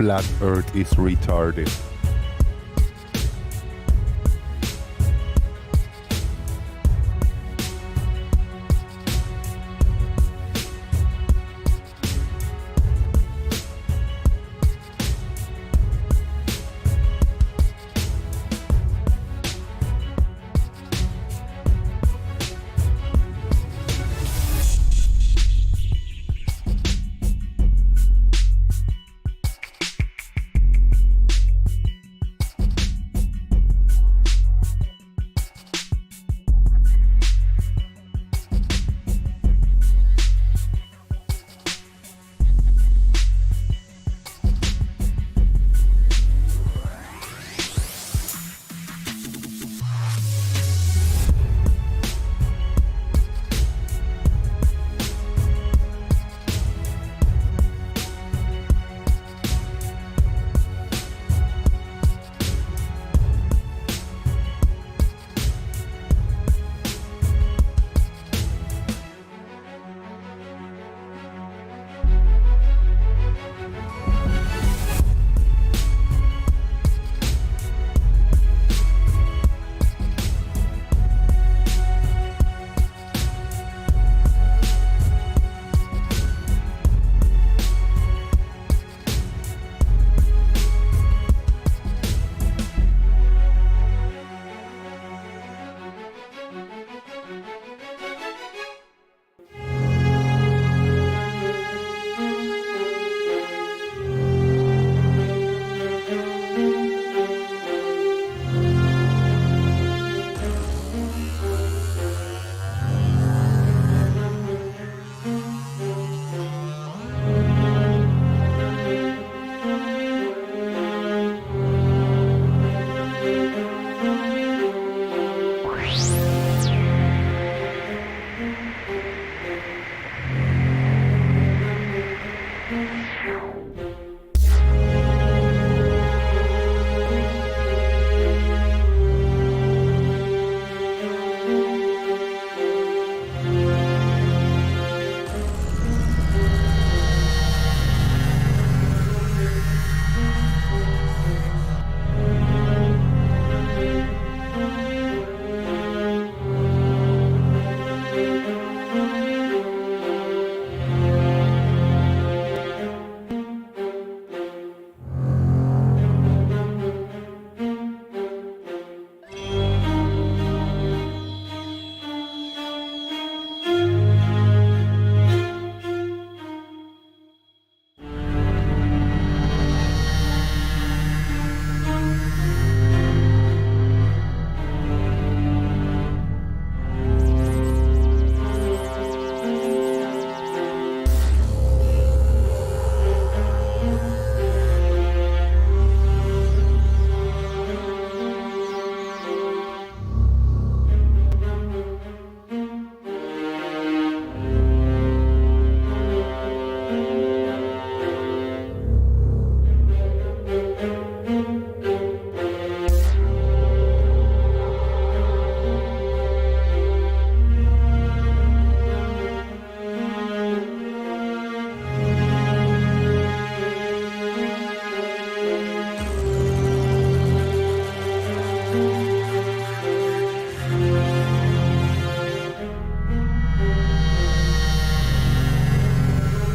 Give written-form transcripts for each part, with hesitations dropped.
flat Earth is retarded.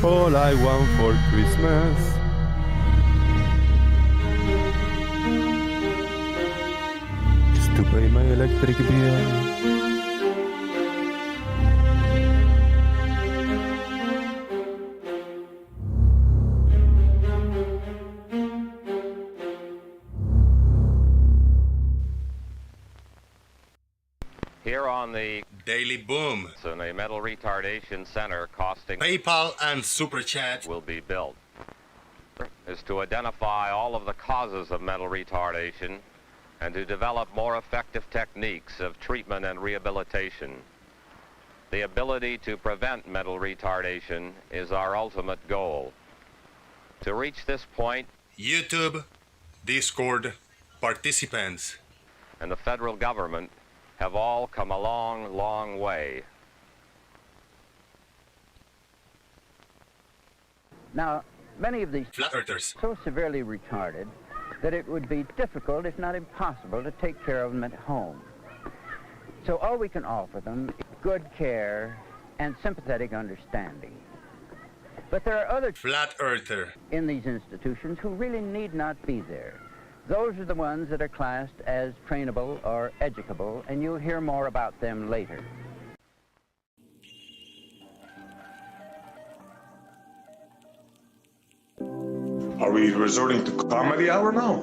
All I want for Christmas is to pay my electric bill. Here on the Daily Boom, in a metal retardation center costing PayPal and Super Chat will be built is to identify all of the causes of mental retardation and to develop more effective techniques of treatment and rehabilitation. The ability to prevent mental retardation is our ultimate goal. To reach this point, YouTube, Discord, participants, and the federal government have all come a long, long way. Now, Many of these Flat earthers. so severely retarded that it would be difficult, if not impossible, to take care of them at home. So all we can offer them is good care and sympathetic understanding. But there are others Flat earther. in these institutions who really need not be there. Those are the ones that are classed as trainable or educable, and you'll hear more about them later. Are we resorting to comedy hour now?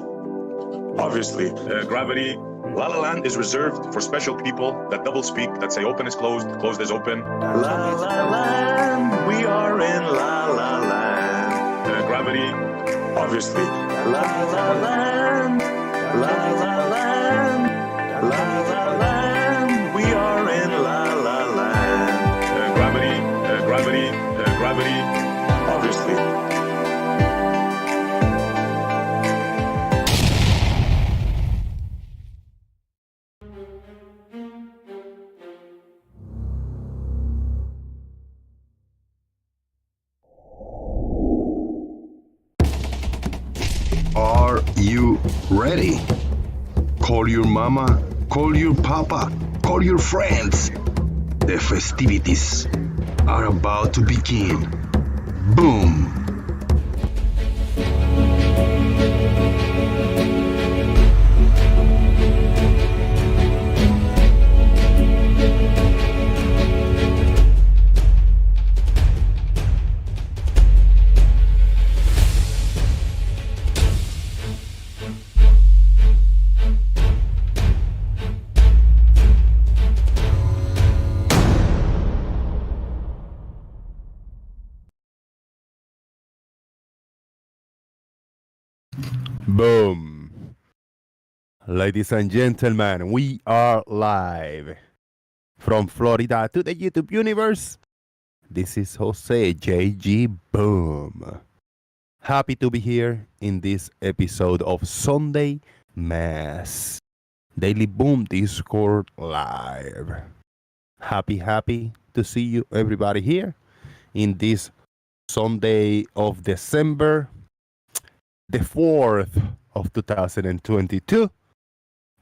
Obviously, Gravity, La La Land is reserved for special people that double speak, that say open is closed, closed is open. La La Land, we are in La La Land. Gravity, obviously. La La Land, La La Land, La La Land, we are in La La Land. Gravity, obviously. Are you ready? Call your mama, call your papa, call your friends. The festivities are about to begin. Boom! Boom. Ladies and gentlemen, we are live from Florida to the YouTube universe. This is Jose JG Boom. Happy to be here in this episode of Sunday Mass Daily Boom Discord Live. Happy to see you everybody here in this Sunday of December the 4th of 2022.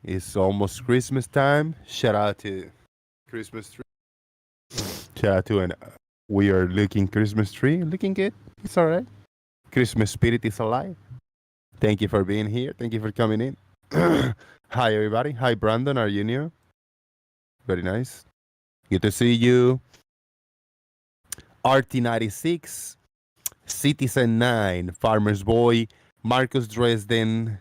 It's almost Christmas time. Shout out to Christmas tree. Shout out to an weird looking Christmas tree. Looking good. It's all right. Christmas spirit is alive. Thank you for being here. Thank you for coming in. Hi, everybody. Hi, Brandon. Are you new? Very nice. Good to see you. RT96, Citizen 9, Farmer's Boy, Marcus Dresden,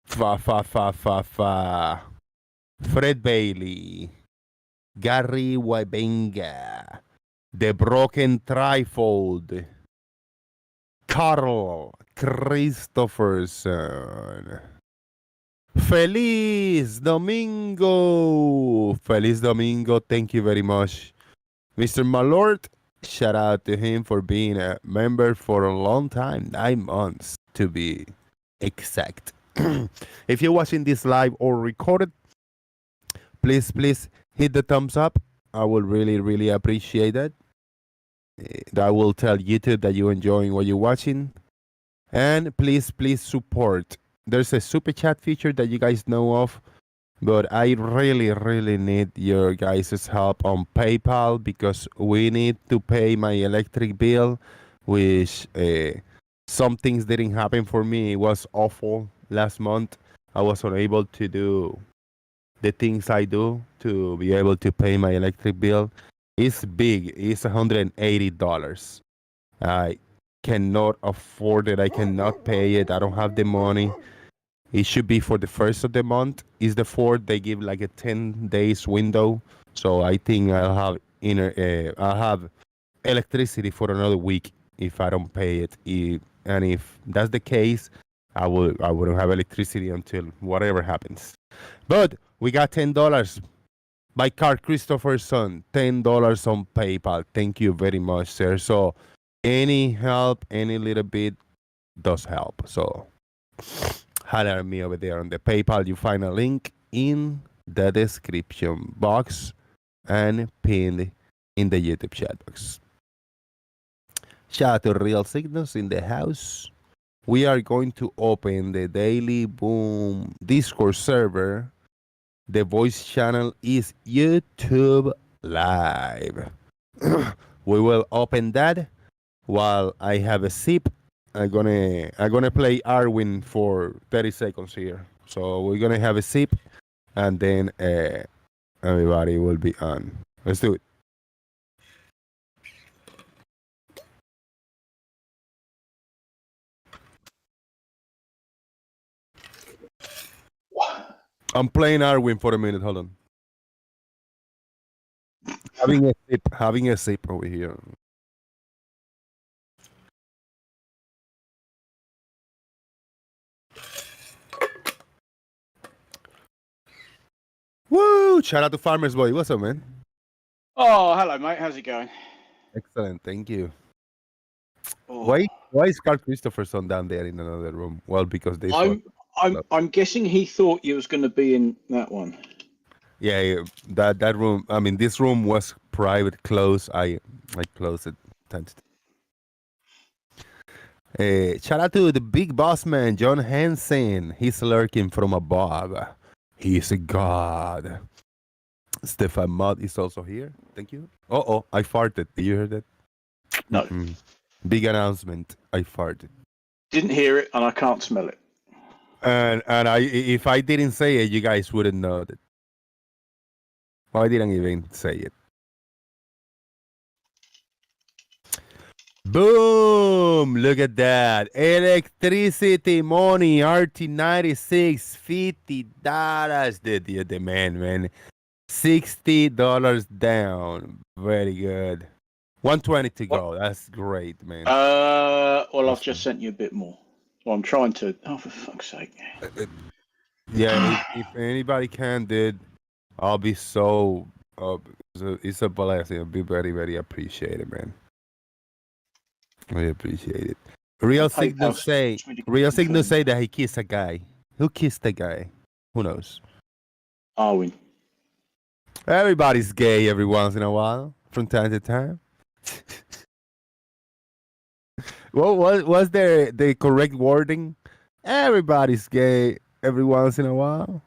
Fred Bailey, Gary Wabenga, The Broken Trifold, Carl Christopherson. Feliz Domingo! Feliz Domingo, thank you very much. Mr. Malort, shout out to him for being a member for a long time, 9 months to be exact. If you're watching this live or recorded, please hit the thumbs up. I will really appreciate that. That will tell YouTube that you're enjoying what you're watching. And please support. There's a super chat feature that you guys know of, but I really need your guys' help on PayPal because we need to pay my electric bill, which some things didn't happen for me. It was awful last month. I was unable to do the things I do to be able to pay my electric bill. It's big. It's $180. I cannot afford it. I cannot pay it. I don't have the money. It should be for the first of the month. Is the 4th. They give like a 10 days window. So I think I'll have electricity for another week if I don't pay it. And if that's the case, I wouldn't have electricity until whatever happens. But we got $10 by Carl Christopherson. $10 on PayPal. Thank you very much, sir. So any help, any little bit does help. So holler at me over there on the PayPal. You find a link in the description box and pinned in the YouTube chat box. Shout out to Real Signals in the house. We are going to open the Daily Boom Discord server. The voice channel is YouTube Live. We will open that while I have a sip. I'm gonna play Arwin for 30 seconds here. So we're gonna have a sip, and then everybody will be on. Let's do it. I'm playing Arwin for a minute. Hold on. Having a sip over here. Woo! Shout out to Farmer's Boy. What's up, man? Oh, hello, mate. How's it going? Excellent. Thank you. Oh. Why is Carl Christopherson down there in another room? Well, because they. I'm guessing he thought you was going to be in that one. Yeah, that room. I mean, this room was private, closed. I closed it. Shout out to the big boss man, John Hansen. He's lurking from above. He's a god. Stefan Mudd is also here. Thank you. Oh, I farted. Did you hear that? No. Mm-hmm. Big announcement. I farted. Didn't hear it, and I can't smell it. And if I didn't say it, you guys wouldn't know that. Well, I didn't even say it. Boom! Look at that. Electricity money, RT96, $50. The man. $60 down. Very good. 120 to go. That's great, man. Well, I've just sent you a bit more. Well, I'm trying to. Oh, for fuck's sake. Yeah, if anybody can, dude, I'll be so. It's a blessing. I'll be very, very appreciated, man. I appreciate it. Real Signals say that he kissed a guy. Who kissed a guy? Who knows? Arwin. Everybody's gay every once in a while, from time to time. What was there the correct wording? Everybody's gay every once in a while.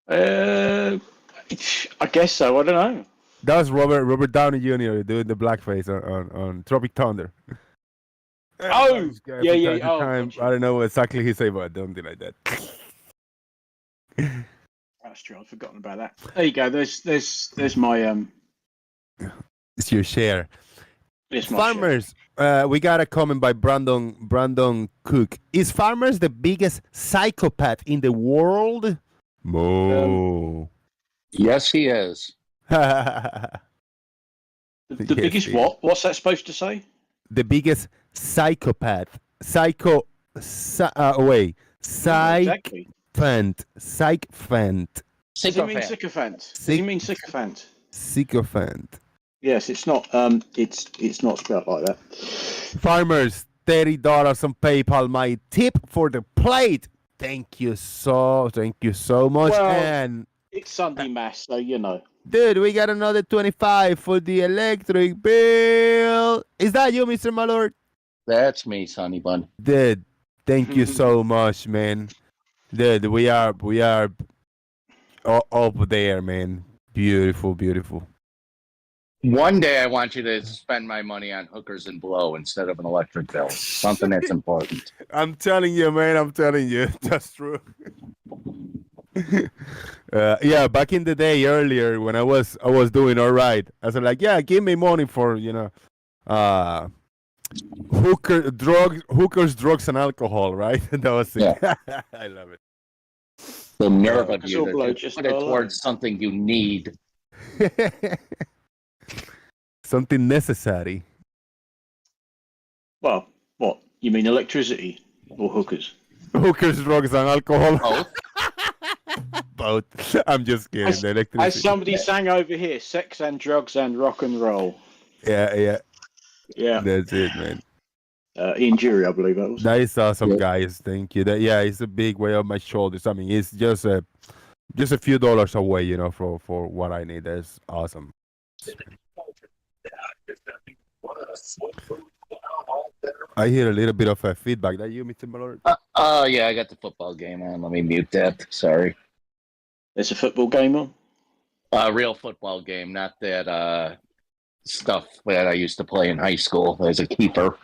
I guess so. I don't know. That was Robert Downey Jr. doing the blackface on Tropic Thunder. Oh, yeah. Oh, time. I don't know what exactly he said, but something like that. That's true. I've forgotten about that. There you go. There's my It's your share. It's my Farmers. We got a comment by Brandon Cook. Is Farmers the biggest psychopath in the world? Mo. Yes, he is. The Yes, biggest what? What's that supposed to say? The biggest psychopath. Sycophant. Exactly. Sycophant. Does he mean sycophant? Does he mean sycophant? Sycophant. Yes, it's not. It's not spelled like that. Farmers, $30 on PayPal. My tip for the plate. Thank you so much. Well, And it's Sunday mass, so you know. dude, we got another 25 for the electric bill. Is that you, Mr. Malord? That's me, Sonny Bun. Dude, thank you so much, man. Dude, we are up there, man. Beautiful. One day I want you to spend my money on hookers and blow instead of an electric bill. Something that's important. I'm telling you, man. I'm telling you. That's true. Yeah, back in the day, earlier when I was doing all right, I was like, yeah, give me money for hookers, drugs, and alcohol, right? That was it. Yeah. I love it. The nerve of It's you all to blow, put just it all towards something you need. Something necessary. Well, what? You mean electricity or hookers? Hookers, drugs, and alcohol. Both. Both. I'm just kidding. The electricity. As somebody sang over here, sex and drugs and rock and roll. Yeah. Yeah. That's it, man. Ian Jury, I believe that was. That is awesome, guys. Thank you. It's a big weight on my shoulders. I mean, it's just a few dollars away, for what I need. That's awesome. I hear a little bit of feedback. That you, Mr. Malort? Oh, yeah, I got the football game on. Let me mute that. Sorry. There's a football game on. Real football game, not that stuff that I used to play in high school as a keeper.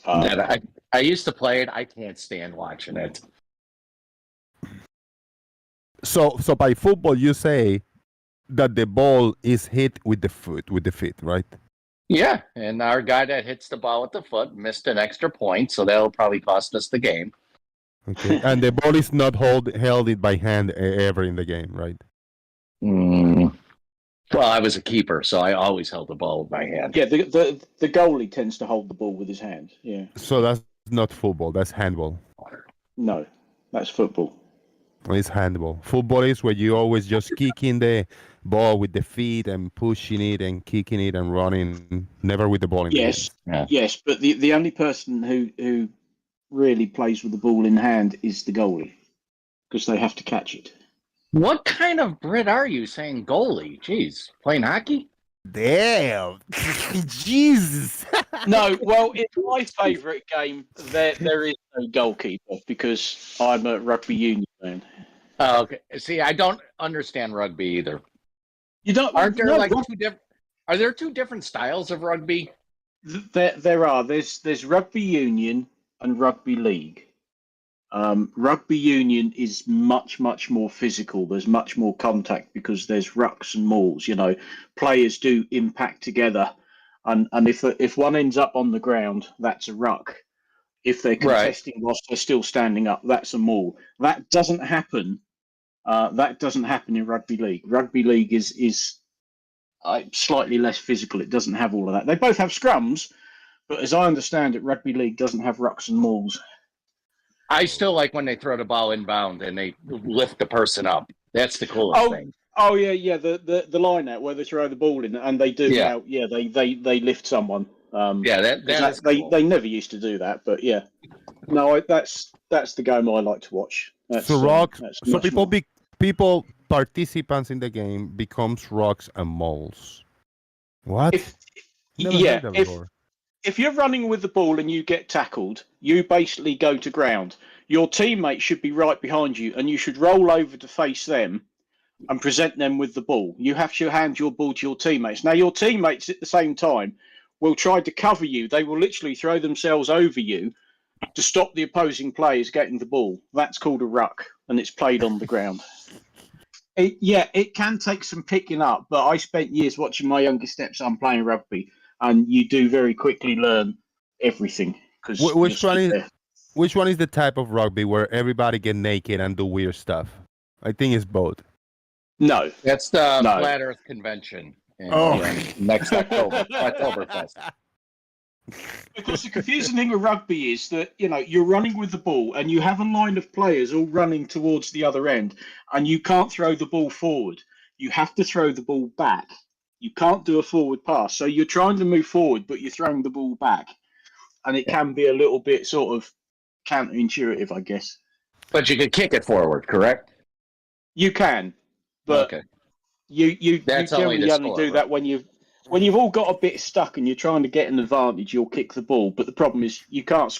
That I used to play it. I can't stand watching it. So by football, you say that the ball is hit with the feet, right? Yeah, and our guy that hits the ball with the foot missed an extra point, so that'll probably cost us the game. Okay, and the ball is not held it by hand ever in the game, right? Well, I was a keeper, so I always held the ball with my hand. Yeah, the goalie tends to hold the ball with his hand. Yeah. So that's not football. That's handball. No, that's football. It's handball. Football is where you always just kicking the ball with the feet and pushing it and kicking it and running, never with the ball in the hands. Yeah. Yes, but the only person who really plays with the ball in hand is the goalie because they have to catch it. What kind of Brit are you saying goalie? Jeez, playing hockey? Damn, Jesus. No, well, it's my favourite game. There is no goalkeeper because I'm a rugby union fan. Oh, okay. See, I don't understand rugby either. You don't? Aren't there no, like two different? Are there two different styles of rugby? There are. There's rugby union and rugby league. Rugby union is much more physical. There's much more contact because there's rucks and mauls. You know, players do impact together, and if one ends up on the ground, that's a ruck. If they're contesting whilst they're still standing up, that's a maul. That doesn't happen. That doesn't happen in rugby league. Rugby league is slightly less physical. It doesn't have all of that. They both have scrums, but as I understand it, rugby league doesn't have rucks and mauls. I still like when they throw the ball inbound and they lift the person up. That's the coolest thing. Oh yeah. The line out where they throw the ball in and they do. Yeah. They lift someone. That's cool. They never used to do that, but yeah. No, that's the game I like to watch. People participants in the game becomes rocks and moles. What? If you're running with the ball and you get tackled, you basically go to ground. Your teammate should be right behind you, and you should roll over to face them and present them with the ball. You have to hand your ball to your teammates. Now, your teammates at the same time will try to cover you. They will literally throw themselves over you to stop the opposing players getting the ball. That's called a ruck, and it's played on the ground. It can take some picking up, but I spent years watching my younger stepson playing rugby, and you do very quickly learn everything. Which one is the type of rugby where everybody get naked and do weird stuff? I think it's both. No, that's the Flat Earth Convention. Next Oktoberfest. Because the confusing thing with rugby is that you're running with the ball and you have a line of players all running towards the other end, and you can't throw the ball forward. You have to throw the ball back. You can't do a forward pass. So you're trying to move forward, but you're throwing the ball back. And it can be a little bit sort of counterintuitive, I guess. But you can kick it forward, correct? You can, but you generally only do that when you've all got a bit stuck and you're trying to get an advantage. You'll kick the ball, but the problem is you can't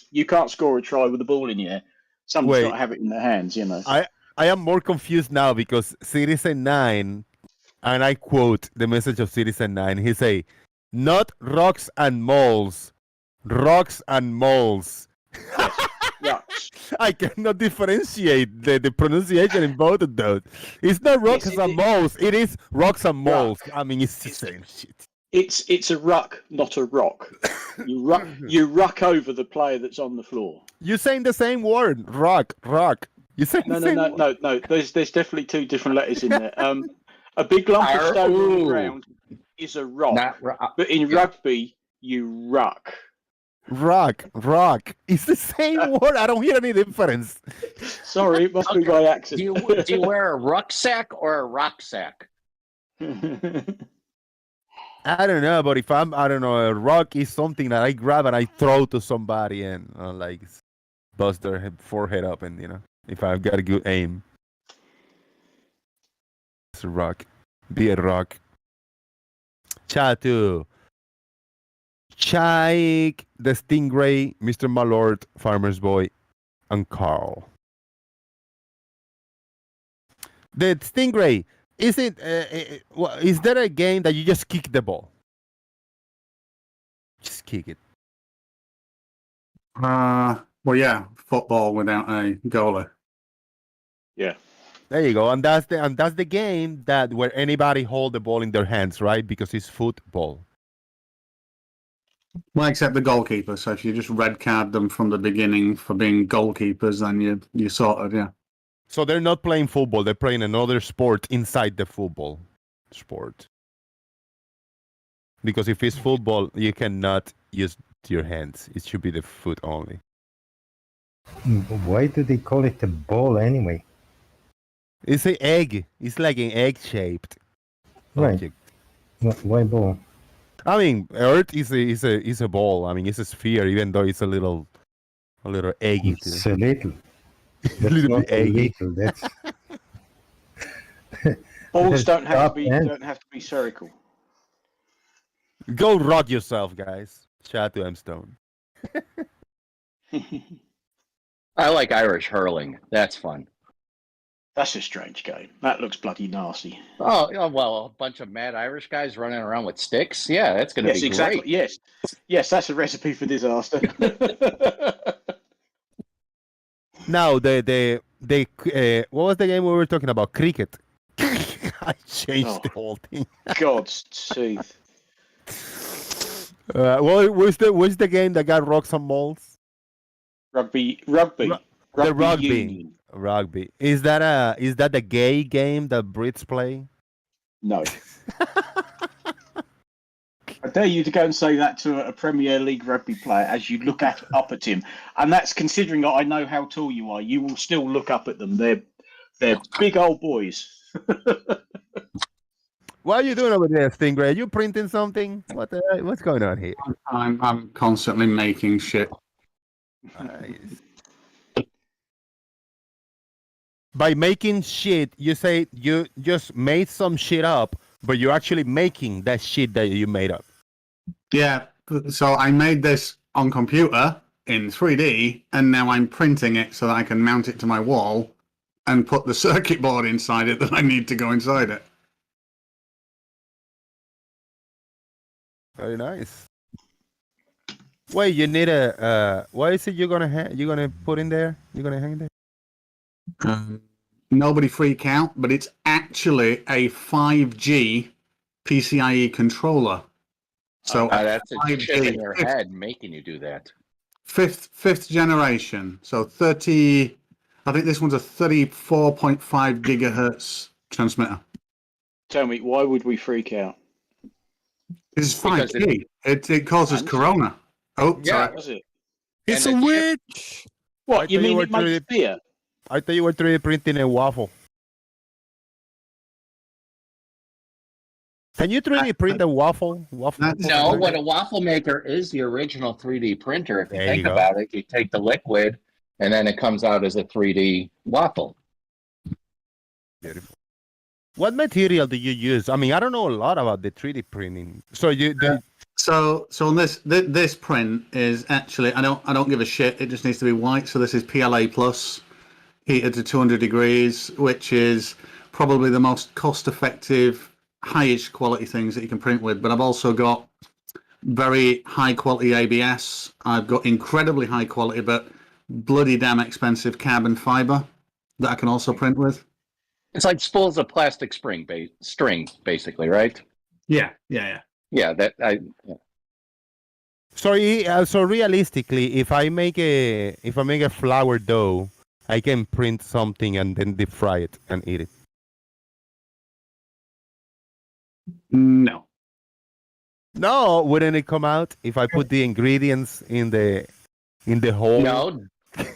score a try with the ball in the air. Someone's got to have it in their hands, I am more confused now because Citizen 9. And I quote the message of Citizen 9. He say, "Not rocks and moles, rocks and moles." Yes. I cannot differentiate the pronunciation in both of those. It's not rocks and moles. It is rocks and moles. I mean, it's the same shit. It's a ruck, not a rock. You ruck over the player that's on the floor. You're saying the same word, rock. You saying no. There's definitely two different letters in there. A big lump of stone on the ground is a rock, but in rugby, you ruck. Rock. It's the same word. I don't hear any difference. Sorry, it must be by accident. Do you wear a rucksack or a rucksack? I don't know, but if a rock is something that I grab and I throw to somebody and like bust their forehead up, and if I've got a good aim. It's a rock. Be a rock. Chatu. Chike, the Stingray, Mr. Malort, Farmer's Boy, and Carl. The Stingray, is it? Is there a game that you just kick the ball? Just kick it. Well, yeah, football without a goalie. Yeah. There you go, and that's the game that where anybody hold the ball in their hands, right? Because it's football. Well, except the goalkeeper. So if you just red card them from the beginning for being goalkeepers, then you're sorted, yeah. So they're not playing football; they're playing another sport inside the football sport. Because if it's football, you cannot use your hands; it should be the foot only. Why do they call it a ball anyway? It's an egg. It's like an egg-shaped Right. object. Why ball? I mean, Earth is a ball. I mean, it's a sphere, even though it's a little eggy. It's a little. A That's little not bit eggy. little. That's Balls don't have to Stop, be spherical. Go rot yourself, guys. Shout out to M Stone. I like Irish hurling. That's fun. That's a strange game. That looks bloody nasty. Oh, yeah, well, a bunch of mad Irish guys running around with sticks. Yeah, that's going to Yes, be exactly. great. Yes, that's a recipe for disaster. Now the what was the game we were talking about? Cricket. I changed the whole thing. God's teeth. What's the game that got rocks and balls? Rugby. The rugby. Union. Rugby. Is that the gay game that Brits play? No. I dare you to go and say that to a Premier League rugby player as you look up at him, and that's considering that I know how tall you are. You will still look up at them. They're big old boys. What are you doing over there, Stingray? Are you printing something? What's going on here? I'm constantly making shit. Nice. By making shit, you say you just made some shit up, but you're actually making that shit that you made up. Yeah, so I made this on computer in 3D, and now I'm printing it so that I can mount it to my wall and put the circuit board inside it that I need to go inside it. Very nice. Wait, you need a what is it you're gonna put in there? You're gonna hang there? Nobody freak out, but it's actually a 5G PCIe controller. So that's a 5G, chip in your head making you do that. fifth generation. So 30. I think this one's a 34.5 gigahertz transmitter. Tell me, why would we freak out? It's 5G. It causes corona. Oh, Yeah, sorry. Was it? It's And a the witch. What, you mean it were makes beer? I thought you were 3D printing a waffle. Can you 3D print a waffle? No, what a waffle maker is the original 3D printer. If you There think you go. about it, you take the liquid and then it comes out as a 3D waffle. Beautiful. What material do you use? I mean, I don't know a lot about the 3D printing. So So on this print is actually I don't give a shit. It just needs to be white. So this is PLA plus, heated to 200 degrees, which is probably the most cost-effective, highest quality things that you can print with. But I've also got very high quality ABS. I've got incredibly high quality, but bloody damn expensive carbon fiber that I can also print with. It's like spools of plastic string, basically, right? Yeah. Yeah, so realistically, if I make a flour dough, I can print something and then deep fry it and eat it. No. No, wouldn't it come out if I put the ingredients in the hole? No,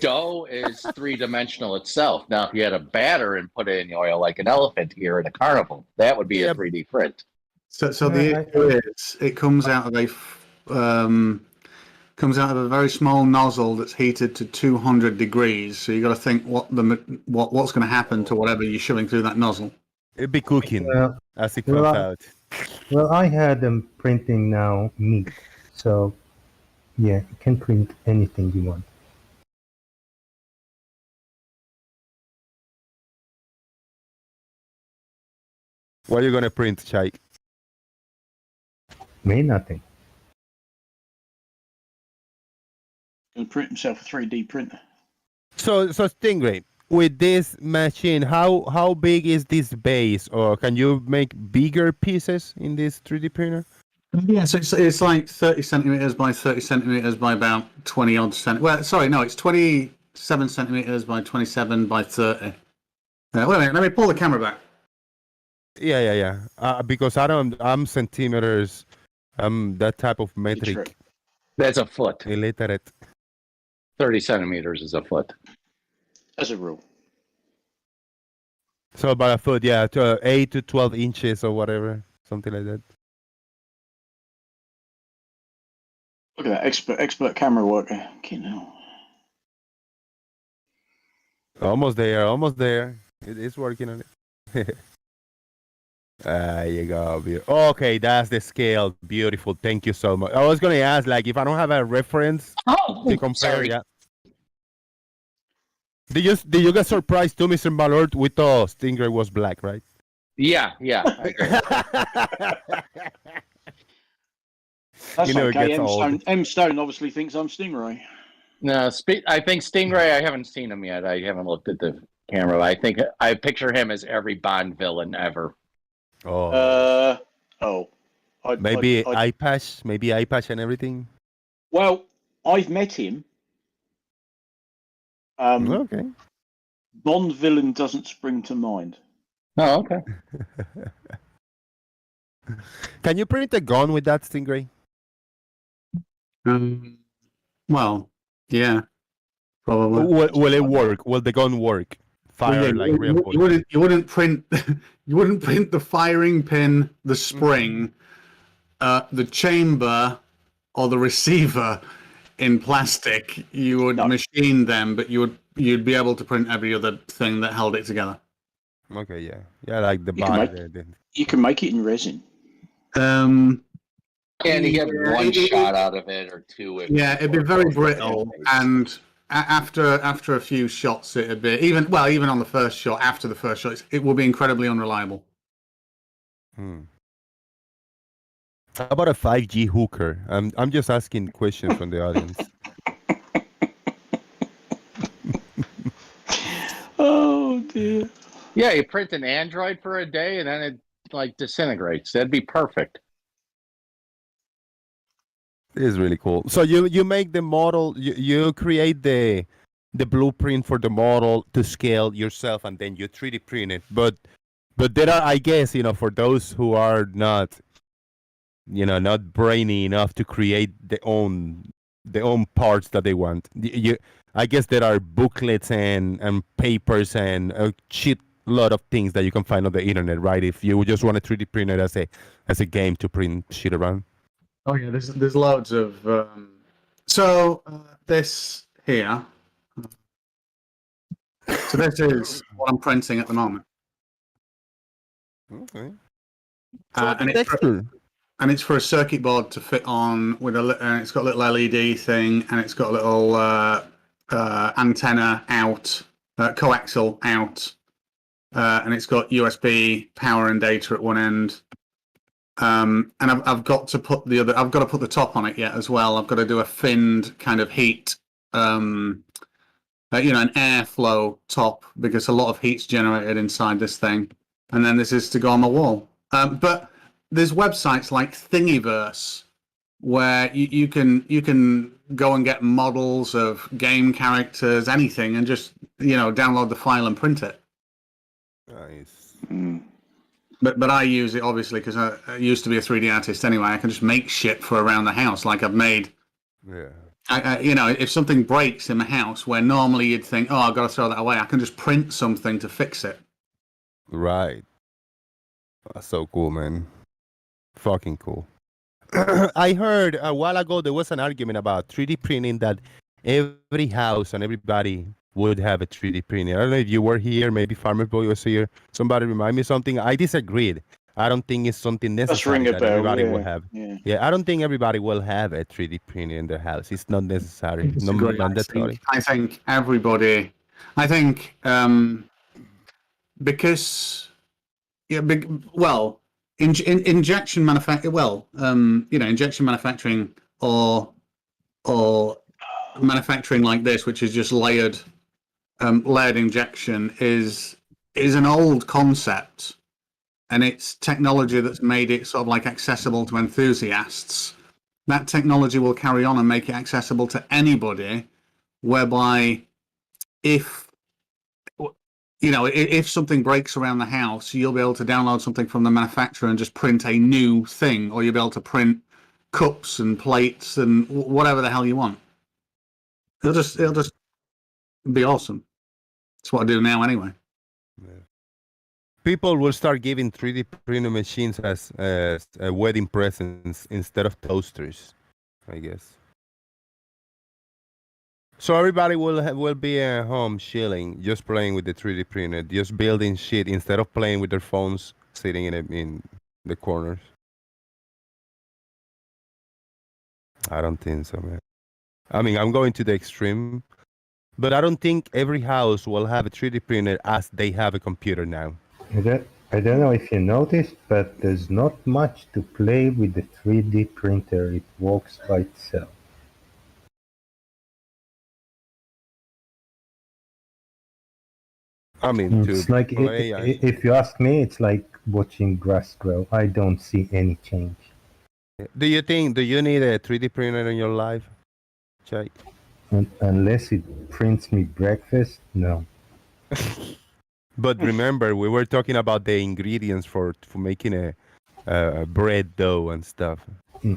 dough is three-dimensional itself. Now, if you had a batter and put it in the oil like an elephant here in a carnival, that would be a 3D print. So the issue is it comes out of a very small nozzle that's heated to 200 degrees. So you got to think what's going to happen to whatever you're shoving through that nozzle. It'd be cooking as it comes well, out. Well, I had them printing now meat. So, yeah, you can print anything you want. What are you gonna print, Shaik? Me, nothing. Going to print himself a 3D printer. So Stingray, with this machine, how big is this base, or can you make bigger pieces in this 3D printer? Yeah, so it's like 30 centimeters by 30 centimeters by about 20 odd cent. Well, sorry, no, it's 27 centimeters by 27 by 30. Wait a minute, let me pull the camera back. Yeah. Because I'm centimeters. I'm that type of metric That's a foot. illiterate. 30 centimeters is a foot. As a rule. So about a foot, yeah, to 8 to 12 inches or whatever, something like that. Look at that expert camera worker. Okay, now. Almost there. It is working on it. There you go. Okay, that's the scale. Beautiful. Thank you so much. I was gonna ask, like, if I don't have a reference to compare, sorry. yeah. Did you get surprised too, Mr. Malort? We thought Stingray was black, right? Yeah. I agree. That's It okay. gets old. M Stone obviously thinks I'm Stingray. No, I think Stingray. I haven't seen him yet. I haven't looked at the camera. I picture him as every Bond villain ever. Oh. Maybe I- eye patch, and everything. Well, I've met him. Okay. Bond villain doesn't spring to mind. Oh, okay. Can you print a gun with that, Stingray? Well, yeah, probably. Will it work? Will the gun work? Fire Well, yeah, like real you wouldn't print you wouldn't print the firing pin, the spring, the chamber, or the receiver in plastic. You would machine them, but you'd be able to print every other thing that held it together. Okay, yeah, like the body. You can make it in resin. And you get one shot out of it or two. It'd be very brittle, and after a few shots, it'd be even on the first shot. After the first shot, it will be incredibly unreliable. How about a 5G hooker? I'm just asking questions from the audience. Oh dear. Yeah, you print an Android for a day and then it like disintegrates. That'd be perfect. It is really cool. So you make the model, you create the blueprint for the model to scale yourself, and then you 3D print it. But there are, I guess, for those who are not, not brainy enough to create their own parts that they want. I guess there are booklets and papers and a shit lot of things that you can find on the internet, right? If you just want to 3D print it as a game to print shit around. Oh yeah, there's loads of. This here. So this is what I'm printing at the moment. Okay. And it's for a circuit board to fit on with and it's got a little LED thing, and it's got a little antenna out, coaxial out, and it's got USB power and data at one end. And I've got to put the top on it yet as well. I've got to do a finned kind of heat, an airflow top, because a lot of heat's generated inside this thing. And then this is to go on my wall. But there's websites like Thingiverse where you can go and get models of game characters, anything, and just download the file and print it. Nice. But I use it obviously because I used to be a 3D artist anyway. I can just make shit for around the house, like I've made. Yeah. If something breaks in the house where normally you'd think, oh, I've got to throw that away, I can just print something to fix it. Right. That's so cool, man. Fucking cool. I heard a while ago there was an argument about 3D printing, that every house and everybody would have a 3D printer. I don't know if you were here, maybe Farmer Boy was here. Somebody remind me something. I disagreed. I don't think it's something Let's ring necessary a that bell. everybody Yeah. will have. Yeah. Yeah, I don't think everybody will have a 3D printer in their house. It's not necessary, not Disagree. mandatory. I think everybody. I think because well, injection manufacturing. Well, injection manufacturing or manufacturing like this, which is just layered injection, is an old concept, and it's technology that's made it sort of like accessible to enthusiasts. That technology will carry on and make it accessible to anybody, whereby if if something breaks around the house, you'll be able to download something from the manufacturer and just print a new thing, or you'll be able to print cups and plates and whatever the hell you want. It'll just be awesome. It's what I do now anyway. Yeah. People will start giving 3D printer machines as wedding presents instead of toasters, I guess. So everybody will be at home chilling, just playing with the 3D printer, just building shit instead of playing with their phones, sitting in the corners. I don't think so, man. I mean, I'm going to the extreme, but I don't think every house will have a 3D printer as they have a computer now. I don't know if you noticed, but there's not much to play with the 3D printer. It works by itself. I mean, It's like, play, if you ask me, it's like watching grass grow. I don't see any change. do you need a 3D printer in your life, Jake? Unless it prints me breakfast, no. But remember, we were talking about the ingredients for making a bread dough and stuff.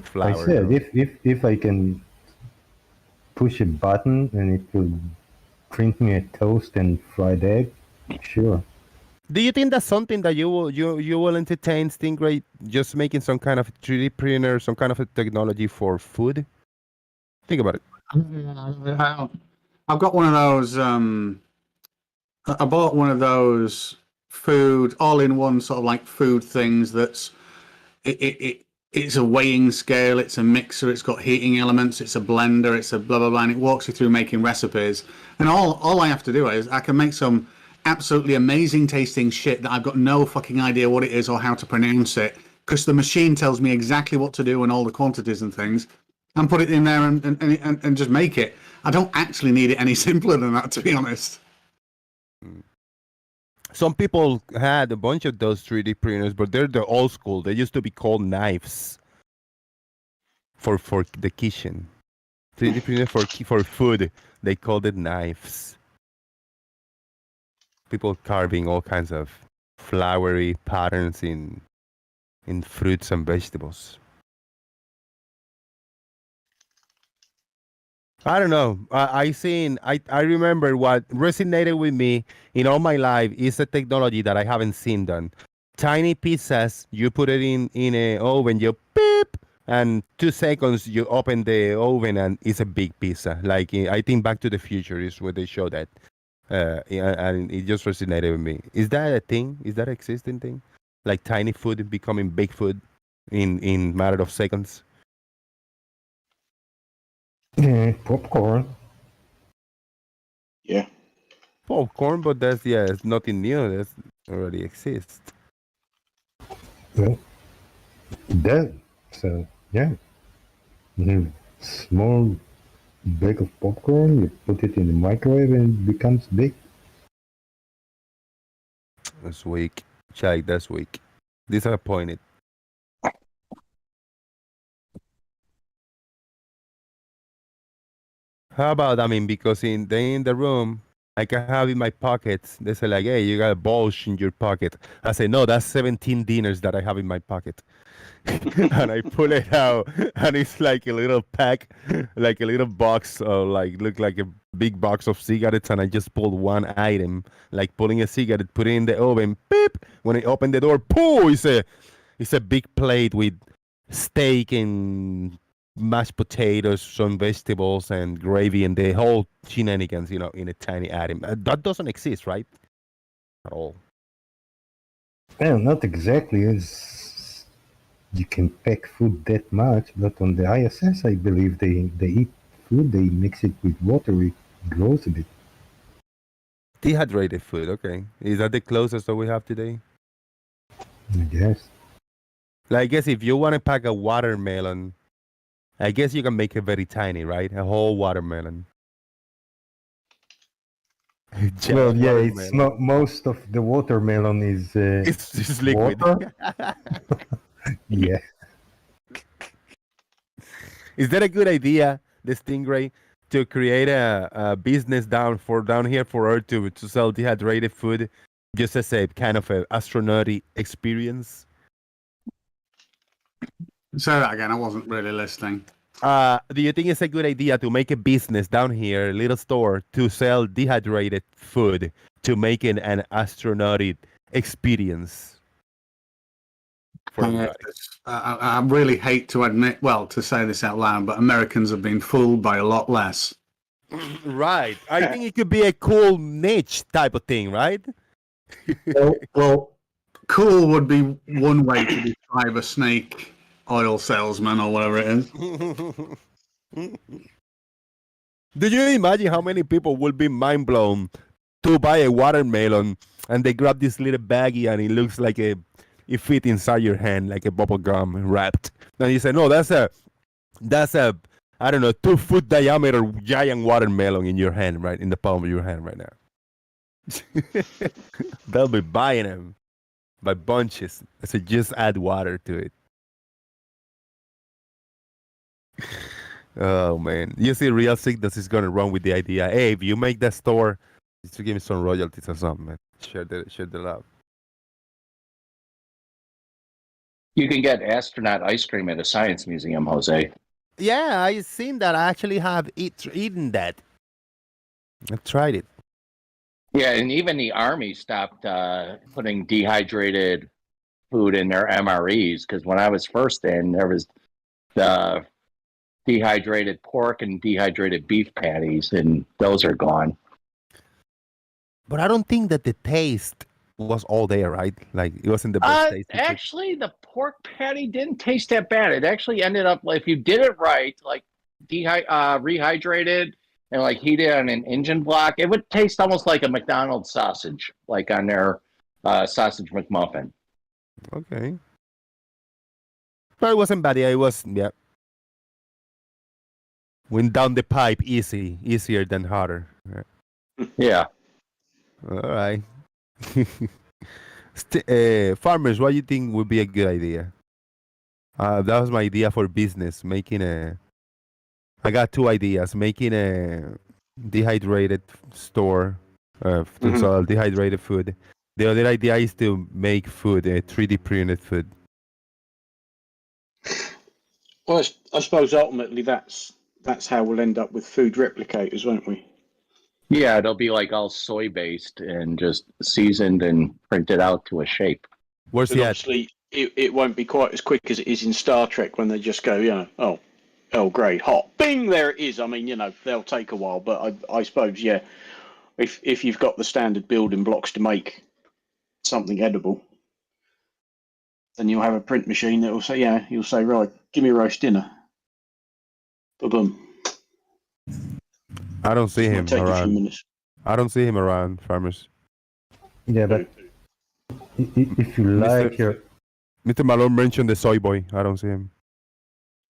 Flour I said, dough. if I can push a button and it will print me a toast and fried egg, sure. Do you think that's something that you will entertain, Stingray? Just making some kind of 3D printer, some kind of a technology for food? Think about it. I've got one of those. I bought one of those food all-in-one sort of like food things. That's it's a weighing scale, it's a mixer, it's got heating elements, it's a blender, it's a blah blah blah, and it walks you through making recipes. And all I have to do is I can make some absolutely amazing tasting shit that I've got no fucking idea what it is or how to pronounce it, because the machine tells me exactly what to do and all the quantities and things, and put it in there and just make it. I don't actually need it any simpler than that, to be honest. Some people had a bunch of those 3D printers, but they're the old school. They used to be called knives for the kitchen. 3D printer for food, they called it knives. People carving all kinds of flowery patterns in fruits and vegetables. I don't know. I remember what resonated with me in all my life is a technology that I haven't seen done. Tiny pizzas, you put it in an oven, you beep, and 2 seconds you open the oven and it's a big pizza. Like I think Back to the Future is where they show that. And it just resonated with me. Is that a thing? Is that an existing thing? Like tiny food becoming big food in matter of seconds? Popcorn. Yeah. Popcorn, but it's nothing new. That already exists. Well, it does. So, yeah. Small bag of popcorn, you put it in the microwave and it becomes big. That's weak. Chai, that's weak. Disappointed. How about, I mean, because in the room, I can have in my pockets, they say like, hey, you got a bulge in your pocket. I say, no, that's 17 dinners that I have in my pocket. And I pull it out, and it's like a little pack, like a little box, look like a big box of cigarettes, and I just pulled one item, like pulling a cigarette, put it in the oven, beep. When I open the door, pooh, it's a big plate with steak and mashed potatoes, some vegetables, and gravy, and the whole shenanigans, in a tiny item. That doesn't exist, right? At all. Well, not exactly. As you can pack food that much, but on the ISS, I believe they eat food, they mix it with water, it grows a bit. Dehydrated food. Okay, is that the closest that we have today? I guess. Like, I guess if you want to pack a watermelon, I guess you can make it very tiny, right? A whole watermelon. Giant Well, yeah, it's watermelon. not. Most of the watermelon is It's just liquid. water. Yeah. Is that a good idea, the Stingray, to create a business down here for Earth to sell dehydrated food, just as a kind of a astronautic experience? Say that again. I wasn't really listening. Do you think it's a good idea to make a business down here, a little store, to sell dehydrated food to make it an astronautic experience for everybody? I really hate to admit, well, to say this out loud, but Americans have been fooled by a lot less. Right. I think it could be a cool niche type of thing, right? Well, cool would be one way to describe a snake oil salesman or whatever it is. Do you imagine how many people will be mind blown to buy a watermelon and they grab this little baggie and it looks like it fit inside your hand like a bubble gum wrapped. And you say, no, that's a I don't know, 2-foot diameter giant watermelon in your hand, right in the palm of your hand right now. They'll be buying them by bunches. So just add water to it. Oh man, you see, real sickness is gonna run with the idea. Hey, if you make that store, just to give me some royalties or something, man. Share the love. You can get astronaut ice cream at a science museum, Jose. Yeah, I seen that. I actually have eaten that. I've tried it. Yeah, and even the Army stopped putting dehydrated food in their MREs because when I was first in, there was the dehydrated pork and dehydrated beef patties, and those are gone. But I don't think that the taste was all there, right? Like it wasn't the best taste. Actually, the pork patty didn't taste that bad. It actually ended up like if you did it right, like rehydrated and like heated on an engine block, it would taste almost like a McDonald's sausage, like on their sausage McMuffin. Okay. But it wasn't bad. Yeah, it was. Yeah. Went down the pipe easier than harder. Yeah. All right. Farmers, what do you think would be a good idea? That was my idea for business. I got 2 ideas. Making a dehydrated store to sell dehydrated food. The other idea is to make food, 3D printed food. Well, I suppose ultimately that's how we'll end up with food replicators, won't we? Yeah, it'll be like all soy based and just seasoned and printed out to a shape. Where's the obviously it won't be quite as quick as it is in Star Trek when they just go, oh great, hot, bing, there it is. I mean, they'll take a while, but I suppose, yeah, if you've got the standard building blocks to make something edible, then you'll have a print machine that will say, you'll say, right, give me a roast dinner. Boom. I don't see him take around. A few minutes. I don't see him around, Farmers. Yeah, but if you like your... Mr. Malone mentioned the soy boy. I don't see him.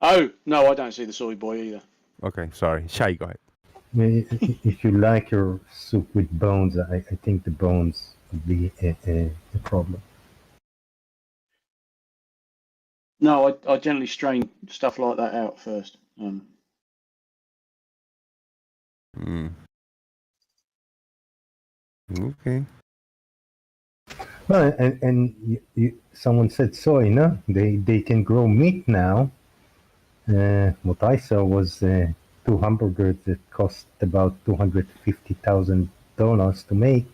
Oh, no, I don't see the soy boy either. Okay, sorry. Shy, go ahead. If you like your soup with bones, I think the bones would be a problem. No, I generally strain stuff like that out first. Okay. Well, and someone said soy, no? They can grow meat now. What I saw was 2 hamburgers that cost about $250,000 to make.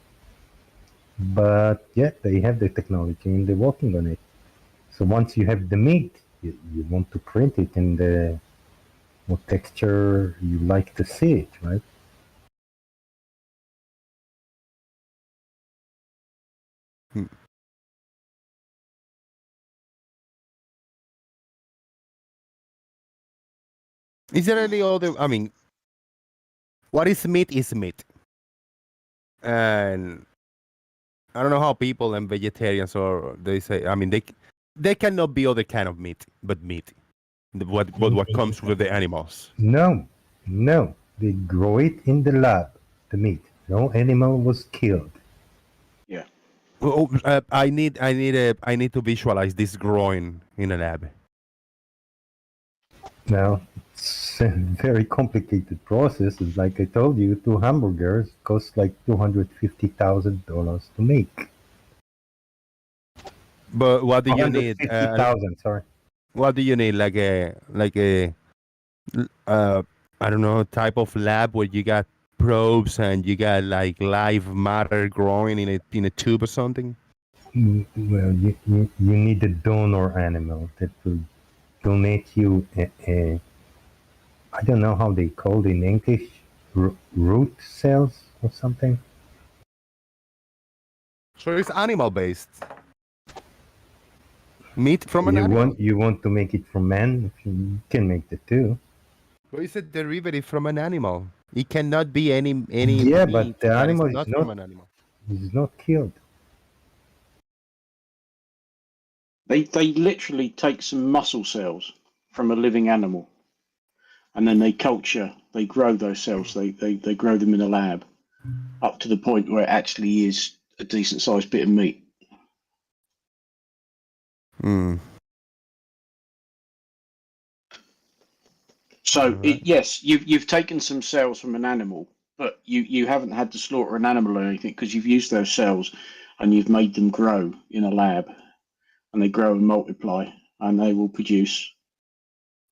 But yeah, they have the technology and they're working on it. So once you have the meat, you want to print it in what texture you like to see it, right? Is there any other? I mean, what is meat, and I don't know how people and vegetarians or they say. I mean, they cannot be other kind of meat, but meat. What comes with the animals? No, no. They grow it in the lab, the meat. No animal was killed. Yeah. I need to visualize this growing in a lab. Now, it's a very complicated process. It's like I told you, 2 hamburgers cost like $250,000 to make. But what do you need? 250,000, sorry. What do you need? Like a I don't know, type of lab where you got probes and you got like live matter growing in a tube or something? Well, you need a donor animal that will donate you I don't know how they call it in English, root cells or something. So it's animal based. Meat from an animal. You want to make it from man? You can make the two. Well, it's a derivative from an animal. It cannot be any Yeah, meat but the that animal is not from an animal. is not killed. They literally take some muscle cells from a living animal, and then they grow those cells. They grow them in a lab up to the point where it actually is a decent sized bit of meat. Mm. So yes, you've taken some cells from an animal, but you haven't had to slaughter an animal or anything because you've used those cells and you've made them grow in a lab, and they grow and multiply, and they will produce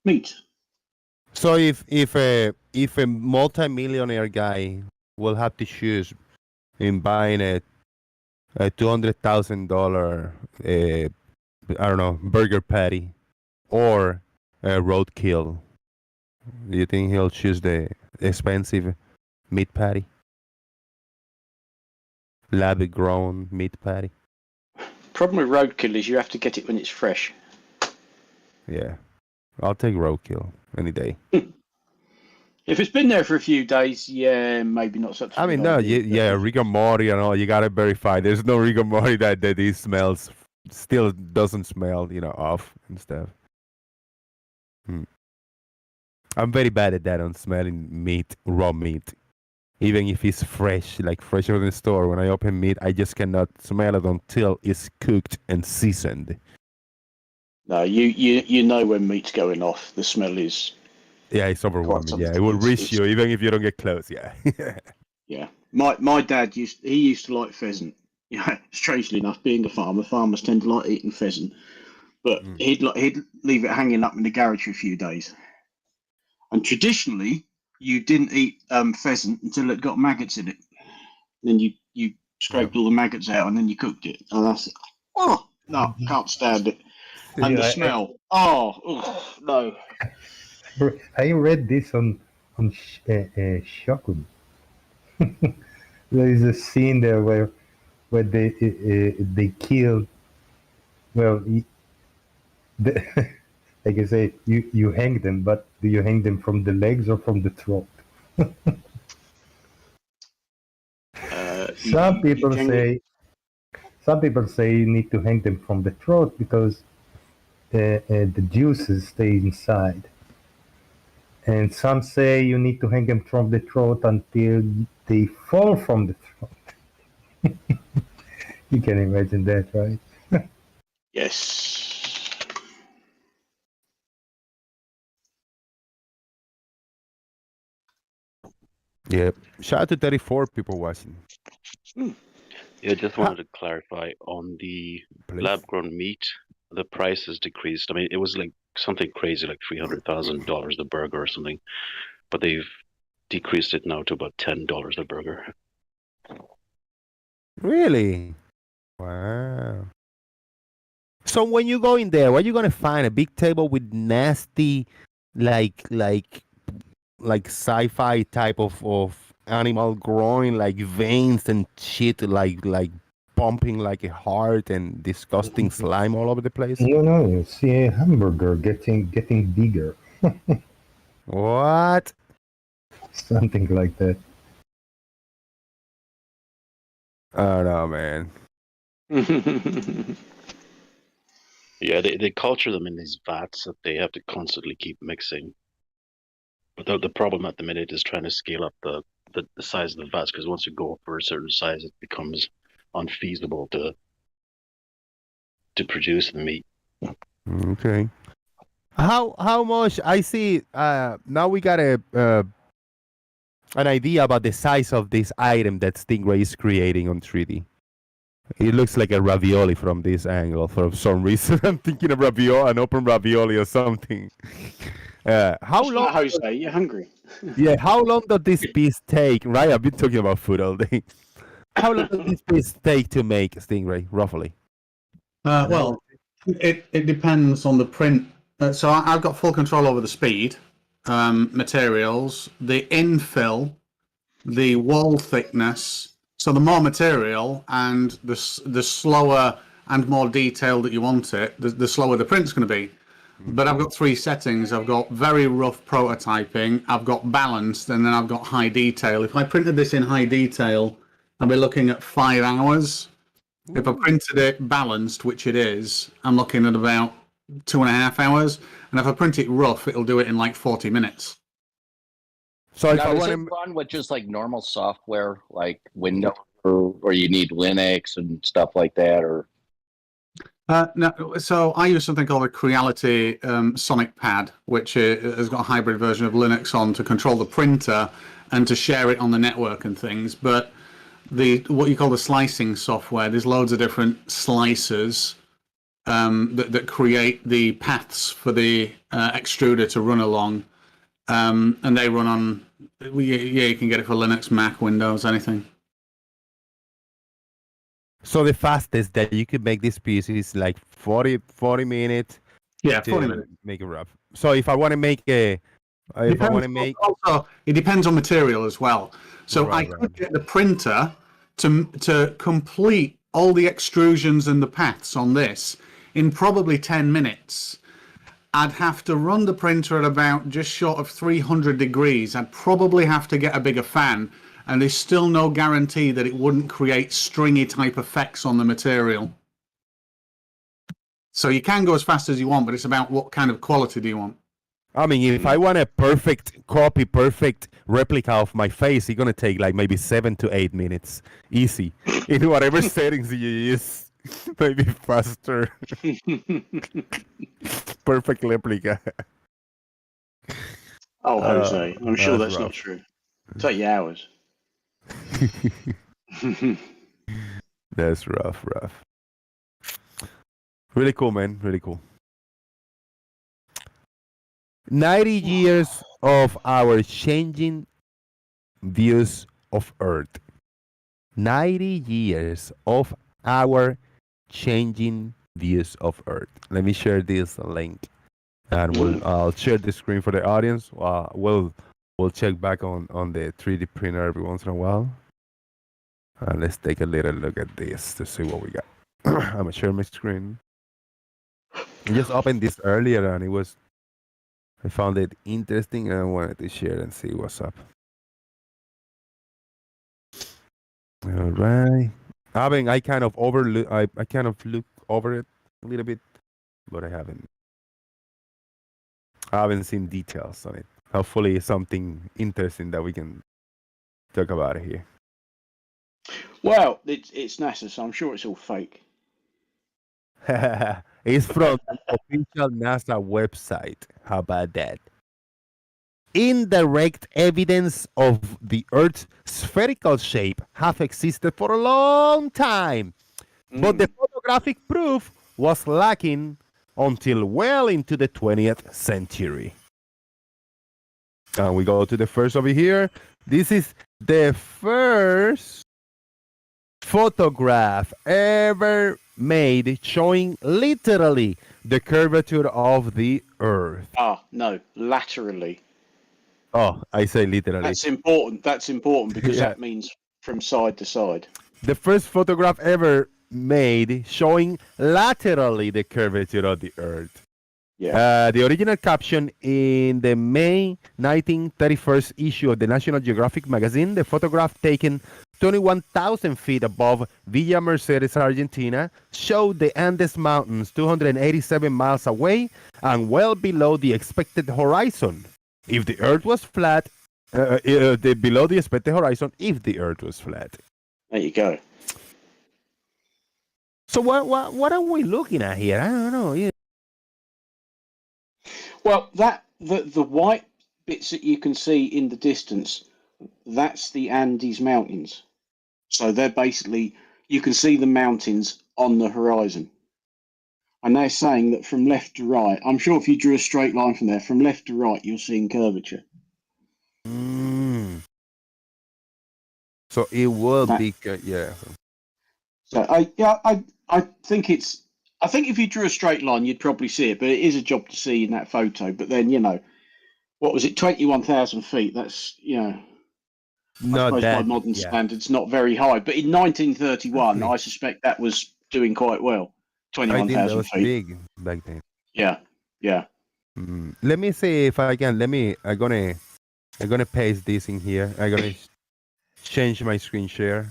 meat. So if a multimillionaire guy will have to choose in buying a $200,000 I don't know, burger patty or a roadkill, do you think he'll choose the expensive meat patty? Lab grown meat patty? Problem with roadkill is you have to get it when it's fresh. Yeah. I'll take roadkill any day. If it's been there for a few days, yeah, maybe not such. I mean, no, yeah, rigor morty and all. You gotta verify. There's no rigor morty that it smells, still doesn't smell, off and stuff. I'm very bad at that on smelling meat, raw meat, even if it's fresh, like fresh from the store. When I open meat, I just cannot smell it until it's cooked and seasoned. No, you know when meat's going off. The smell is. Yeah, it's overwhelming. Yeah, it will reach you even if you don't get close. Yeah. Yeah, my dad used to like pheasant. Yeah, strangely enough, being a farmer, farmers tend to like eating pheasant, but he'd leave it hanging up in the garage for a few days. And traditionally, you didn't eat pheasant until it got maggots in it. Then you scraped all the maggots out, and then you cooked it. And I said, "Oh no, can't stand it." And the smell. No. I read this on Shogun. There is a scene there where they killed. Well, like I say, you hang them, but do you hang them from the legs or from the throat? Some people say you need to hang them from the throat because the juices stay inside. And some say you need to hang them from the throat until they fall from the throat. You can imagine that, right? Yes. Yeah. Shout out to 34 people watching. Yeah, just wanted to clarify on the lab-grown meat, the price has decreased. I mean, it was like something crazy, like $300,000 the burger or something, but they've decreased it now to about $10 a burger. Really? Wow. So when you go in there, what are you gonna find? A big table with nasty, like sci-fi type of animal growing, like veins and shit, like pumping like a heart and disgusting slime all over the place. No, you see a hamburger getting bigger. What? Something like that. I don't know, man. Yeah, they culture them in these vats that they have to constantly keep mixing. But the problem at the minute is trying to scale up the size of the vats, because once you go over a certain size, it becomes unfeasible to produce the meat. Okay. How much? I see. Now we got an idea about the size of this item that Stingray is creating on 3D. It looks like a ravioli from this angle for some reason. I'm thinking of ravioli, an open ravioli or something. How long? Jose, you're hungry. Yeah, how long does this piece take? Right, I've been talking about food all day. How long does this piece take to make, Stingray, roughly? Well, it depends on the print. So I've got full control over the speed, materials, the infill, the wall thickness. So the more material and the slower and more detailed that you want it, the slower the print's going to be. But I've got 3 settings. I've got very rough prototyping, I've got balanced, and then I've got high detail. If I printed this in high detail, I'll be looking at 5 hours. If I printed it balanced, which it is, I'm looking at about 2.5 hours. And if I print it rough, it'll do it in like 40 minutes. So if I want to run with just like normal software, like Windows, or you need Linux and stuff like that, or No, so I use something called a Creality Sonic Pad, which has got a hybrid version of Linux on to control the printer and to share it on the network and things. But what you call the slicing software, there's loads of different slicers that create the paths for the extruder to run along, and they run on. Yeah, you can get it for Linux, Mac, Windows, anything. So the fastest that you could make this piece is like 40 minutes. Yeah, 40 minutes. Make it rough. So if I want to make a, Also, it depends on material as well. So I could get the printer to complete all the extrusions and the paths on this in probably 10 minutes. I'd have to run the printer at about just short of 300 degrees. I'd probably have to get a bigger fan, and there's still no guarantee that it wouldn't create stringy type effects on the material. So you can go as fast as you want, but it's about what kind of quality do you want. I mean, if I want a perfect copy, perfect replica of my face, it's gonna take like maybe 7 to 8 minutes, easy, in whatever settings you use. Maybe faster. Perfect replica. Oh, Jose, I'm sure that's rough. not true. It'll take you hours. That's rough. Really cool, man. Really cool. 90 years of our changing views of Earth. 90 years of our changing views of Earth. Let me share this link, and I'll share the screen for the audience. We'll check back on the 3D printer every once in a while. Let's take a little look at this to see what we got. I'm gonna share my screen. I just opened this earlier, and I found it interesting, and I wanted to share and see what's up. All right. I mean, I kind of looked over it a little bit, but I haven't seen details on it. Hopefully, something interesting that we can talk about here. Well, it's NASA, so I'm sure it's all fake. It's from the official NASA website. How about that? Indirect evidence of the Earth's spherical shape have existed for a long time, but the photographic proof was lacking until well into the 20th century. And we go to the first over here. This is the first photograph ever made showing literally the curvature of the Earth. No, laterally. Oh, I say literally. That's important because that means from side to side. The first photograph ever made showing laterally the curvature of the Earth. The original caption in the May 1931 issue of the National Geographic magazine, the photograph taken 21,000 feet above Villa Mercedes, Argentina, showed the Andes Mountains 287 miles away and well below the expected horizon. If the Earth was flat, below the expected horizon, if the Earth was flat. There you go. So what are we looking at here? I don't know. Yeah. Well, the white bits that you can see in the distance, that's the Andes Mountains. So they're basically, you can see the mountains on the horizon. And they're saying that from left to right, I'm sure if you drew a straight line from there, from left to right, you're seeing curvature. So it will be, yeah. So I think I think if you drew a straight line, you'd probably see it, but it is a job to see in that photo. But then, what was it, 21,000 feet? That's, I suppose by modern standards, not very high. But in 1931, I suspect that was doing quite well. 21,000 feet. That was big back then. Yeah. Let me see if I can. I'm gonna paste this in here. I'm gonna change my screen share.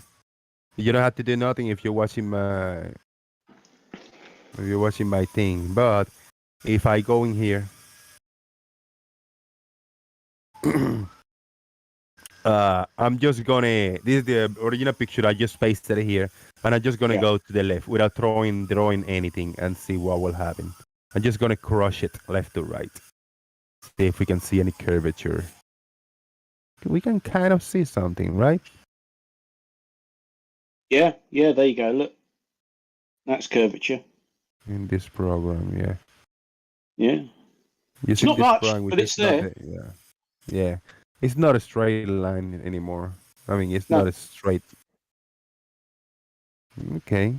You don't have to do nothing if you're watching my thing. But if I go in here, I'm just gonna. This is the original picture. I just pasted it here, and I'm just gonna go to the left without drawing anything and see what will happen. I'm just gonna crush it left to right. See if we can see any curvature. We can kind of see something, right? Yeah, there you go. Look, that's curvature. In this program, yeah. It's not much, but it's there. Yeah. It's not a straight line anymore. I mean, it's not a straight. Okay.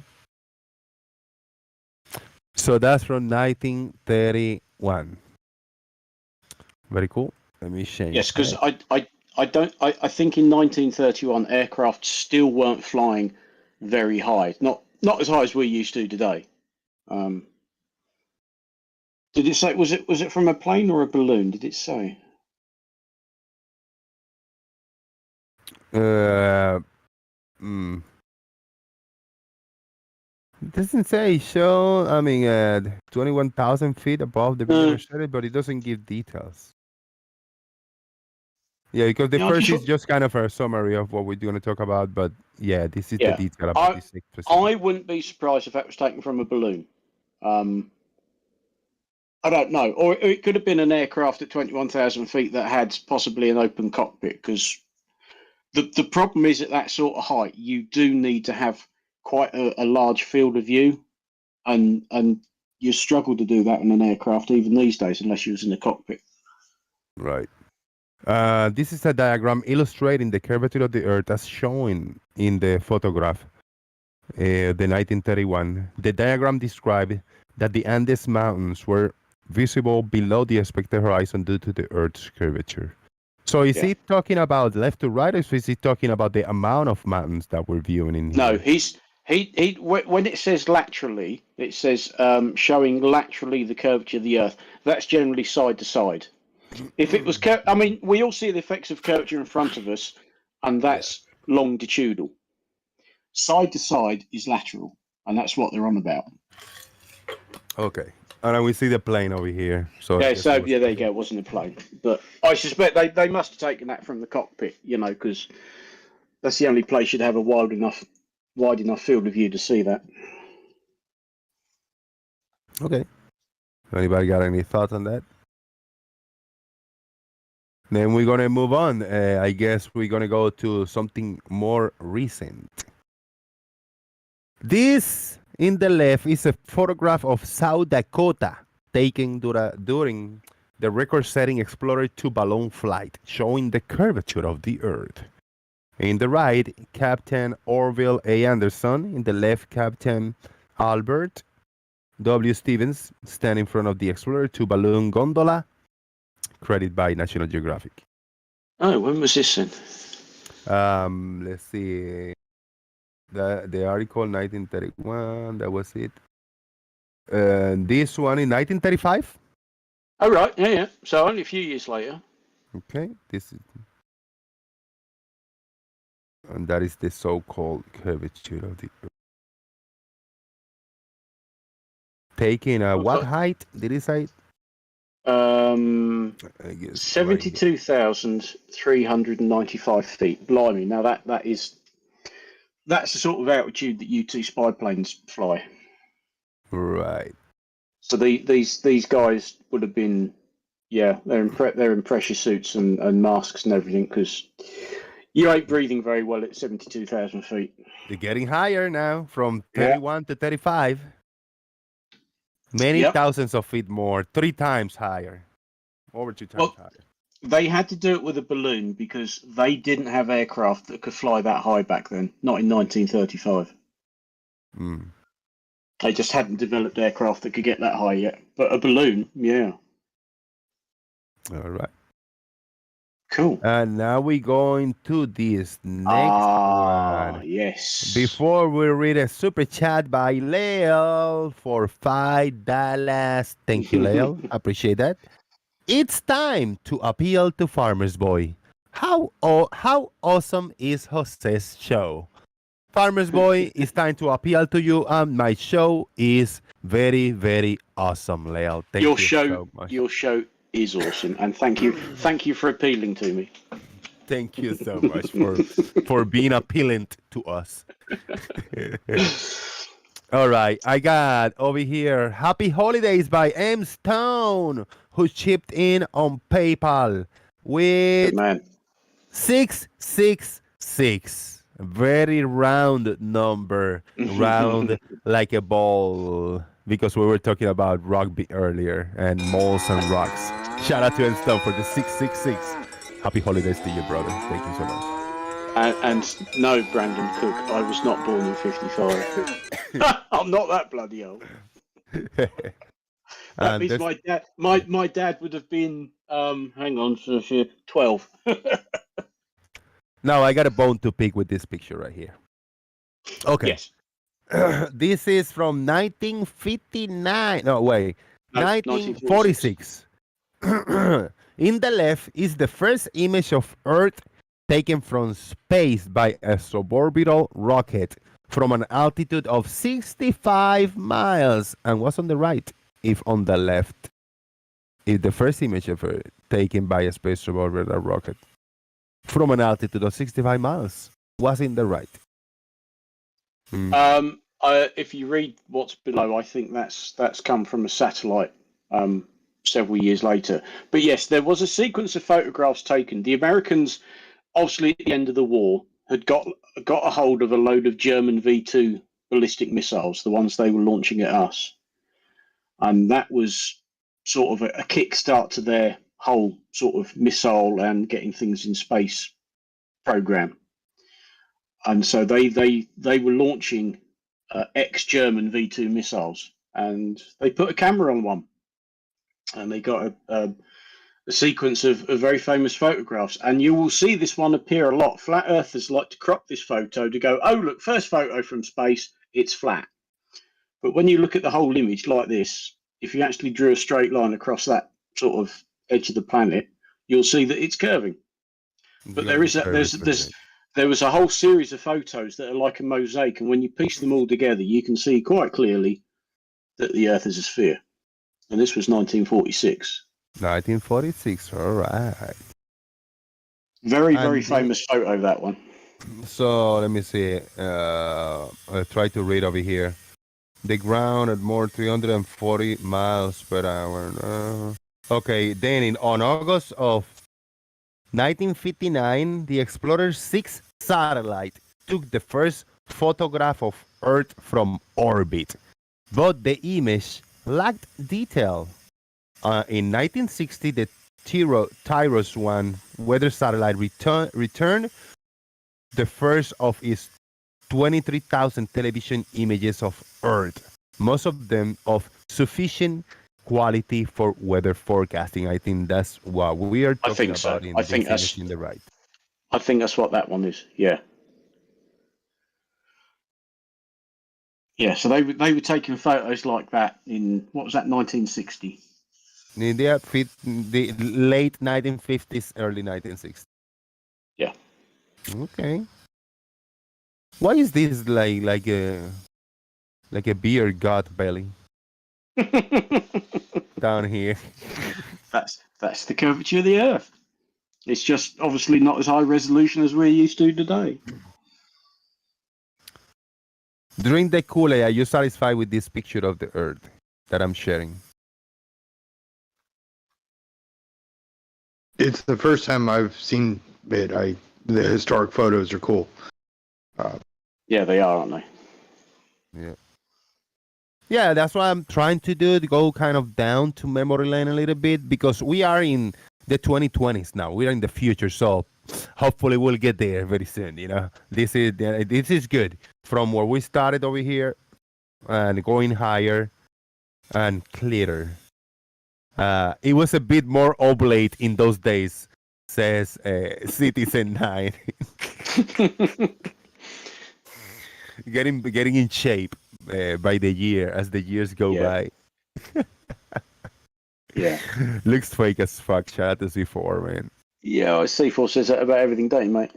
So that's from 1931. Very cool. Let me change. Yes, because I think in 1931 aircraft still weren't flying very high, not as high as we're used to today. Did it say, was it from a plane or a balloon? Did it say? It doesn't say show. I mean, 21,000 feet above the Mercedes, but it doesn't give details. Yeah, because the first is just kind of a summary of what we're going to talk about, but yeah, this is the detail about this. I wouldn't be surprised if that was taken from a balloon. I don't know, or it could have been an aircraft at 21,000 feet that had possibly an open cockpit. Because the problem is at that sort of height, you do need to have quite a large field of view, and you struggle to do that in an aircraft even these days unless you was in the cockpit. Right. This is a diagram illustrating the curvature of the Earth as shown in the photograph, the 1931. The diagram described that the Andes Mountains were visible below the expected horizon due to the Earth's curvature. So is he talking about left to right, or is he talking about the amount of mountains that we're viewing in here? No, he when it says laterally, it says showing laterally the curvature of the Earth. That's generally side to side. If it was, I mean, we all see the effects of curvature in front of us, and that's longitudinal. Side to side is lateral, and that's what they're on about. Okay. And then we see the plane over here. So there you go. It wasn't a plane, but I suspect they must have taken that from the cockpit, because that's the only place you'd have a wide enough field of view to see that. Okay. Anybody got any thoughts on that? Then we're gonna move on. I guess we're gonna go to something more recent. This in the left is a photograph of South Dakota taken during the record-setting Explorer 2 balloon flight, showing the curvature of the Earth. In the right, Captain Orville A. Anderson. In the left, Captain Albert W. Stevens stand in front of the Explorer 2 balloon gondola, credited by National Geographic. Oh, when was this then? Let's see. The article 1931. That was it. This one in 1935. Oh, right. Yeah, yeah. So only a few years later. Okay, this is, and that is the so-called curvature of the Earth. Taking what Okay. height did he say? Um, I guess right here. 72,395 feet. Blimey. Now that's the sort of altitude that U-2 spy planes fly. Right. So these guys would have been, yeah, they're in pressure suits and masks and everything because you ain't breathing very well at 72,000 feet. They're getting higher now from Yeah. 31 to 35. Many Yep. thousands of feet more, 3 times higher, over 2 times Well, higher. they had to do it with a balloon because they didn't have aircraft that could fly that high back then, not in 1935. Mm. They just hadn't developed aircraft that could get that high yet. But a balloon, yeah. All right. Cool. And now we going to this next one. Yes. Before we read a super chat by Leo for $5. Thank you, Leo. Appreciate that. It's time to appeal to Farmer's Boy. How awesome is Jose's show? Farmer's Boy, it's time to appeal to you. My show is very, very awesome, Leo. Thank you so much. Your show is awesome, and thank you for appealing to me. Thank you so much for being appealing to us. All right, I got over here Happy Holidays by M Stone, who chipped in on PayPal with Good man. 666. Very round number, round like a ball, because we were talking about rugby earlier and malls and rocks. Shout out to M Stone for the 666. Happy holidays to you, brother. Thank you so much. And no, Brandon Cook, I was not born in 55. I'm not that bloody old. That means my dad would have been hang on for 12. Now I got a bone to pick with this picture right here. Okay. Yes. This is from 1959. No, wait. No, 1946. In the left is the first image of Earth taken from space by a suborbital rocket from an altitude of 65 miles. And what's on the right? If on the left is the first image of Earth taken by a space suborbital rocket from an altitude of 65 miles. What's in the right? If you read what's below, I think that's come from a satellite several years later. But yes, there was a sequence of photographs taken. The Americans, obviously at the end of the war, had got a hold of a load of German V2 ballistic missiles, the ones they were launching at us. And that was sort of a kickstart to their whole sort of missile and getting things in space program. And so they were launching ex-German V2 missiles, and they put a camera on one, and they got a sequence of very famous photographs. And you will see this one appear a lot. Flat earthers like to crop this photo to go, oh, look, first photo from space, it's flat. But when you look at the whole image like this, if you actually drew a straight line across that sort of edge of the planet, you'll see that it's curving. But there was a whole series of photos that are like a mosaic, and when you piece them all together, you can see quite clearly that the Earth is a sphere. And this was 1946. 1946, all right. Very famous photo, that one. So let me see. I'll try to read over here. The ground at more 340 miles per hour. Okay, then on August of 1959, the Explorer 6 satellite took the first photograph of Earth from orbit, but the image lacked detail. In 1960, the Tyros 1 weather satellite returned the first of its 23,000 television images of Earth, most of them of sufficient quality for weather forecasting. I think that's what we are talking about in this image in the right. I think that's what that one is, yeah. Yeah, so they were taking photos like that in, what was that, 1960? The late 1950s, early 1960s. Yeah. Okay. Why is this like a beer gut belly down here? That's the curvature of the Earth. It's just obviously not as high resolution as we're used to today. During the Kool-Aid, are you satisfied with this picture of the Earth that I'm sharing? It's the first time I've seen it. The historic photos are cool. Yeah, they are, aren't they? Yeah. Yeah, that's what I'm trying to do, to go kind of down to memory lane a little bit, because we are in the 2020s now. We are in the future, so hopefully we'll get there very soon. This is good. From where we started over here and going higher and clearer. It was a bit more oblate in those days, says Citizen 9. getting in shape by the year as the years go by. Yeah. Looks fake as fuck. Shout out to C4, man. Yeah, C4 says that about everything, don't you, mate?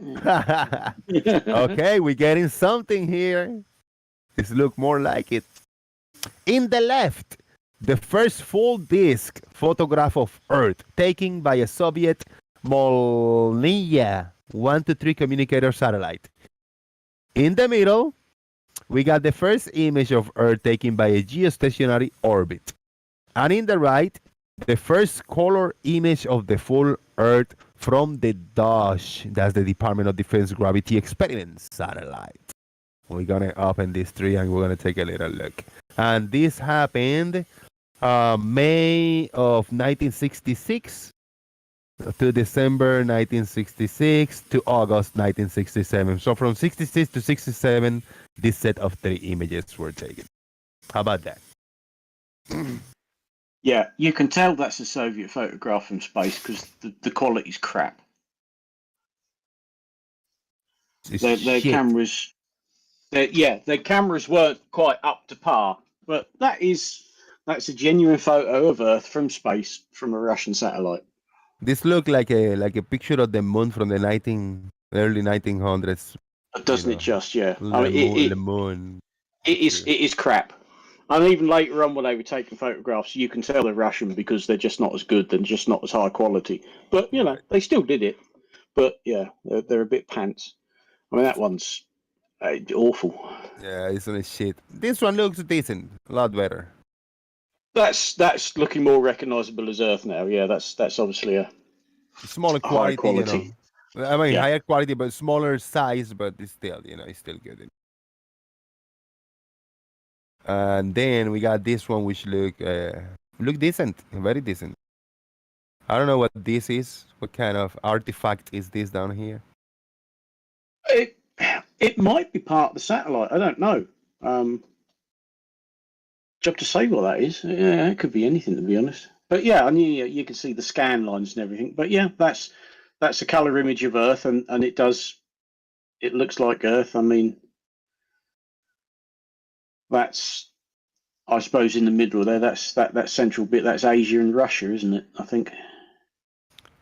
Okay, we're getting something here. This look more like it. In the left, the first full disc photograph of Earth taken by a Soviet Molniya 123 communicator satellite. In the middle, we got the first image of Earth taken by a geostationary orbit. And in the right, the first color image of the full Earth from the DOSH, that's the Department of Defense Gravity Experiment satellite. We're going to open this tree and we're going to take a little look. And this happened May of 1966 to December 1966 to August 1967. So from 66 to 67, this set of 3 images were taken. How about that? Yeah, you can tell that's a Soviet photograph from space because the quality's crap. Their cameras, their cameras weren't quite up to par. But that's a genuine photo of Earth from space from a Russian satellite. This looked like a picture of the moon from the early 1900s. Doesn't it just? Yeah, The moon. It is crap. And even later on, when they were taking photographs, you can tell they're Russian because they're just not as good, they're just not as high quality. But they still did it. But yeah, they're a bit pants. I mean, that one's awful. Yeah, it's on shit. This one looks decent, a lot better. That's looking more recognizable as Earth now. Yeah, that's obviously a smaller quality. I mean, higher quality, but smaller size, but it's still, it's still good. And then we got this one, which look decent, very decent. I don't know what this is. What kind of artifact is this down here? It might be part of the satellite. I don't know. Job to say what that is. Yeah, it could be anything, to be honest. But yeah, I mean, you can see the scan lines and everything. But yeah, that's a color image of Earth, and it looks like Earth. I mean, that's, I suppose, in the middle there. That's that central bit. That's Asia and Russia, isn't it? I think.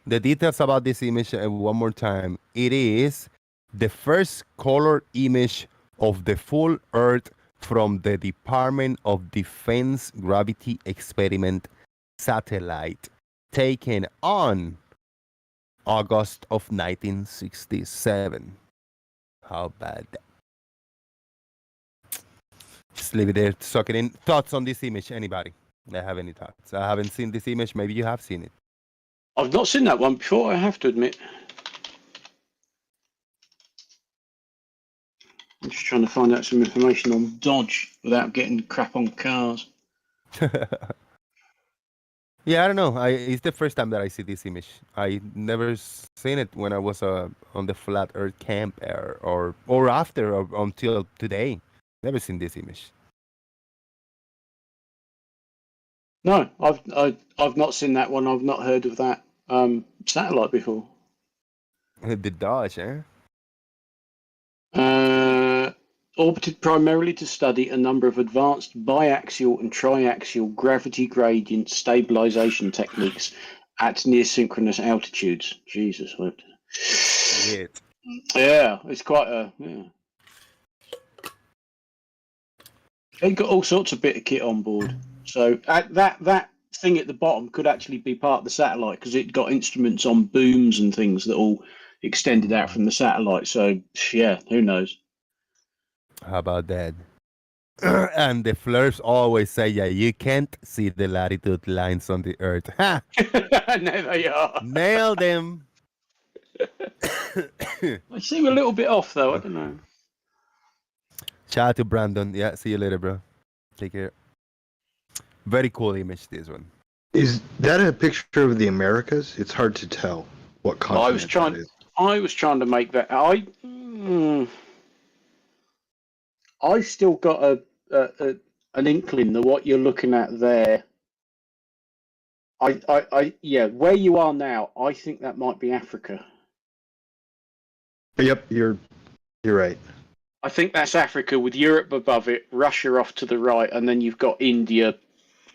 The details about this image one more time. It is the first color image of the full Earth from the Department of Defense Gravity Experiment satellite taken on August of 1967. How bad? Just leave it there, suck it in. Thoughts on this image? Anybody? I have any thoughts? I haven't seen this image. Maybe you have seen it. I've not seen that one before, I have to admit. I'm just trying to find out some information on Dodge without getting crap on cars. Yeah, I don't know. It's the first time that I see this image. I never seen it when I was on the Flat Earth camp or after or until today. Never seen this image. No, I've not seen that one. I've not heard of that satellite before. The Dodge, eh? orbited primarily to study a number of advanced biaxial and triaxial gravity gradient stabilization techniques at near synchronous altitudes. Jesus, what? Yeah, it's quite a. Yeah. They got all sorts of bit of kit on board. So that thing at the bottom could actually be part of the satellite because it got instruments on booms and things that all extended out from the satellite. So yeah, who knows? How about that? And the flirts always say, yeah, you can't see the latitude lines on the Earth. Ha! There they are. Nailed them. I seem a little bit off though. I don't know. Shout out to Brandon. Yeah, see you later, bro. Take care. Very cool image, this one. Is that a picture of the Americas? It's hard to tell what continent I was trying to make that. I still got an inkling that what you're looking at there. Yeah, where you are now, I think that might be Africa. Yep, you're right. I think that's Africa with Europe above it, Russia off to the right, and then you've got India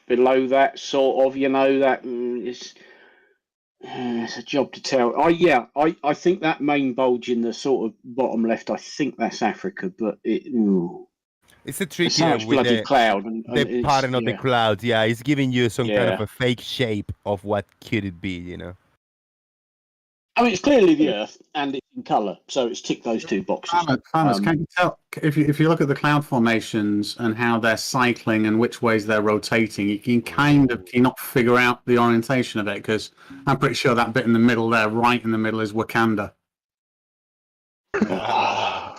below that, sort of. You know that it's a job to tell. I think that main bulge in the sort of bottom left, I think that's Africa, but it's a trick so here much with bloody cloud and the pattern of the clouds. Yeah, it's giving you some kind of a fake shape of what could it be, you know. I mean, it's clearly the Earth, and it's in colour, so it's ticked those two boxes. Farmers, can you tell if you look at the cloud formations and how they're cycling and which ways they're rotating, you can kind of not figure out the orientation of it because I'm pretty sure that bit in the middle there, right in the middle, is Wakanda. Wakanda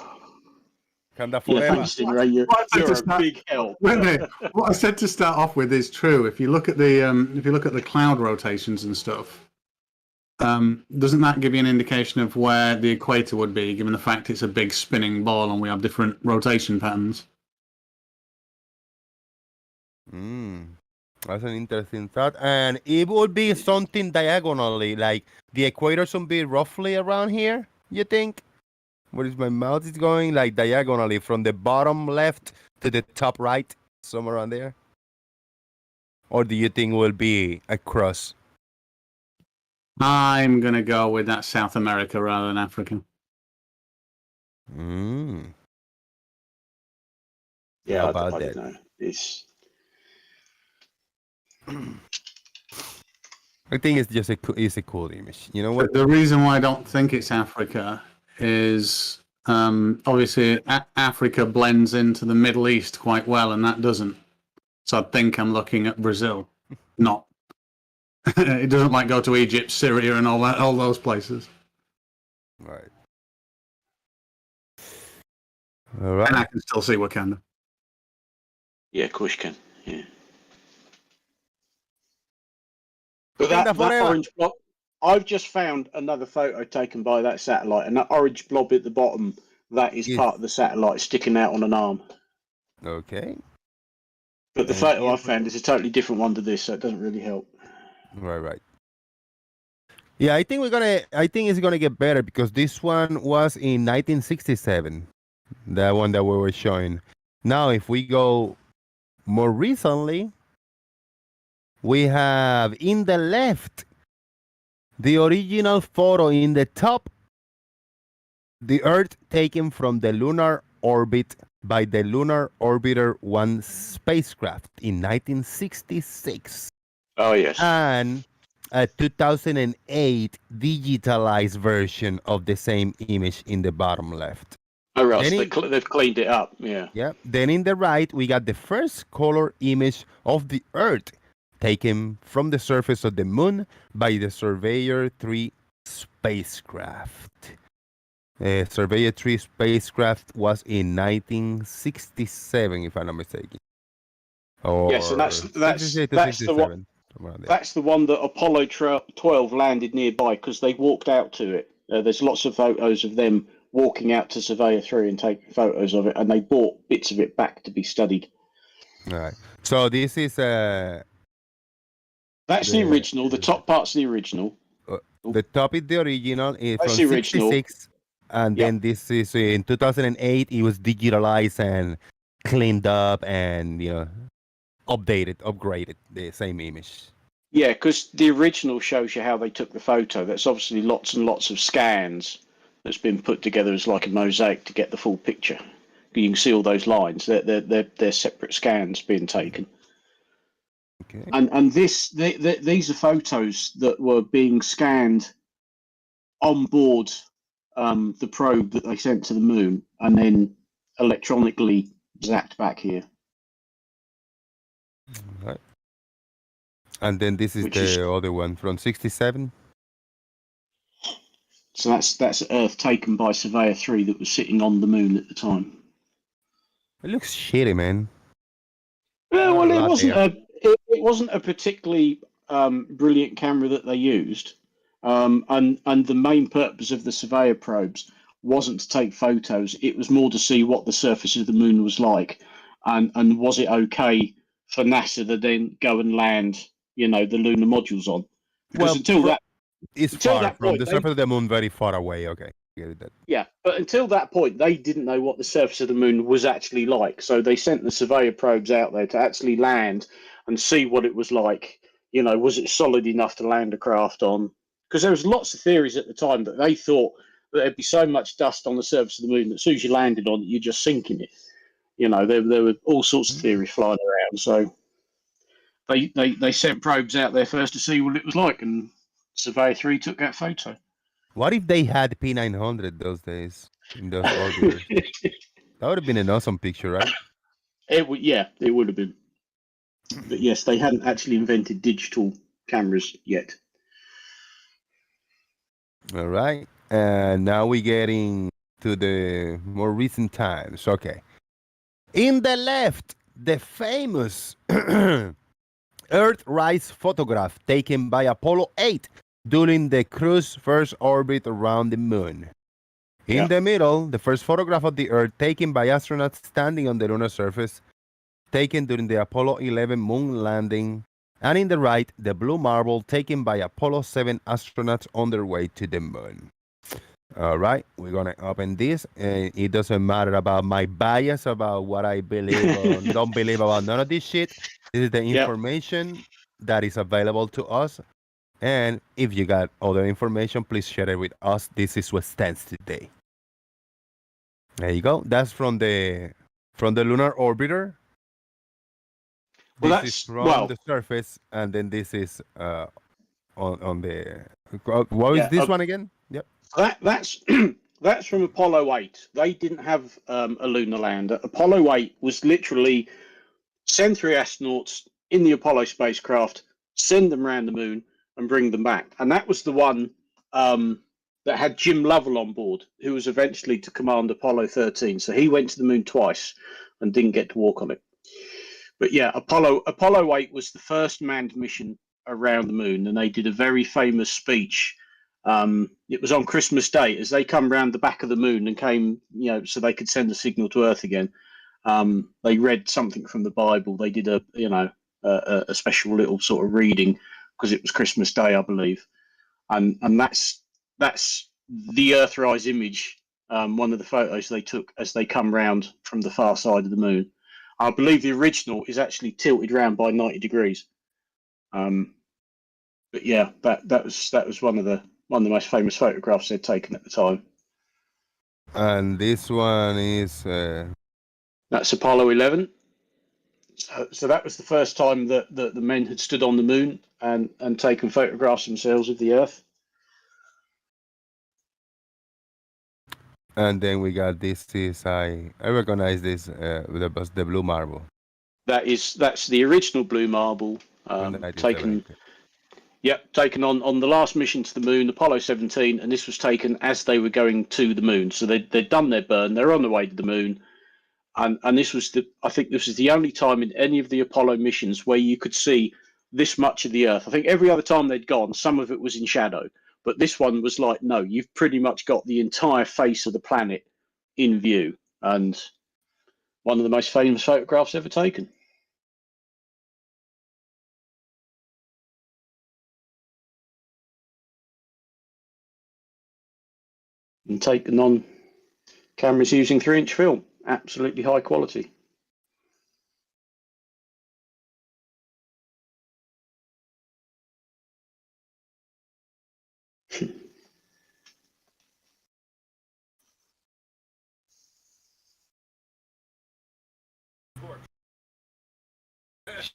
forever. Thanks, Stingray. You're a big help. What I said to start off with is true. If you look at the cloud rotations and stuff. Doesn't that give you an indication of where the equator would be, given the fact it's a big spinning ball and we have different rotation patterns? That's an interesting thought. And it would be something diagonally, like the equator should be roughly around here, you think? Where is my mouth is going? Like diagonally from the bottom left to the top right, somewhere around there? Or do you think it will be across? I'm going to go with that South America rather than Africa. Yeah, how about I that? don't know. It's... I think it's just a cool image. You know what? The reason why I don't think it's Africa is obviously Africa blends into the Middle East quite well, and that doesn't. So I think I'm looking at Brazil, not. It doesn't like go to Egypt, Syria, and all those places. Right. All right. And I can still see Wakanda. Yeah, of course you can. Yeah. But that orange blob, I've just found another photo taken by that satellite, and that orange blob at the bottom, that is part of the satellite sticking out on an arm. Okay. But the photo I found is a totally different one to this, so it doesn't really help. Right. Yeah, I think it's gonna get better because this one was in 1967, the one that we were showing. Now, if we go more recently, we have in the left the original photo in the top, the Earth taken from the lunar orbit by the Lunar Orbiter 1 spacecraft in 1966. Oh, yes. And a 2008 digitalized version of the same image in the bottom left. Oh, right. So they've cleaned it up. Yeah. Yeah. Then in the right, we got the first color image of the Earth taken from the surface of the moon by the Surveyor 3 spacecraft. Surveyor 3 spacecraft was in 1967, if I'm not mistaken. Yes, and that's the one. That's the one that Apollo 12 landed nearby because they walked out to it. There's lots of photos of them walking out to Surveyor 3 and taking photos of it, and they brought bits of it back to be studied. All right. So this is that's the original. The top part's the original. The top is the original. It's That's from the original. 66, And Yeah. then this is in 2008. It was digitalized and cleaned up and upgraded the same image. Yeah, because the original shows you how they took the photo. That's obviously lots and lots of scans that's been put together as like a mosaic to get the full picture. You can see all those lines. They're separate scans being taken. Okay. And these are photos that were being scanned on board the probe that they sent to the moon, and then electronically zapped back here. Right. And then this is Which is the other one from 67. so that's Earth taken by Surveyor 3 that was sitting on the moon at the time. It looks shitty, man. Yeah, Not a well, it lot wasn't there. it wasn't a particularly brilliant camera that they used, and the main purpose of the Surveyor probes wasn't to take photos. It was more to see what the surface of the moon was like, and was it okay for NASA to then go and land, the lunar modules on? Because Well, it's until far that from point, the surface of the moon, very far away. Okay, get that. yeah, but until that point, they didn't know what the surface of the moon was actually like. So they sent the Surveyor probes out there to actually land and see what it was like. Was it solid enough to land a craft on? Because there was lots of theories at the time that they thought that there'd be so much dust on the surface of the moon that as soon as you landed on it, you're just sinking it. There were all sorts of theories flying around. So they sent probes out there first to see what it was like, and Surveyor 3 took that photo. What if they had P900 those days in those orbiters? That would have been an awesome picture, right? It would have been. But yes, they hadn't actually invented digital cameras yet. All right. And now we're getting to the more recent times. Okay. In the left, the famous Earthrise photograph taken by Apollo 8 during the crew's first orbit around the moon. In the middle, the first photograph of the Earth taken by astronauts standing on the lunar surface, taken during the Apollo 11 moon landing. And in the right, the blue marble taken by Apollo 7 astronauts on their way to the moon. All right, we're going to open this. It doesn't matter about my bias about what I believe or don't believe about none of this shit. This is the information that is available to us. And if you got other information, please share it with us. This is what stands today. There you go. That's from the lunar orbiter. This is from the surface, and then this is on the. What is this one again? Yep. That's that's from Apollo 8. They didn't have a lunar lander. Apollo 8 was literally send 3 astronauts in the Apollo spacecraft, send them around the moon, and bring them back. And that was the one that had Jim Lovell on board, who was eventually to command Apollo 13. So he went to the moon twice and didn't get to walk on it. But yeah, Apollo 8 was the first manned mission around the moon, and they did a very famous speech. It was on Christmas Day as they come round the back of the moon and came, so they could send a signal to Earth again. They read something from the Bible. They did a special little sort of reading because it was Christmas Day, I believe, and that's the Earthrise image. One of the photos they took as they come round from the far side of the moon. I believe the original is actually tilted round by 90 degrees. But yeah, that was one of the most famous photographs they'd taken at the time. And this one is that's Apollo 11. So that was the first time that the men had stood on the moon and taken photographs themselves of the Earth. And then we got this. I recognize this the blue marble. That's the original blue marble taken. Yep, taken on the last mission to the moon, Apollo 17, and this was taken as they were going to the moon. So they'd done their burn, they're on the way to the moon, and this was I think this was the only time in any of the Apollo missions where you could see this much of the Earth. I think every other time they'd gone, some of it was in shadow, but this one was like, no, you've pretty much got the entire face of the planet in view, and one of the most famous photographs ever taken. and taken on cameras using 3-inch film. Absolutely high quality.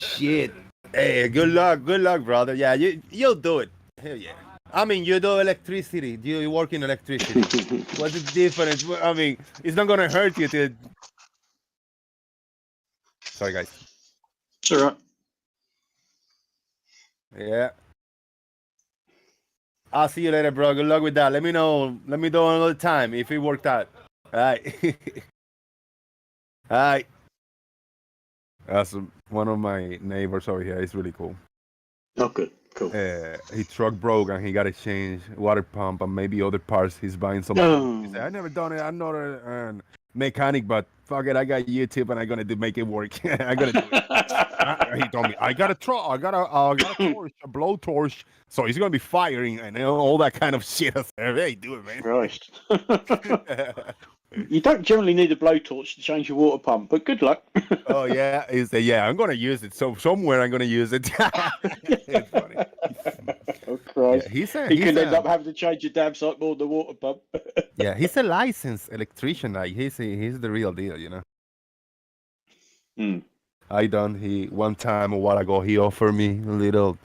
Shit. Hey, good luck, brother. Yeah, you'll do it. Hell yeah. I mean, you do electricity. You work in electricity. What's the difference? I mean, it's not gonna hurt you to. Sorry, guys. It's all right. Yeah. I'll see you later, bro. Good luck with that. Let me know. Let me know another time if it worked out. All right. All right. That's one of my neighbors over here. He's really cool. Oh, good. Cool. His truck broke and he got to change water pump and maybe other parts. He's buying some. Oh. He said, I never done it. I'm not a mechanic, but fuck it. I got YouTube and I'm going to make it work. I'm going to do it. He told me, I got a truck. I got a torch, a blow torch. So he's going to be firing and all that kind of shit. I said, hey, do it, man. Christ. You don't generally need a blowtorch to change your water pump, but good luck. Oh, yeah. He said, yeah, I'm going to use it. So somewhere I'm going to use it. It's funny. Oh, Christ. Yeah, he could end up having to change your damn site board, the water pump. Yeah, he's a licensed electrician. Like he's the real deal, you know. One time a while ago he offered me a little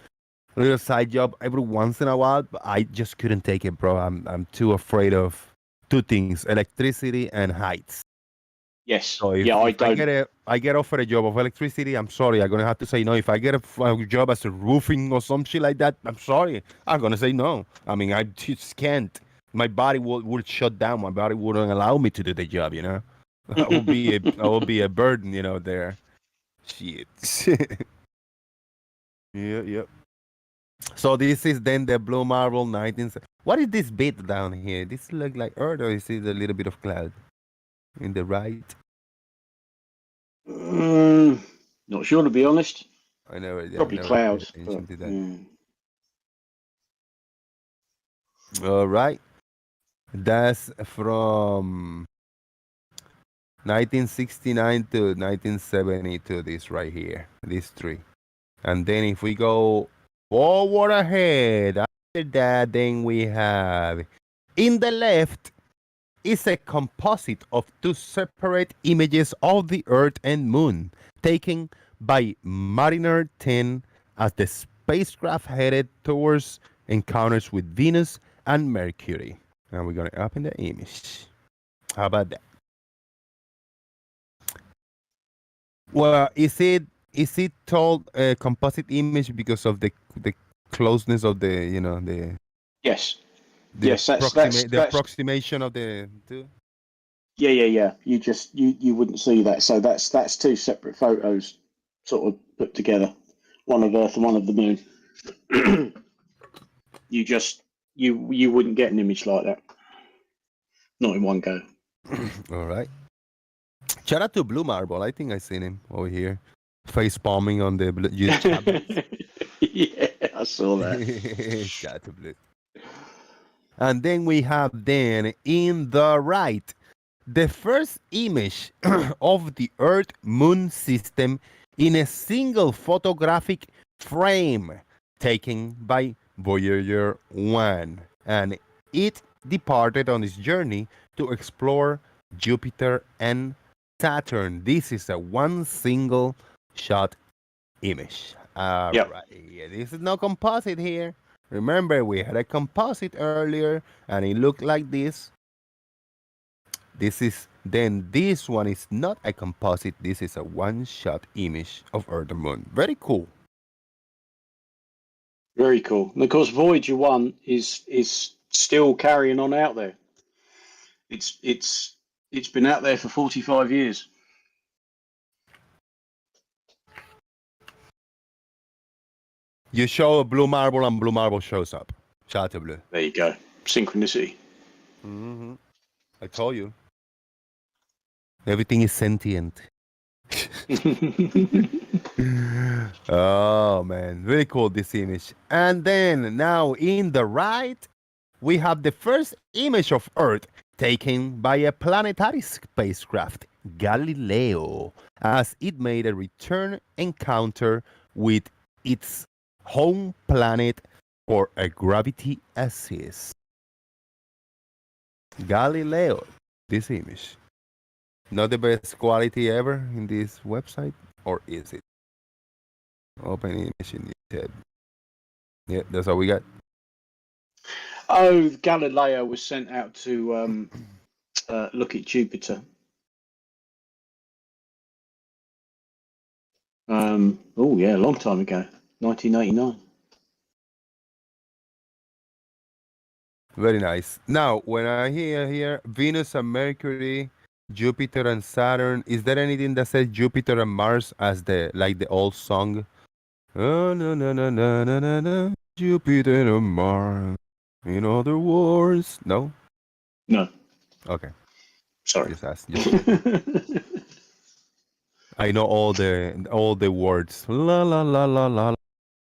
side job every once in a while, but I just couldn't take it, bro. I'm too afraid of two things: electricity and heights. Yes. So if don't. I get offered a job of electricity, I'm sorry, I'm gonna have to say no. If I get a job as a roofing or some shit like that, I'm sorry, I'm gonna say no. I mean, I just can't. My body would shut down. My body wouldn't allow me to do the job. You know, I will be a burden. You know, there. Shit. Yep. So this is then the Blue Marble 19. What is this bit down here? This look like Earth, or is it a little bit of cloud in the right? Not sure, to be honest. I never. Probably never cloud. paid attention to that. All right. That's from 1969 to 1972. This right here, these three. And then if we go forward ahead, after that, then we have in the left is a composite of two separate images of the Earth and Moon taken by Mariner 10 as the spacecraft headed towards encounters with Venus and Mercury. And we're going to open the image. How about that? Well, is it called a composite image because of the closeness of the Yes. Yes, that's approximation of the two? Yeah. You wouldn't see that. So that's two separate photos sort of put together. One of Earth and one of the Moon. you wouldn't get an image like that. Not in one go. All right. Shout out to Blue Marble. I think I seen him over here. Face palming on the YouTube. Yeah, I saw that. Shout out to Blue. And then we have then in the right, the first image of the Earth-Moon system in a single photographic frame taken by Voyager 1. And it departed on its journey to explore Jupiter and Saturn. This is a one single shot image. All right. Yeah, this is no composite here. Remember, we had a composite earlier, and it looked like this. This one is not a composite. This is a one-shot image of Earth and Moon. Very cool. Very cool. And of course, Voyager 1 is still carrying on out there. It's been out there for 45 years. You show a Blue Marble and Blue Marble shows up. Shout out to Blue. There you go. Synchronicity. Mm-hmm. I told you. Everything is sentient. Oh, man. Very cool, this image. And then now in the right, we have the first image of Earth taken by a planetary spacecraft, Galileo, as it made a return encounter with its home planet for a gravity assist. Galileo, this image. Not the best quality ever in this website, or is it? Open image in the tab. Yeah, that's all we got. Oh, Galileo was sent out to look at Jupiter. Oh yeah, a long time ago, 1989. Very nice. Now, when I hear here Venus and Mercury, Jupiter and Saturn, is there anything that says Jupiter and Mars as the old song? Oh, no, no, no, no, no, no, no. Jupiter and Mars. In other words, no. No. Okay. Sorry. Just ask. I know all the words. La la la la la.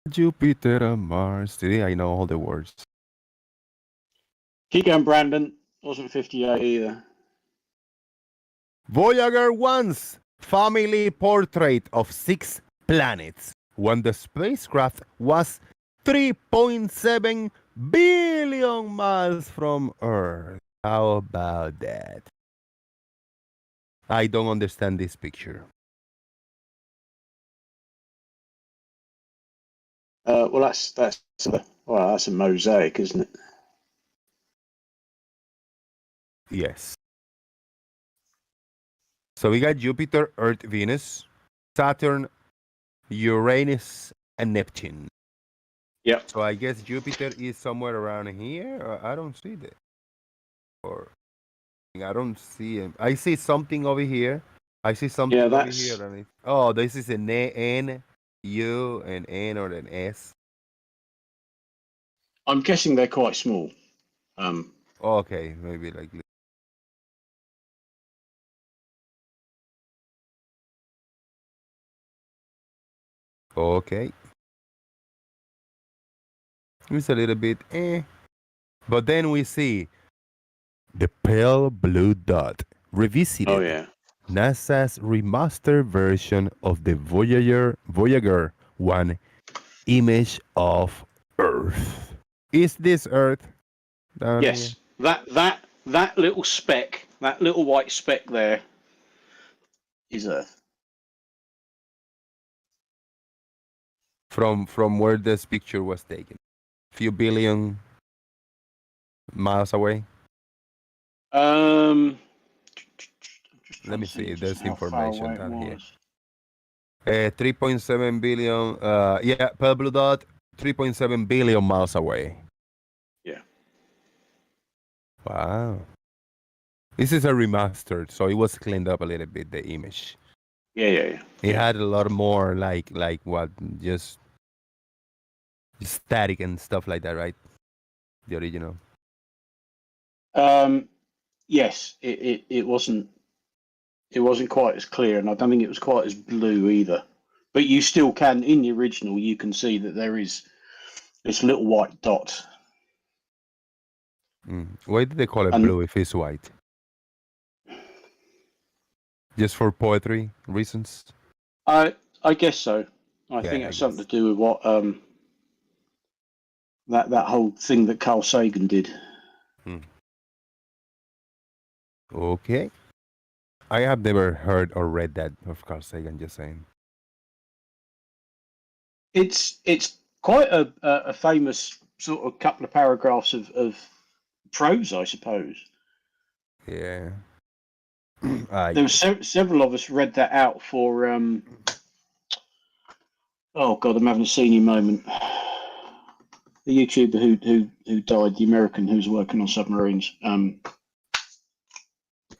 Jupiter and Mars. Today I know all the words. Keep going, Brandon. Wasn't 58 either. Voyager 1's family portrait of 6 planets when the spacecraft was 3.7 billion miles from Earth. How about that? I don't understand this picture. Well, that's a mosaic, isn't it? Yes. So we got Jupiter, Earth, Venus, Saturn, Uranus, and Neptune. Yeah. So I guess Jupiter is somewhere around here. I don't see that. Or I don't see him. I see something over here. I see something over here. Oh, this is an N, U, and N or an S. I'm guessing they're quite small. Okay, maybe like this. Okay. It's a little bit But then we see the pale blue dot revisited. Oh yeah. NASA's remastered version of the Voyager 1 image of Earth. Is this Earth? Yes. That little speck, that little white speck there, is Earth. From where this picture was taken? Few billion miles away? Let me see if there's how far information away it down here. was. 3.7 billion, yeah, pale blue dot, 3.7 billion miles away. Yeah. Wow. This is a remastered, so it was cleaned up a little bit, the image. Yeah. It had a lot more like what, just static and stuff like that, right? The original. Yes, it wasn't quite as clear, and I don't think it was quite as blue either. But you still can, in the original, you can see that there is this little white dot. Why did they call it blue if it's white? Just for poetry reasons? I guess so. I think it's something to do with what that whole thing that Carl Sagan did. Okay. I have never heard or read that of Carl Sagan, just saying. It's quite a famous sort of couple of paragraphs of prose, I suppose. Yeah. There were several of us read that out for oh god, I'm having a senior moment. The YouTuber who died, the American who's working on submarines. In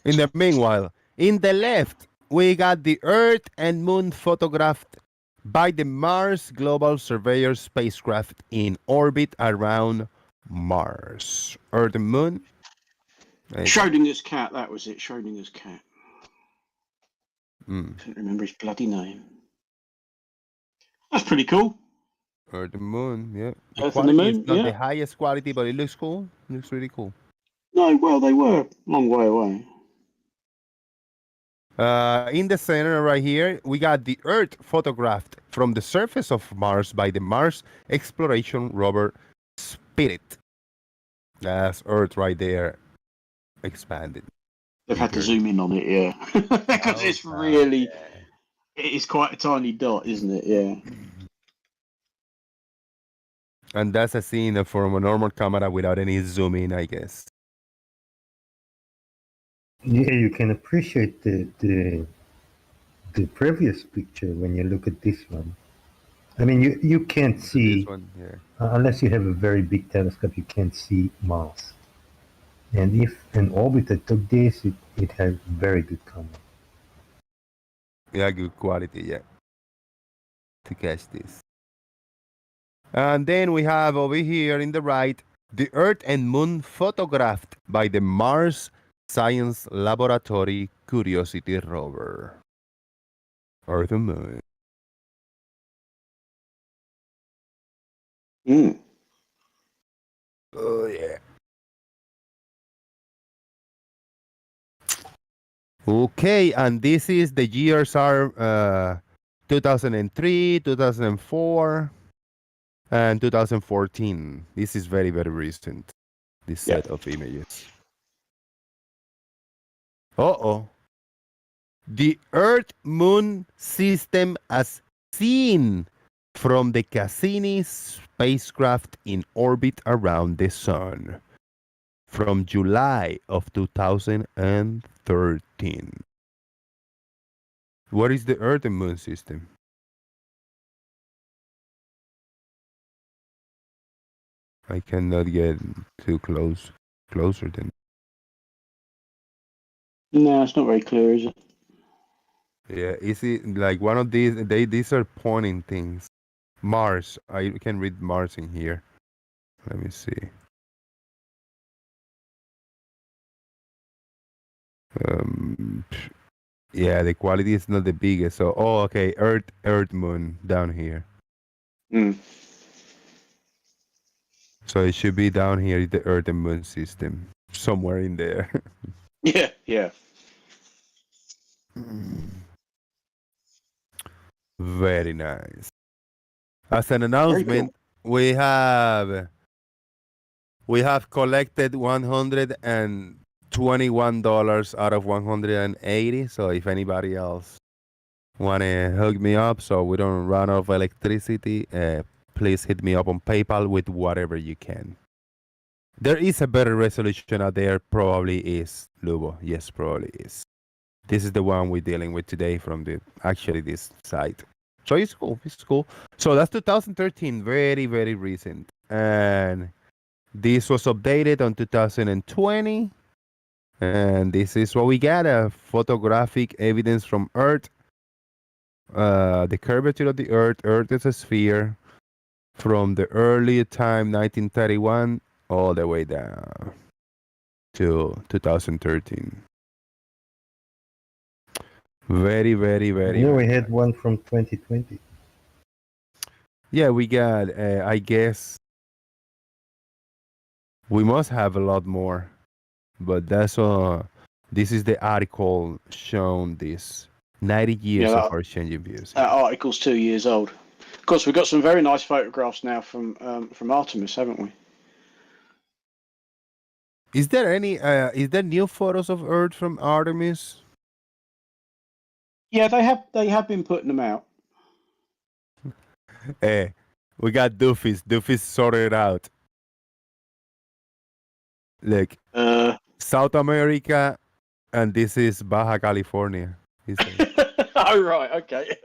the meanwhile, in the left, we got the Earth and Moon photographed by the Mars Global Surveyor spacecraft in orbit around Mars. Earth and Moon. Schrodinger's cat, that was it. Schrodinger's cat. Couldn't remember his bloody name. That's pretty cool. Earth and Moon, yeah. The Earth and the quality is Moon, not yeah. the highest quality, but it looks cool. It looks really cool. No, well, they were a long way away. In the center right here, we got the Earth photographed from the surface of Mars by the Mars Exploration Rover Spirit. That's Earth right there, expanded. They've had to bigger. zoom in on it, yeah, because it's really, it is quite a tiny dot, isn't it? Yeah. And that's a scene from a normal camera without any zooming, I guess. Yeah, you can appreciate the previous picture when you look at this one. I mean, you can't see This one, yeah. unless you have a very big telescope. You can't see Mars. And if an orbiter took this, it has very good camera. Yeah, good quality, yeah. To catch this. And then we have over here in the right, the Earth and Moon photographed by the Mars Science Laboratory Curiosity rover. Earth and Moon. Mm. Oh, yeah. Okay, and this is the years are 2003, 2004, and 2014. This is very, very recent, this set of images. Uh-oh. The Earth-Moon system as seen from the Cassini spacecraft in orbit around the Sun from July of 2013. What is the Earth and Moon system? I cannot get too closer than. No, it's not very clear, is it? Yeah, is it like one of these? These are pointing things. Mars. I can read Mars in here. Let me see. Yeah, the quality is not the biggest. So, oh, okay, Earth, Moon down here. Mm. So it should be down here, the Earth and Moon system, somewhere in there. Yeah, yeah. Very nice. As an announcement, we have collected $121 out of 180. So if anybody else wanna hook me up so we don't run out of electricity, please hit me up on PayPal with whatever you can. There is a better resolution out there, probably is, Lubo. Yes, probably is. This is the one we're dealing with today from this site. So it's cool. It's cool. So that's 2013, very, very recent. And this was updated on 2020. And this is what we got, a photographic evidence from Earth. The curvature of the Earth. Earth is a sphere from the early time, 1931, all the way down to 2013. Very, very, very. Yeah, we had one from 2020. Yeah, we got, I guess, we must have a lot more, but that's this is the article showing this 90 years of our changing views. That article's 2 years old. Of course, we've got some very nice photographs now from Artemis, haven't we? Is there any? Is there new photos of Earth from Artemis? Yeah, they have been putting them out. Hey, we got Doofus. Doofus sorted it out. Look, South America, and this is Baja California. Oh right, okay.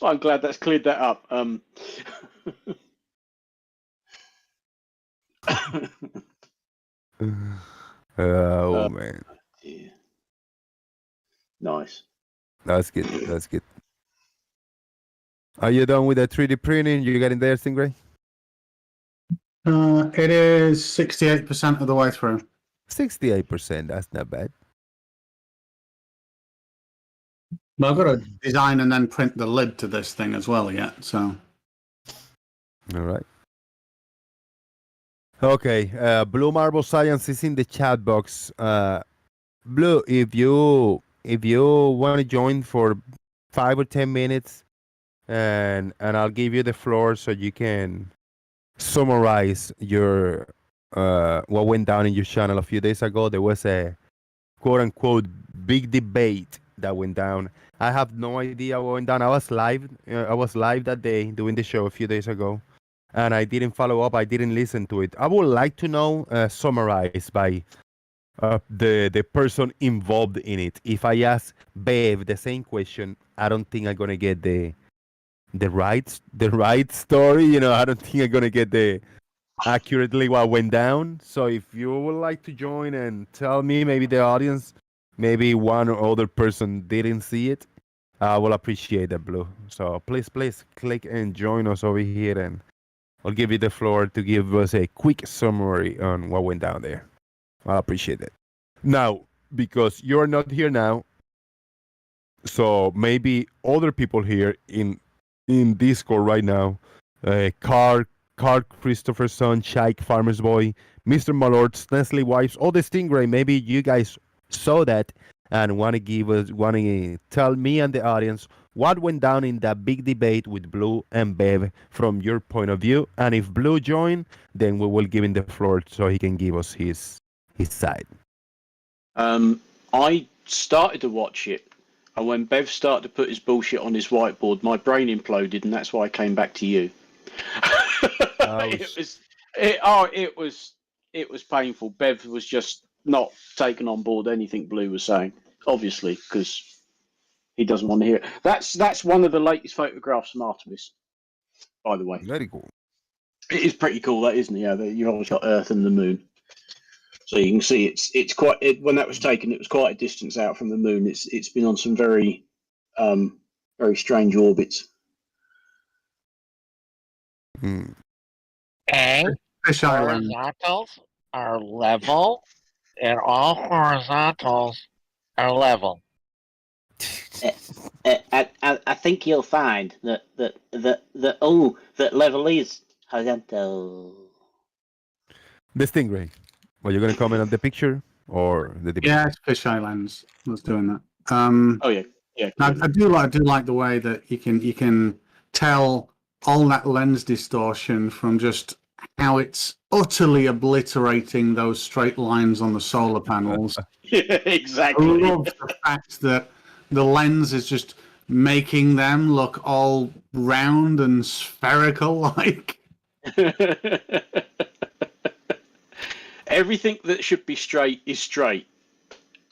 Well, I'm glad that's cleared that up. Oh man. Yeah. Nice. That's good. That's good. Are you done with the 3D printing? You got in there, Stingray? It is 68% of the way through. 68%. That's not bad. But I've got to design and then print the lid to this thing as well yet. So All right. Okay. Blue Marble Science is in the chat box. Blue, if you want to join for 5 or 10 minutes, and I'll give you the floor so you can summarize your what went down in your channel a few days ago. There was a quote unquote big debate that went down. I have no idea what went down. I was live. I was live that day doing the show a few days ago, and I didn't follow up. I didn't listen to it. I would like to know summarized by the person involved in it. If I ask Bev the same question, I don't think I'm gonna get the right story. I don't think I'm gonna get the accurately what went down. So if you would like to join and tell me, maybe the audience, maybe one or other person didn't see it, I will appreciate that, Blue. So please click and join us over here, and I'll give you the floor to give us a quick summary on what went down there. I appreciate it. Now, because you're not here now, so maybe other people here in Discord right now, Carl Christopherson, Shike Farmer's Boy, Mr. Malord, Nestle Wives, all the Stingray. Maybe you guys saw that and want to tell me and the audience what went down in that big debate with Blue and Bev from your point of view. And if Blue join, then we will give him the floor so he can give us his side. I started to watch it, and when Bev started to put his bullshit on his whiteboard, my brain imploded, and that's why I came back to you. It was painful. Bev was just not taking on board anything Blue was saying, obviously, because he doesn't want to hear it. That's one of the latest photographs from Artemis, by the way. Very cool. It is pretty cool, that, isn't it? Yeah, you've always got Earth and the Moon. So you can see it's quite. When that was taken, it was quite a distance out from the moon. It's been on some very very strange orbits. Horizontals are level, and all horizontals are level. I think you'll find that level is horizontal. The Stingray. Well, you're gonna comment on the picture or the debate? Yeah, it's Fish Islands was doing that. Oh yeah. I do like the way that you can tell all that lens distortion from just how it's utterly obliterating those straight lines on the solar panels. Yeah, exactly. I love the fact that the lens is just making them look all round and spherical like. Everything that should be straight is straight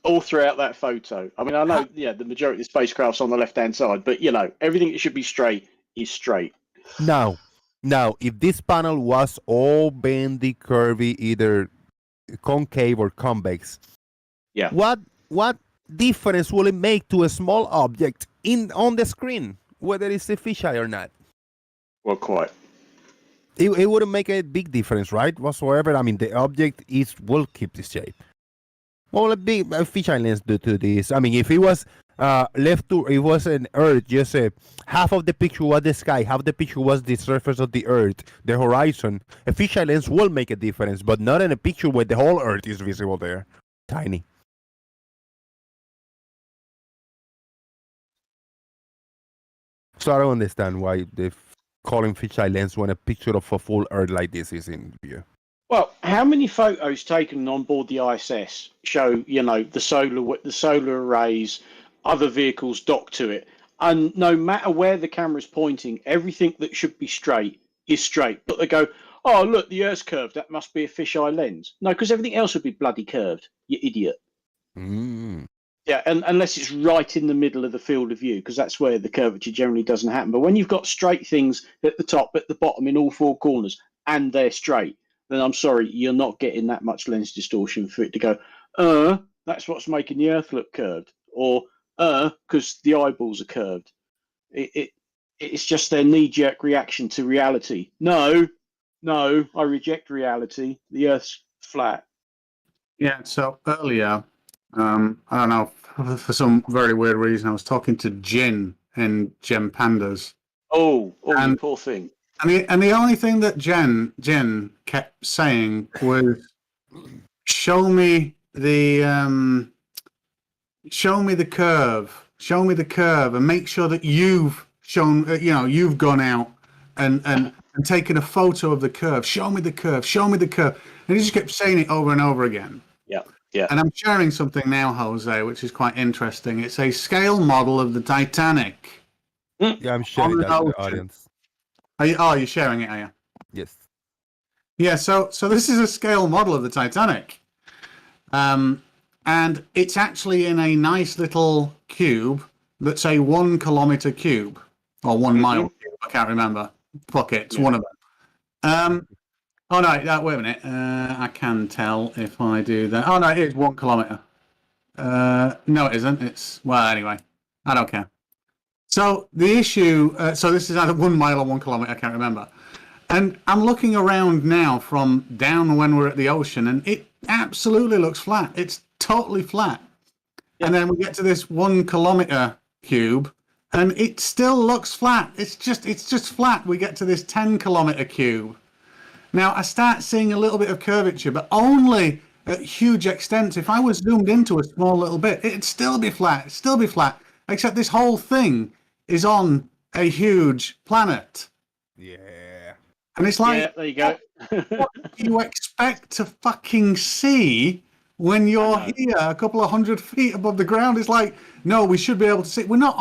all throughout that photo. I mean, I know, the majority of the spacecraft's on the left-hand side, but, everything that should be straight is straight. Now, if this panel was all bendy, curvy, either concave or convex, what difference will it make to a small object on the screen, whether it's a fisheye or not? Well, quite. It wouldn't make a big difference, right? Whatsoever. I mean, the object will keep the shape. What will a fisheye lens do to this? I mean, if it was it was an Earth, just half of the picture was the sky, half the picture was the surface of the Earth, the horizon. A fisheye lens will make a difference, but not in a picture where the whole Earth is visible there. Tiny. So I don't understand why they're calling fisheye lens when a picture of a full Earth like this is in view. Well, how many photos taken on board the ISS show, the solar arrays, other vehicles docked to it, and no matter where the camera's pointing, everything that should be straight is straight. But they go, oh, look, the Earth's curved. That must be a fisheye lens. No, because everything else would be bloody curved, you idiot. Yeah, and unless it's right in the middle of the field of view, because that's where the curvature generally doesn't happen. But when you've got straight things at the top, at the bottom, in all four corners, and they're straight, then I'm sorry, you're not getting that much lens distortion for it to go, that's what's making the Earth look curved, or because the eyeballs are curved. It's just their knee-jerk reaction to reality. No, I reject reality. The Earth's flat. Yeah, so earlier, I don't know, for some very weird reason, I was talking to Jin in Gem Pandas. Oh, you poor thing. And the only thing that Jen kept saying was, show me the curve, and make sure that you've shown, you've gone out and taken a photo of the curve. Show me the curve. Show me the curve. And he just kept saying it over and over again. Yeah, yeah. And I'm sharing something now, Jose, which is quite interesting. It's a scale model of the Titanic. Yeah, I'm sharing that to the audience. You're sharing it, are you? Yes. Yeah, so this is a scale model of the Titanic. And it's actually in a nice little cube that's a 1 kilometer cube, or 1 mile cube, I can't remember. Fuck it, it's one of them. Oh no, wait a minute. I can tell if I do that. Oh no, it is 1 kilometer. No, it isn't. Well, anyway, I don't care. So the issue, so this is either 1 mile or 1 kilometer, I can't remember. And I'm looking around now from down when we're at the ocean, and it absolutely looks flat. It's totally flat. Yeah. And then we get to this 1 kilometer cube, and it still looks flat. It's just flat. We get to this 10 kilometer cube. Now I start seeing a little bit of curvature, but only at huge extents. If I was zoomed into a small little bit, it'd still be flat. It'd still be flat. Except this whole thing is on a huge planet. Yeah. And it's like, yeah, there you go. What do you expect to fucking see when you're here a couple of 100 feet above the ground? It's like, no, we should be able to see. We're not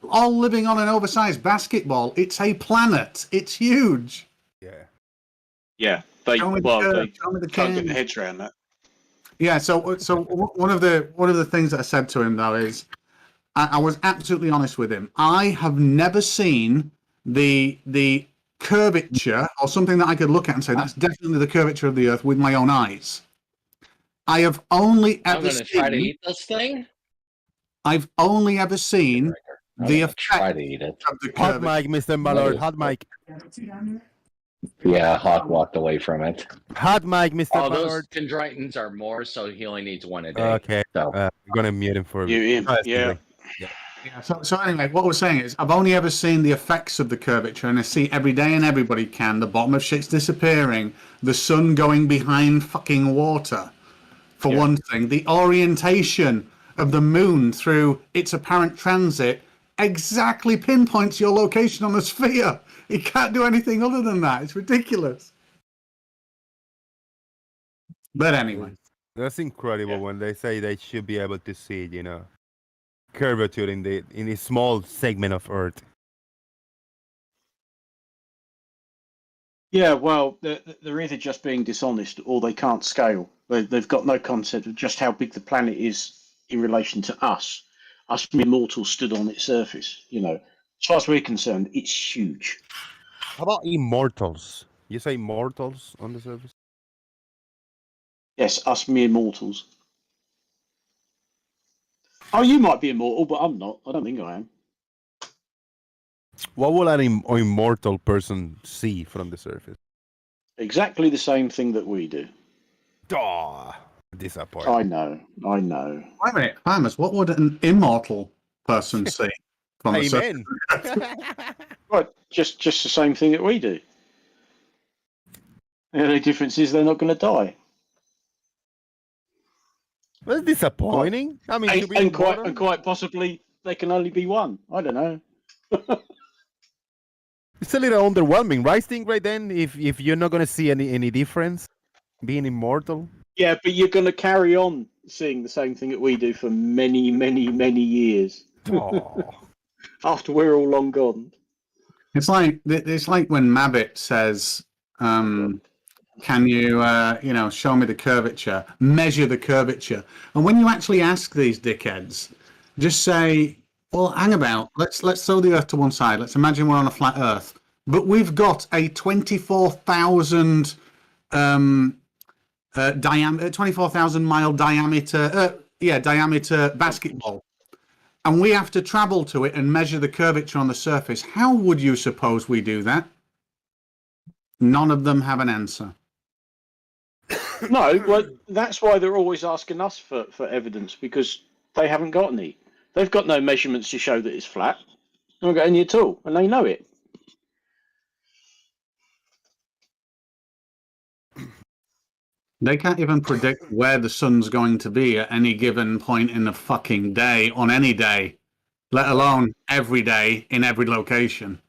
all living on an oversized basketball. It's a planet. It's huge. Yeah. Yeah. They can't get their heads around that. Yeah. So one of the things that I said to him though is, I was absolutely honest with him. I have never seen the curvature or something that I could look at and say that's definitely the curvature of the Earth with my own eyes. I have only ever seen. Try to eat this thing. I've only ever seen the effect try to eat it. of the curvature. Hot mic, Mr. Mallard. Hot mic. Yeah, Hawk walked away from it. Hot mic, Mr. Oh, Mallard. those chondritins are more, so he only needs one a day. Okay. So. I'm gonna mute him for yeah. Yeah. So anyway, what we're saying is, I've only ever seen the effects of the curvature, and I see every day, and everybody can. The bottom of shit's disappearing, the sun going behind fucking water, for one thing. The orientation of the moon through its apparent transit exactly pinpoints your location on the sphere. You can't do anything other than that. It's ridiculous. But anyway. That's incredible when they say they should be able to see, curvature in a small segment of Earth. Yeah, well, they're either just being dishonest or they can't scale. They've got no concept of just how big the planet is in relation to us. Us mere mortals stood on its surface. As far as we're concerned, it's huge. How about immortals? You say mortals on the surface? Yes, us mere mortals. Oh, you might be immortal, but I'm not. I don't think I am. What will an immortal person see from the surface? Exactly the same thing that we do. Disappointing. I know. Wait a minute, Farmers, what would an immortal person see from the surface? Right, just the same thing that we do. The only difference is they're not going to die. Well, it's disappointing. I mean, and quite possibly they can only be one. I don't know. It's a little underwhelming, right, Stingray? Then, if you're not going to see any difference being immortal. Yeah, but you're going to carry on seeing the same thing that we do for many, many, many years. After we're all long gone. It's like when Mabbit says, can you, show me the curvature, measure the curvature. And when you actually ask these dickheads, just say, well, hang about, let's throw the Earth to one side. Let's imagine we're on a flat Earth. But we've got a 24,000 mile diameter basketball. And we have to travel to it and measure the curvature on the surface. How would you suppose we do that? None of them have an answer. No, well, that's why they're always asking us for evidence, because they haven't got any. They've got no measurements to show that it's flat. They haven't got any at all, and they know it. They can't even predict where the sun's going to be at any given point in the fucking day on any day, let alone every day in every location.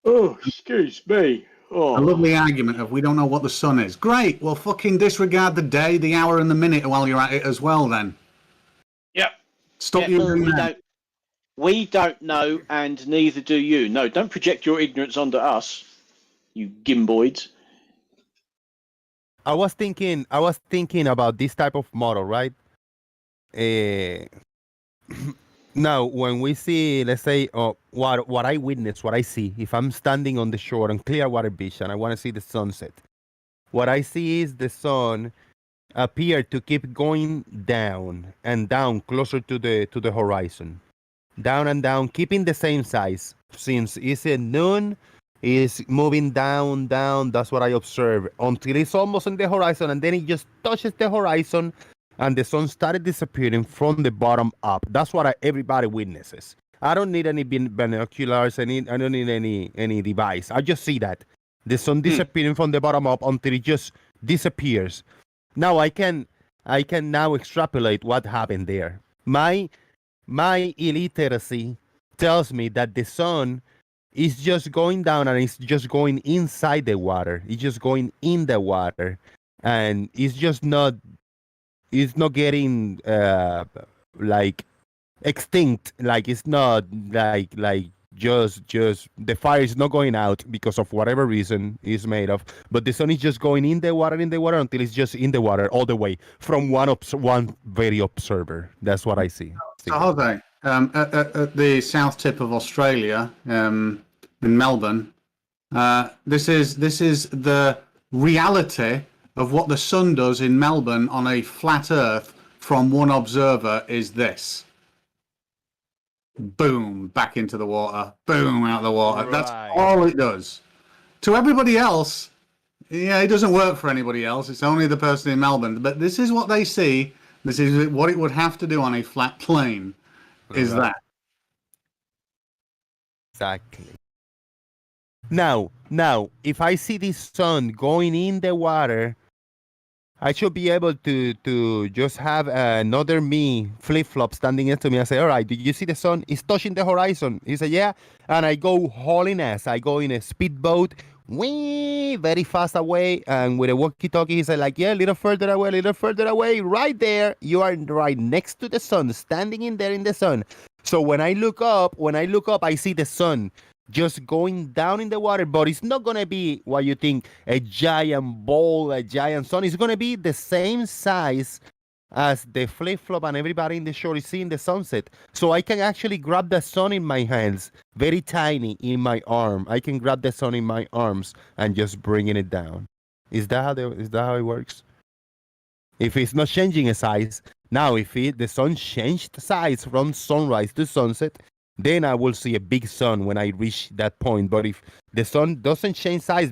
Oh, excuse me. A lovely argument of we don't know what the sun is. Great, well fucking disregard the day, the hour, and the minute while you're at it as well then. Yep. Stop Yeah, well, using that. we don't know, and neither do you. No, don't project your ignorance onto us, you gimboids. I was thinking about this type of model, right? Now, when we see, let's say, what I witness, what I see, if I'm standing on the shore on Clearwater Beach and I want to see the sunset, what I see is the sun appear to keep going down and down closer to the horizon, down and down, keeping the same size. Since it's at noon, is moving down, down. That's what I observe until it's almost on the horizon, and then it just touches the horizon, and the sun started disappearing from the bottom up. That's what everybody witnesses. I don't need any binoculars. I don't need any device. I just see that the sun disappearing from the bottom up until it just disappears. Now I can now extrapolate what happened there. My illiteracy tells me that the sun is just going down and it's just going inside the water. It's just going in the water, and it's not getting like extinct. Like it's not like just the fire is not going out because of whatever reason it's made of, but the sun is just going in the water until it's just in the water all the way from one very observer. That's what I see. So Jose, at the south tip of Australia, in Melbourne, this is the reality of what the sun does in Melbourne on a flat Earth from one observer. Is this? Boom, back into the water. Boom, out of the water. Right. That's all it does. To everybody else, yeah, it doesn't work for anybody else. It's only the person in Melbourne. But this is what they see. This is what it would have to do on a flat plane. Is that? Exactly. Now, if I see this sun going in the water, I should be able to just have another me flip-flop standing next to me and say, all right, did you see the sun? It's touching the horizon. He said, yeah. And I go hauling ass. I go in a speedboat, very fast away. And with a walkie-talkie, he said, like, yeah, a little further away, right there. You are right next to the sun, standing in there in the sun. So when I look up, I see the sun just going down in the water, but it's not going to be what you think, a giant ball, a giant sun. It's going to be the same size as the flip-flop and everybody in the shore is seeing the sunset. So I can actually grab the sun in my hands, very tiny in my arm. I can grab the sun in my arms and just bringing it down. Is that how it works? If it's not changing a size, now if the sun changed size from sunrise to sunset, then I will see a big sun when I reach that point. But if the sun doesn't change size,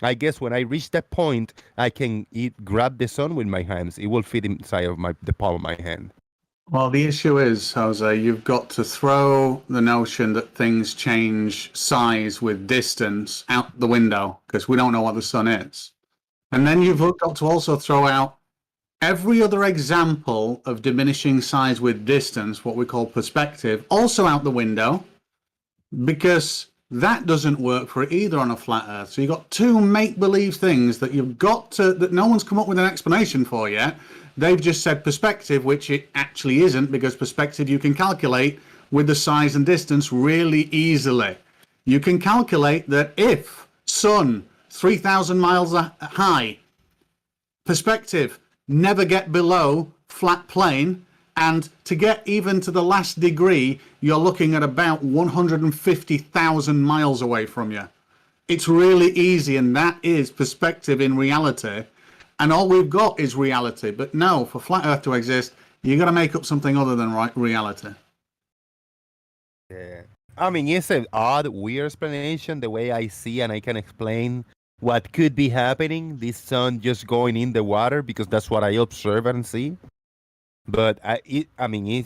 I guess when I reach that point, I can grab the sun with my hands. It will fit inside of the palm of my hand. Well, the issue is, Jose, you've got to throw the notion that things change size with distance out the window, because we don't know what the sun is. And then you've got to also throw out every other example of diminishing size with distance, what we call perspective, also out the window, because that doesn't work for it either on a flat Earth. So you've got two make-believe things that that no one's come up with an explanation for yet. They've just said perspective, which it actually isn't, because perspective you can calculate with the size and distance really easily. You can calculate that if sun 3,000 miles high, perspective never get below flat plane, and to get even to the last degree, you're looking at about 150,000 miles away from you. It's really easy, and that is perspective in reality. And all we've got is reality. But no, for flat Earth to exist, you got to make up something other than reality. Yeah. I mean, it's an odd, weird explanation, the way I see and I can explain what could be happening, this sun just going in the water, because that's what I observe and see. But I'm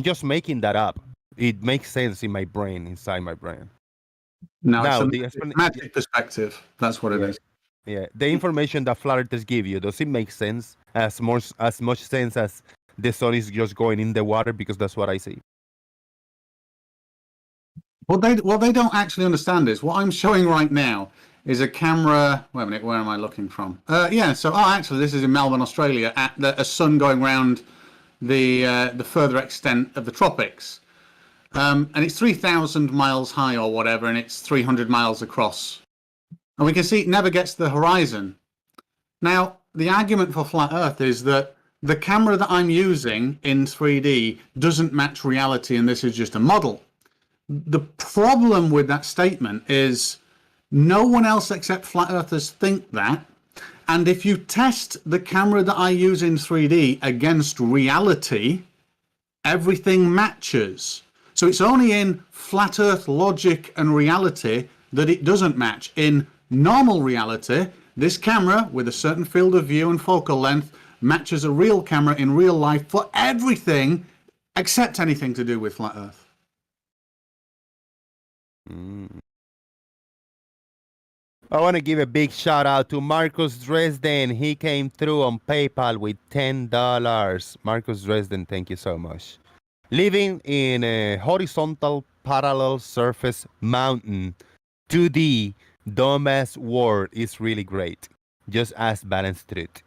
just making that up. It makes sense in my brain, inside my brain. No, Now, it's a magic perspective. That's what it is. Yeah, the information that flat earthers give you, does it make sense? As much sense as the sun is just going in the water, because that's what I see. What they don't actually understand is what I'm showing right now is a camera. Wait a minute, where am I looking from? So actually, this is in Melbourne, Australia, at a sun going around the further extent of the tropics, and it's 3,000 miles high or whatever, and it's 300 miles across, and we can see it never gets to the horizon. Now, the argument for flat Earth is that the camera that I'm using in 3D doesn't match reality, and this is just a model. The problem with that statement is no one else except flat earthers think that. And if you test the camera that I use in 3D against reality, everything matches. So it's only in flat earth logic and reality that it doesn't match. In normal reality, this camera with a certain field of view and focal length matches a real camera in real life for everything except anything to do with flat earth. I want to give a big shout out to Marcus Dresden. He came through on PayPal with $10. Marcus Dresden, thank you so much. Living in a horizontal parallel surface mountain, 2D, dumbass world is really great. Just ask Balance Truth.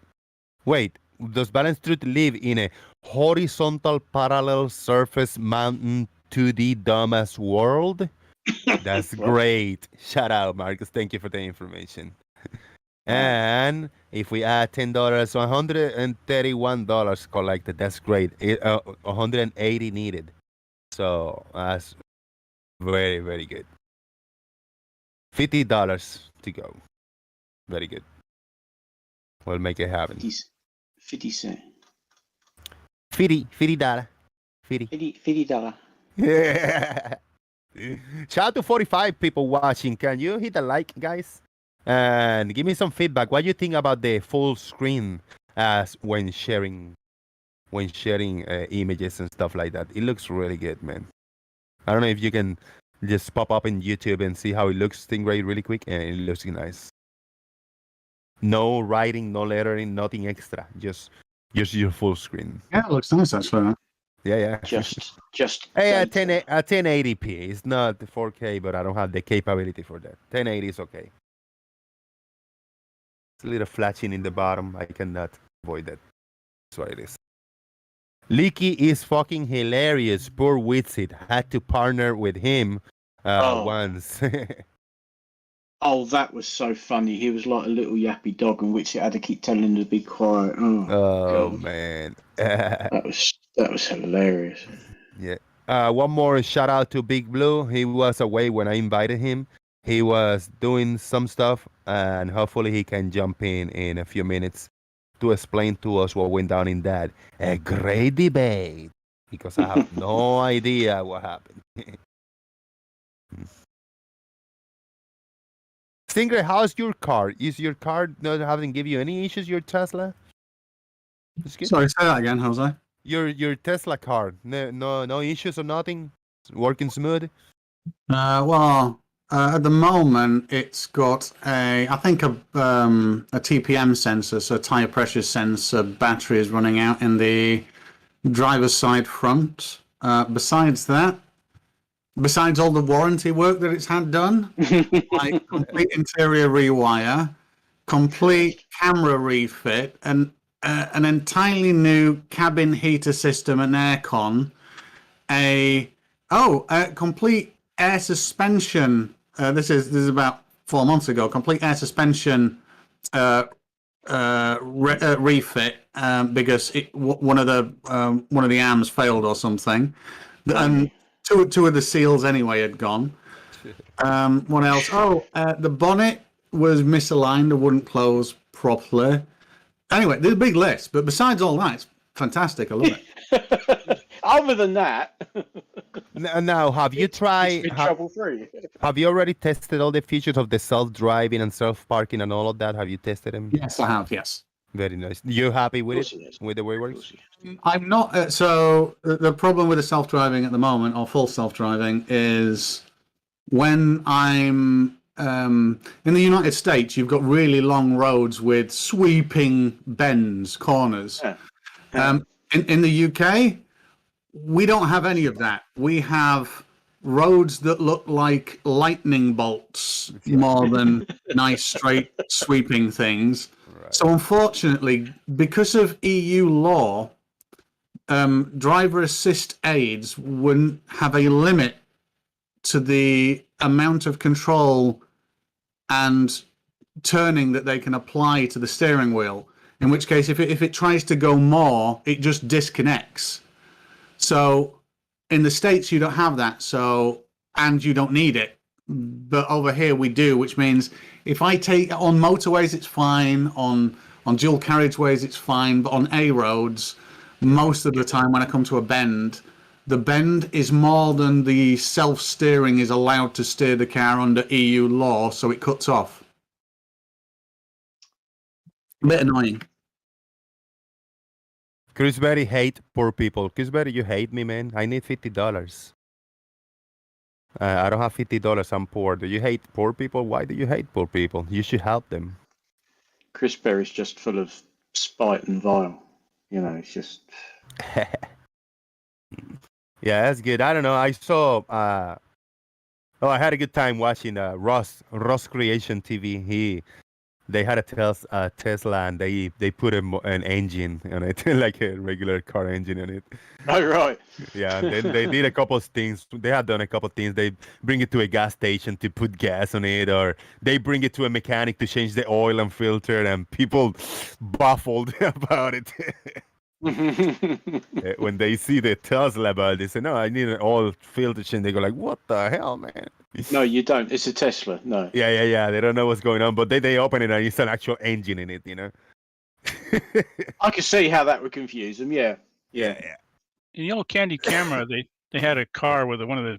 Wait, does Balance Truth live in a horizontal parallel surface mountain, 2D, dumbass world? That's great. Shout out, Marcus. Thank you for the information. And if we add $10, $131 collected. That's great. 180 needed. So that's very, very good. $50 to go. Very good. We'll make it happen. 50 cents. $50. $50. Yeah. Shout out to 45 people watching. Can you hit the like, guys? And give me some feedback. What do you think about the full screen as when sharing images and stuff like that? It looks really good, man. I don't know if you can just pop up in YouTube and see how it looks, Stingray, really quick, and it looks nice. No writing, no lettering, nothing extra. Just your full screen. Yeah, it looks nice actually. Yeah. Just. Hey, at 1080p. It's not 4K, but I don't have the capability for that. 1080 is okay. It's a little flashing in the bottom. I cannot avoid that. That's what it is. Leaky is fucking hilarious. Poor Witsit had to partner with him once. Oh, that was so funny. He was like a little yappy dog, and which had to keep telling him to be quiet. Oh man, that was hilarious. Yeah. One more shout out to Big Blue. He was away when I invited him. He was doing some stuff, and hopefully he can jump in a few minutes to explain to us what went down in that a great debate, because I have no idea what happened. Stingray, how's your car? Is your car not having give you any issues? Your Tesla? Sorry, say that again, Jose. Your Tesla car, no issues or nothing? It's working smooth? At the moment, it's got a TPM sensor, so tire pressure sensor. Battery is running out in the driver's side front. Besides all the warranty work that it's had done, like complete interior rewire, complete camera refit, and an entirely new cabin heater system and aircon, a complete air suspension. This is about 4 months ago. Complete air suspension refit because one of the arms failed or something, and two of the seals anyway had gone. What else? The bonnet was misaligned. It wouldn't close properly. Anyway, there's a big list, but besides all that, it's fantastic. I love it. Other than that, now have you tried? Trouble-free. Have you already tested all the features of the self-driving and self-parking and all of that? Have you tested them? Yes, I have. Yes. Very nice. You happy with Of course it? it is. With the way it Of works? course it is. I'm not. So the problem with the self-driving at the moment, or full self-driving, is when I'm in the United States, you've got really long roads with sweeping bends, corners. Yeah. In the UK, we don't have any of that. We have roads that look like lightning bolts more than nice, straight, sweeping things. Right. So, unfortunately, because of EU law, driver assist aids wouldn't have a limit to the amount of control and turning that they can apply to the steering wheel. In which case, if it tries to go more, it just disconnects. So in the States, you don't have that. So, and you don't need it. But over here we do, which means if I take on motorways, it's fine. On dual carriageways, it's fine. But on A roads, most of the time when I come to a bend, the bend is more than the self-steering is allowed to steer the car under EU law, so it cuts off. A bit annoying. Chris hate poor people. Chris you hate me, man. I need $50. I don't have $50. I'm poor. Do you hate poor people? Why do you hate poor people? You should help them. Chris Berry's just full of spite and vile. You know, it's just. Yeah, that's good. I don't know. I saw. I had a good time watching Ross Creation TV. They had a Tesla, and they put an engine on it, like a regular car engine on it. Oh, right. Yeah, and then they did a couple of things. They had done a couple of things. They bring it to a gas station to put gas on it, or they bring it to a mechanic to change the oil and filter, and people baffled about it. When they see the Tesla about it, they say, no, I need an oil filter change. They go like, what the hell, man? No, you don't. It's a Tesla. No. Yeah. They don't know what's going on, but they open it and it's an actual engine in it, you know? I can see how that would confuse them. Yeah. Yeah. In the old Candy Camera, they had a car with one of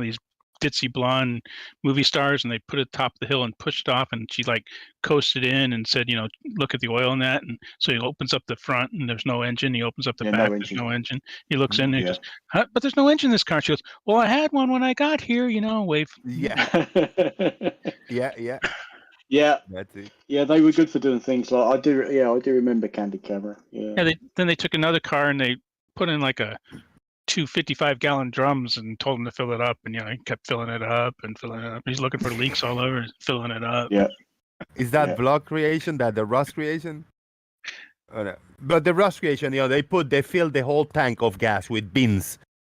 these ditzy blonde movie stars, and they put it atop the hill and pushed off, and she like coasted in and said, look at the oil in that. And so he opens up the front and there's no engine. He opens up the back, there's no engine. He looks in and he goes, huh? But there's no engine in this car. She goes, well, I had one when I got here, wave. Yeah. Yeah. Yeah. That's it. Yeah, they were good for doing things like I do remember Candy Camera. Yeah. Then they took another car and they put in like two 55-gallon drums and told him to fill it up, and he kept filling it up and filling it up. He's looking for leaks all over, filling it up. Yeah. Is that Block Creation? That the Rust Creation? Oh, no. But the Rust Creation, they fill the whole tank of gas with beans,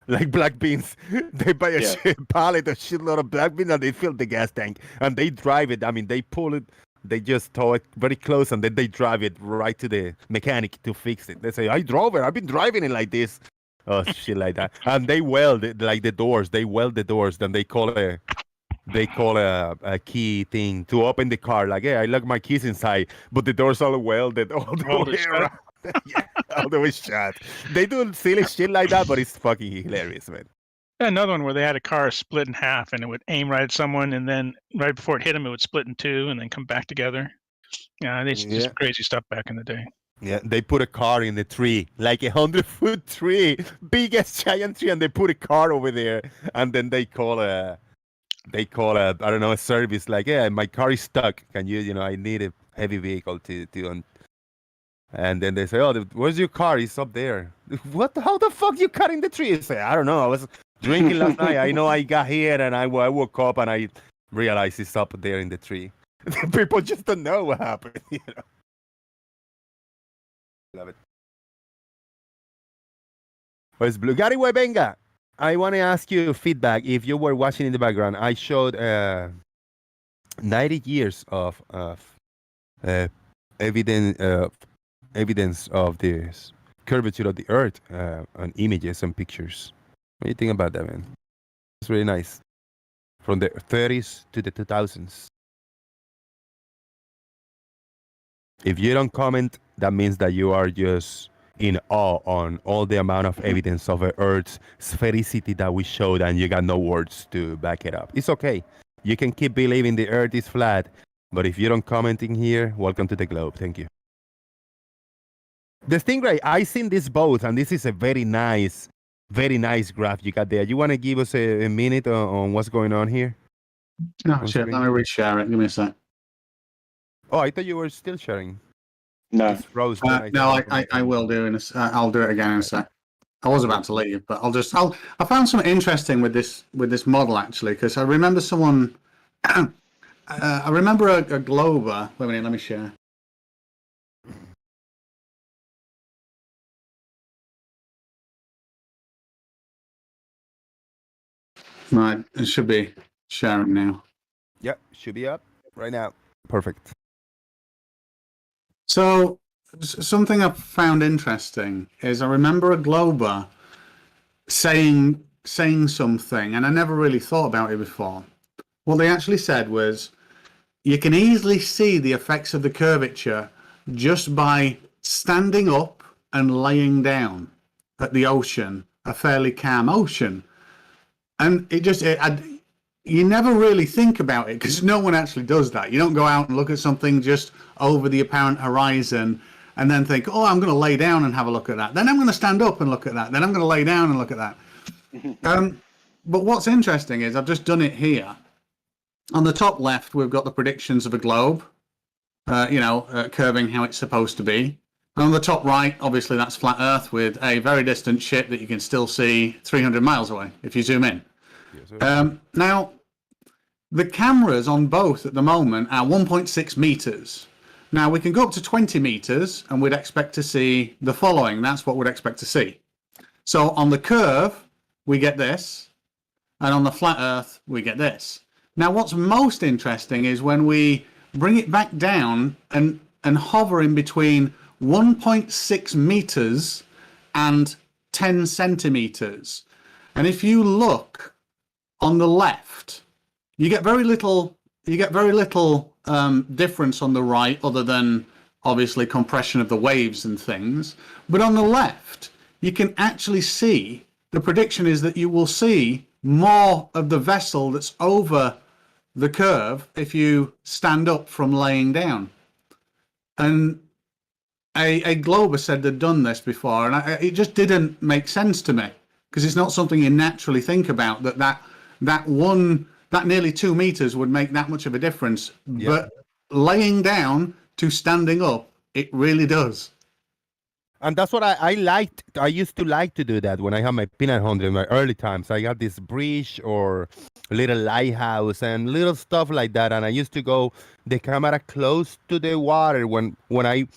like black beans. They buy a pallet, a shitload of black beans, and they fill the gas tank, and they drive it. I mean, they pull it. They just tow it very close, and then they drive it right to the mechanic to fix it. They say, I drove it. I've been driving it like this. Oh, shit like that. And they weld it, like the doors. They weld the doors. Then they call a key thing to open the car. Like, hey, I lock my keys inside, but the doors all welded all the way around. Yeah, all the way shut. They do silly shit like that, but it's fucking hilarious, man. Another one where they had a car split in half, and it would aim right at someone, and then right before it hit him, it would split in two, and then come back together. Yeah, they just crazy stuff back in the day. Yeah, they put a car in the tree, like 100-foot tree, biggest giant tree, and they put a car over there, and then they call a I don't know, a service like, yeah, my car is stuck. Can you, I need a heavy vehicle to and then they say, oh, where's your car? It's up there. What? How the fuck you cutting the tree? I say, I don't know. I was drinking last night. I know I got here and I woke up and I realized it's up there in the tree. People just don't know what happened, Love it. Where's Blue? Gary Webenga, I want to ask you feedback. If you were watching in the background, I showed 90 years of evidence of this curvature of the Earth on images and pictures. What do you think about that, man? It's really nice. From the 30s to the 2000s. If you don't comment, that means that you are just in awe on all the amount of evidence of the Earth's sphericity that we showed, and you got no words to back it up. It's okay. You can keep believing the Earth is flat, but if you don't comment in here, welcome to the globe. Thank you. The Stingray, I seen this both, and this is a very nice graph you got there. You want to give us a minute on what's going on here? No, On shit. screen? Let me reshare it. Give me a sec. Oh, I thought you were still sharing. No. It's froze. No, I will do in a. I'll do it again in a sec. I was about to leave, but I found something interesting with this model actually, because I remember someone. I remember a Glober. Wait a minute, let me share. Right, it should be sharing now. Yep, should be up right now. Perfect. So something I found interesting is I remember a Glober saying something, and I never really thought about it before. What they actually said was, you can easily see the effects of the curvature just by standing up and laying down at the ocean, a fairly calm ocean. And you never really think about it because no one actually does that. You don't go out and look at something just over the apparent horizon and then think, oh, I'm going to lay down and have a look at that. Then I'm going to stand up and look at that. Then I'm going to lay down and look at that. But what's interesting is I've just done it here. On the top left, we've got the predictions of a globe, curving how it's supposed to be. And on the top right, obviously, that's flat Earth with a very distant ship that you can still see 300 miles away if you zoom in. Yes, now, the cameras on both at the moment are 1.6 meters. Now, we can go up to 20 meters and we'd expect to see the following. That's what we'd expect to see. So on the curve, we get this. And on the flat Earth, we get this. Now, what's most interesting is when we bring it back down and hover in between 1.6 meters and 10 centimeters. And if you look on the left, you get very little difference on the right, other than obviously compression of the waves and things. But on the left, you can actually see, the prediction is that you will see more of the vessel that's over the curve if you stand up from laying down. And a Glober said they'd done this before, and it just didn't make sense to me, because it's not something you naturally think about, that nearly 2 meters would make that much of a difference. Yep. But laying down to standing up, it really does. And that's what I liked. I used to like to do that when I had my peanut hunter in my early times. I got this bridge or a little lighthouse and little stuff like that. And I used to go the camera close to the water when I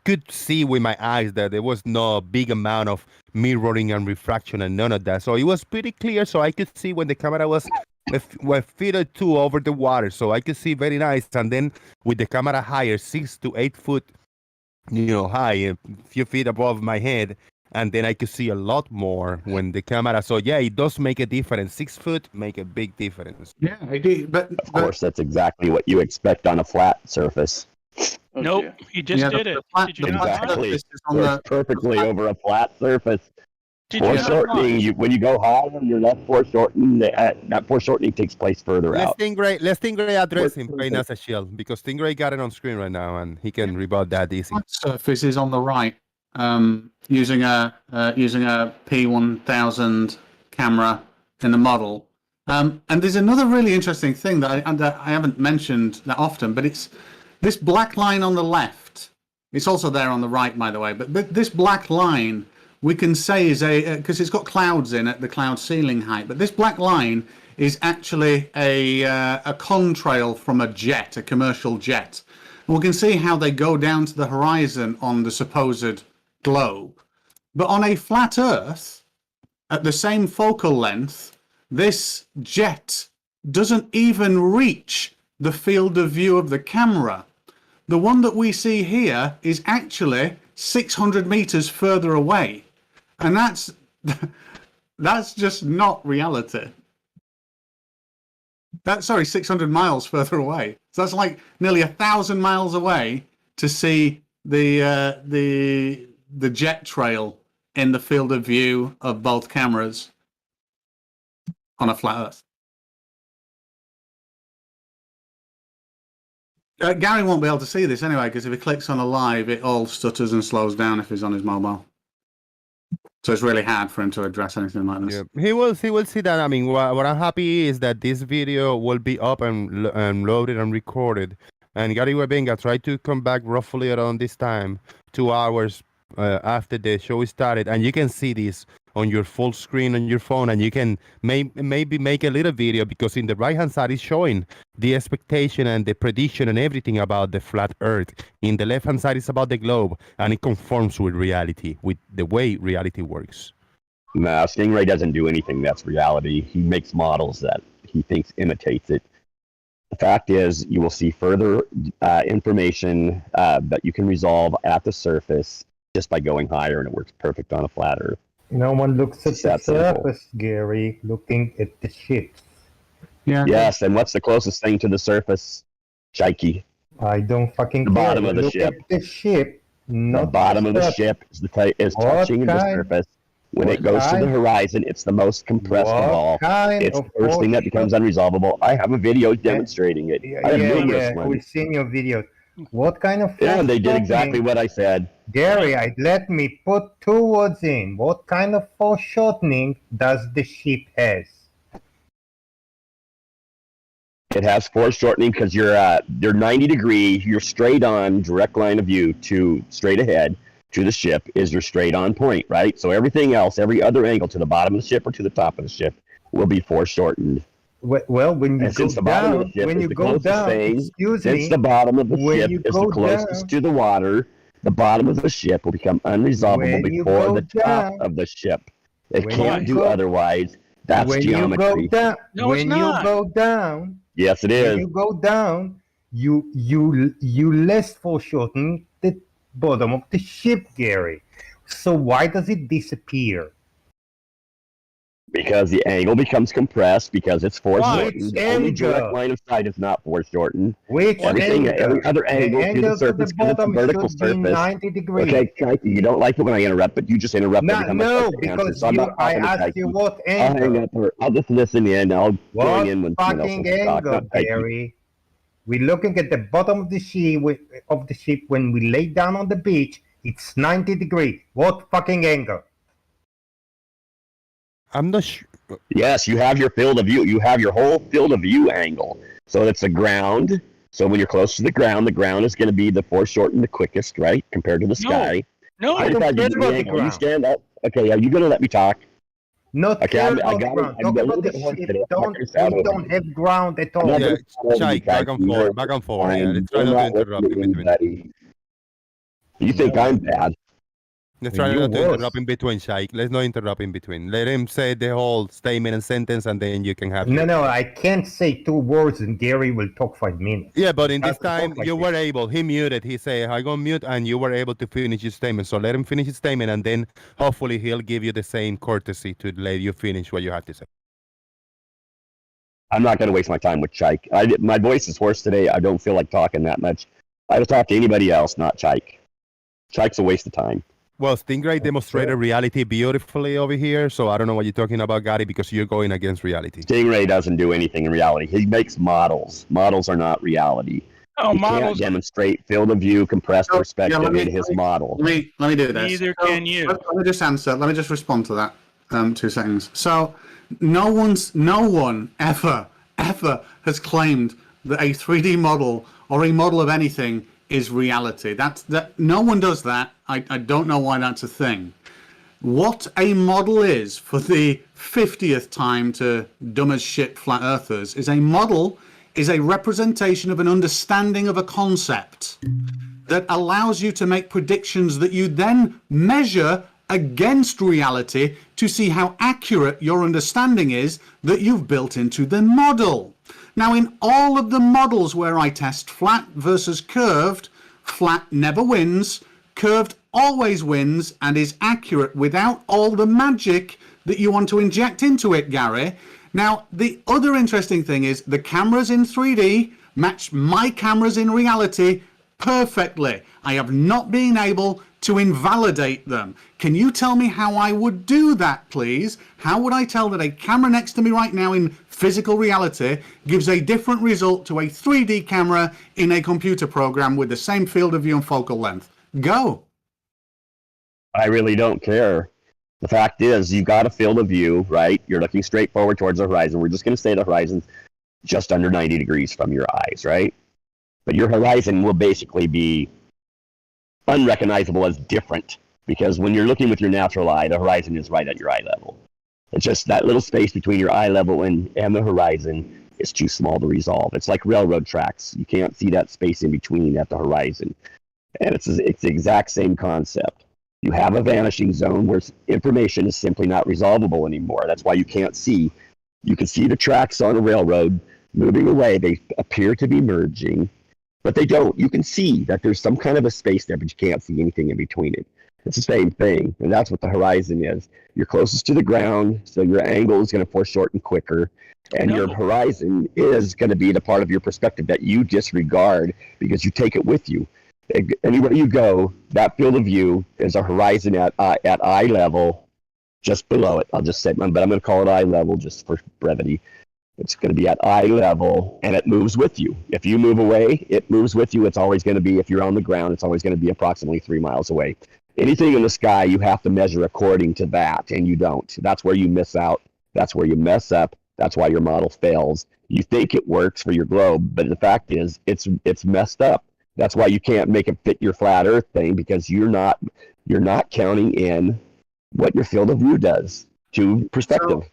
could see with my eyes that there was no big amount of mirroring and refraction and none of that. So it was pretty clear. So I could see when the camera was a feet or two over the water. So I could see very nice. And then with the camera higher, 6 to 8 foot, high, a few feet above my head, and then I could see a lot more when the camera. So yeah, it does make a difference. 6 foot make a big difference. Yeah, I do. But of course, that's exactly what you expect on a flat surface. Nope, he just did it. Did you exactly. Works perfectly over a flat surface. Foreshortening, when you go higher, you're not foreshortening. That foreshortening takes place further out. Let Stingray address him, playing as a shield, because Stingray got it on screen right now, and he can rebut that easy. Surface is on the right, using a P1000 camera in the model. And there's another really interesting thing that I haven't mentioned that often, but it's this black line on the left. It's also there on the right, by the way. But this black line, we can say is because it's got clouds in at the cloud ceiling height, but this black line is actually a contrail from a jet, a commercial jet. And we can see how they go down to the horizon on the supposed globe. But on a flat Earth, at the same focal length, this jet doesn't even reach the field of view of the camera. The one that we see here is actually 600 meters further away. And that's just not reality. That's 600 miles further away. So that's like nearly 1,000 miles away to see the jet trail in the field of view of both cameras on a flat Earth. Gary won't be able to see this anyway, because if he clicks on a live, it all stutters and slows down if he's on his mobile. So it's really hard for him to address anything like this. Yeah, he will see that. I mean, what I'm happy is that this video will be up and loaded and recorded. And Gary Webenga tried to come back roughly around this time, 2 hours after the show started, and you can see this on your full screen on your phone, and you can maybe make a little video, because in the right hand side is showing the expectation and the prediction and everything about the flat earth. In the left hand side is about the globe, and it conforms with reality, with the way reality works. Nah, Stingray doesn't do anything that's reality. He makes models that he thinks imitates it. The fact is, you will see further information that you can resolve at the surface just by going higher, and it works perfect on a flat earth. No one looks at It's the that simple. surface, Gary, looking at the ships. Yeah. Yes, and what's the closest thing to the surface? Shikey. I don't fucking The care. bottom of the Look ship. at the ship, not The bottom of the surface. ship is What touching the kind- surface. When what it goes to the kind- horizon, it's the most compressed of What all. kind It's of the first thing that becomes unresolvable. I have a video demonstrating it. I have numerous ones. we've seen your videos. What kind of Yeah, and they did foreshortening- exactly what I said. Gary, let me put 2 words in. What kind of foreshortening does the ship has? It has foreshortening because you're 90 degree, you're straight on, direct line of view to straight ahead to the ship is your straight on point, right? So everything else, every other angle to the bottom of the ship or to the top of the ship will be foreshortened. Well, when you And go since the bottom of down, the ship when is you the go closest down, thing, excuse since me, the bottom of the when ship you is go the closest down- to the water, the bottom of the ship will become unresolvable When you before go the top down- of the ship. It when can't you do go- otherwise. That's when geometry. you go down, No, it's when not. you go down, Yes, it when is. you go down, you less foreshorten the bottom of the ship, Gary. So why does it disappear? Because the angle becomes compressed because it's foreshortened. Which The only direct angle? line of sight is not foreshortened. Which Everything, angle? every other angle to the angle surface because it's a bottom vertical should be surface. 90 degrees. Okay, Chikey, you don't like it when I interrupt, but you just interrupt No, every time I no, start to answer. because So I'm not I talking to asked you Chikey. what I'll hang angle. up or I'll just listen in. I'll What join in when someone else fucking wants to talk. angle, Not Chikey. Gary? We're looking at the bottom of the ship when we lay down on the beach. It's 90 degrees. What fucking angle? I'm not sure. Yes, you have your field of view. You have your whole field of view angle. So it's the ground. So when you're close to the ground is going to be the foreshortened the quickest, right, compared to the sky. No, I don't If care give you about the angle, you ground. stand up. Okay, are you going to let me talk? Not Okay, care I about the got it. ground. I'm Talk a about little the bit hoarse ship. today. I'm not Don't gonna sound we over don't you. have ground at all. I'm not Yeah, gonna sound over you, Chike, back and Chikey. forth, back and forth. Yeah, let's try I'm not to not interrupt in listening, between. buddy. You think I'm bad? Let's try You not to was. interrupt in between, Shike. Let's not interrupt in between. Let him say the whole statement and sentence, and then you can have. No, I can't say 2 words and Gary will talk 5 minutes. Yeah, but in this Doesn't time, talk like you this. were able. He muted. He said, "I go mute," and you were able to finish his statement. So let him finish his statement, and then hopefully he'll give you the same courtesy to let you finish what you have to say. I'm not going to waste my time with Chike. My voice is hoarse today. I don't feel like talking that much. I'd talk to anybody else, not Chike. Chike's a waste of time. Well, Stingray demonstrated reality beautifully over here, so I don't know what you're talking about, Gary, because you're going against reality. Stingray doesn't do anything in reality. He makes models. Models are not reality. Oh, He models. can't demonstrate field of view, compressed Oh, yeah, perspective let me- in his model. Let me do this. Neither So, can you. Let me just answer. Let me just respond to that. 2 seconds. So, no one ever has claimed that a 3D model or a model of anything is reality. That no one does that. I don't know why that's a thing. What a model is, for the 50th time to dumb as shit flat earthers, is a model is a representation of an understanding of a concept that allows you to make predictions that you then measure against reality to see how accurate your understanding is that you've built into the model. Now, in all of the models where I test flat versus curved, flat never wins, curved always wins and is accurate without all the magic that you want to inject into it, Gary. Now, the other interesting thing is the cameras in 3D match my cameras in reality perfectly. I have not been able to invalidate them. Can you tell me how I would do that, please? How would I tell that a camera next to me right now in physical reality gives a different result to a 3D camera in a computer program with the same field of view and focal length? Go. I really don't care. The fact is, you've got a field of view, right? You're looking straight forward towards the horizon. We're just going to say the horizon's just under 90 degrees from your eyes, right? But your horizon will basically be unrecognizable as different, because when you're looking with your natural eye, the horizon is right at your eye level. It's just that little space between your eye level and the horizon is too small to resolve. It's like railroad tracks. You can't see that space in between at the horizon. And it's the exact same concept. You have a vanishing zone where information is simply not resolvable anymore. That's why you can't see. You can see the tracks on a railroad moving away. They appear to be merging, but they don't. You can see that there's some kind of a space there, but you can't see anything in between it. It's the same thing, and that's what the horizon is. You're closest to the ground, so your angle is going to foreshorten quicker, and your horizon is going to be the part of your perspective that you disregard because you take it with you. Anywhere you go, that field of view is a horizon at eye level, just below it. I'll just say, but I'm going to call it eye level just for brevity. It's going to be at eye level, and it moves with you. If you move away, it moves with you. It's always going to be, if you're on the ground, it's always going to be approximately 3 miles away. Anything in the sky, you have to measure according to that, and you don't. That's where you miss out. That's where you mess up. That's why your model fails. You think it works for your globe, but the fact is, it's messed up. That's why you can't make it fit your flat Earth thing, because you're not counting in what your field of view does to perspective.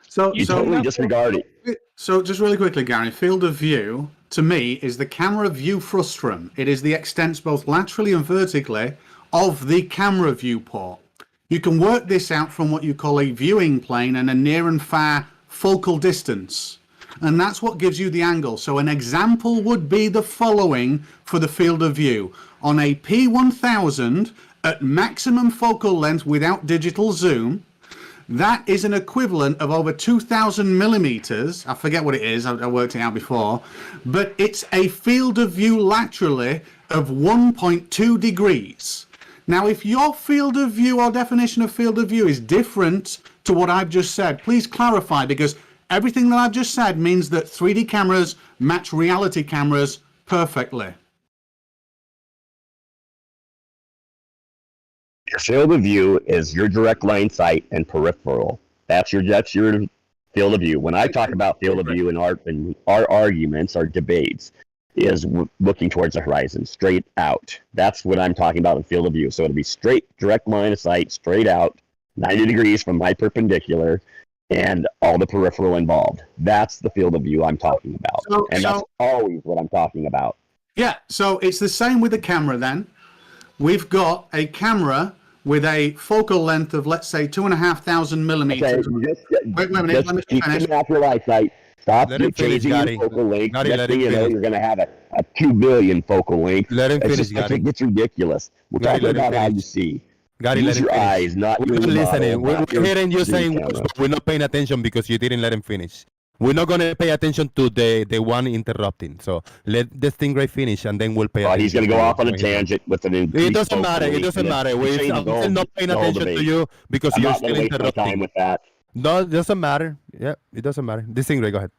So you totally disregard it. So just really quickly, Gary, field of view to me is the camera view frustum. It is the extent both laterally and vertically of the camera viewport. You can work this out from what you call a viewing plane and a near and far focal distance. And that's what gives you the angle. So an example would be the following for the field of view. On a P1000 at maximum focal length without digital zoom, that is an equivalent of over 2,000 millimeters. I forget what it is. I worked it out before. But it's a field of view laterally of 1.2 degrees. Now, if your field of view or definition of field of view is different to what I've just said, please clarify, because everything that I've just said means that 3D cameras match reality cameras perfectly. Your field of view is your direct line sight and peripheral. That's your field of view. When I talk about field of view in our arguments, our debates, is looking towards the horizon, straight out. That's what I'm talking about in field of view. So it'll be straight, direct line of sight, straight out, 90 degrees from my perpendicular, and all the peripheral involved. That's the field of view I'm talking about. That's always what I'm talking about. Yeah, so it's the same with the camera then. We've got a camera with a focal length of, let's say, 2,500 millimeters. Okay, wait a minute, let me finish. Natural eyesight. Stop changing your focal length. Next thing you know, you're going to have a 2 billion focal length. Let him finish, Gary. It's ridiculous. We're talking about how you see. Use your eyes, not your model. Listening. We're hearing you saying words, but we're not paying attention because you didn't let him finish. We're not going to pay attention to the one interrupting. So let the TheStingRay finish, and then we'll pay attention. He's going to go off on a tangent with an increased. It doesn't matter. It doesn't matter. I'm still not paying attention to you because you're still interrupting. Time with that. No, it doesn't matter. Yeah, it doesn't matter. TheStingRay, go ahead.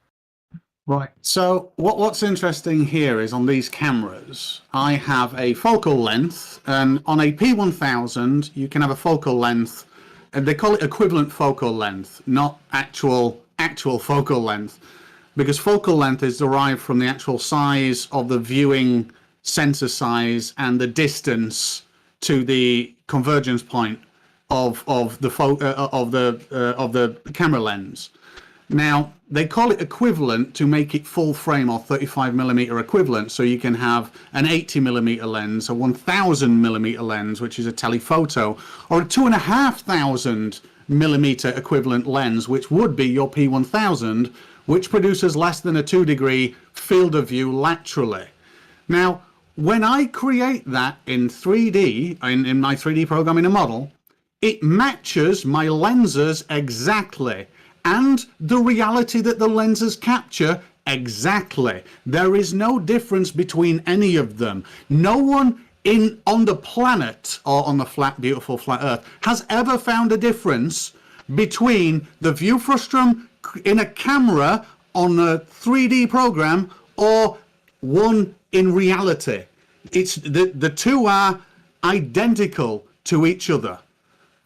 Right. So what's interesting here is on these cameras, I have a focal length, and on a P1000, you can have a focal length, and they call it equivalent focal length, not actual focal length, because focal length is derived from the actual size of the viewing sensor size and the distance to the convergence point of the camera lens. Now, they call it equivalent to make it full frame or 35 millimeter equivalent. So you can have an 80 millimeter lens, a 1000 millimeter lens, which is a telephoto, or a 2,500 millimeter equivalent lens, which would be your P1000, which produces less than a 2 degree field of view laterally. Now, when I create that in 3D, in my 3D program in a model, it matches my lenses exactly. And the reality that the lenses capture exactly. There is no difference between any of them. No one on the planet or on the beautiful flat Earth has ever found a difference between the view frustum in a camera on a 3D program or one in reality. It's the two are identical to each other.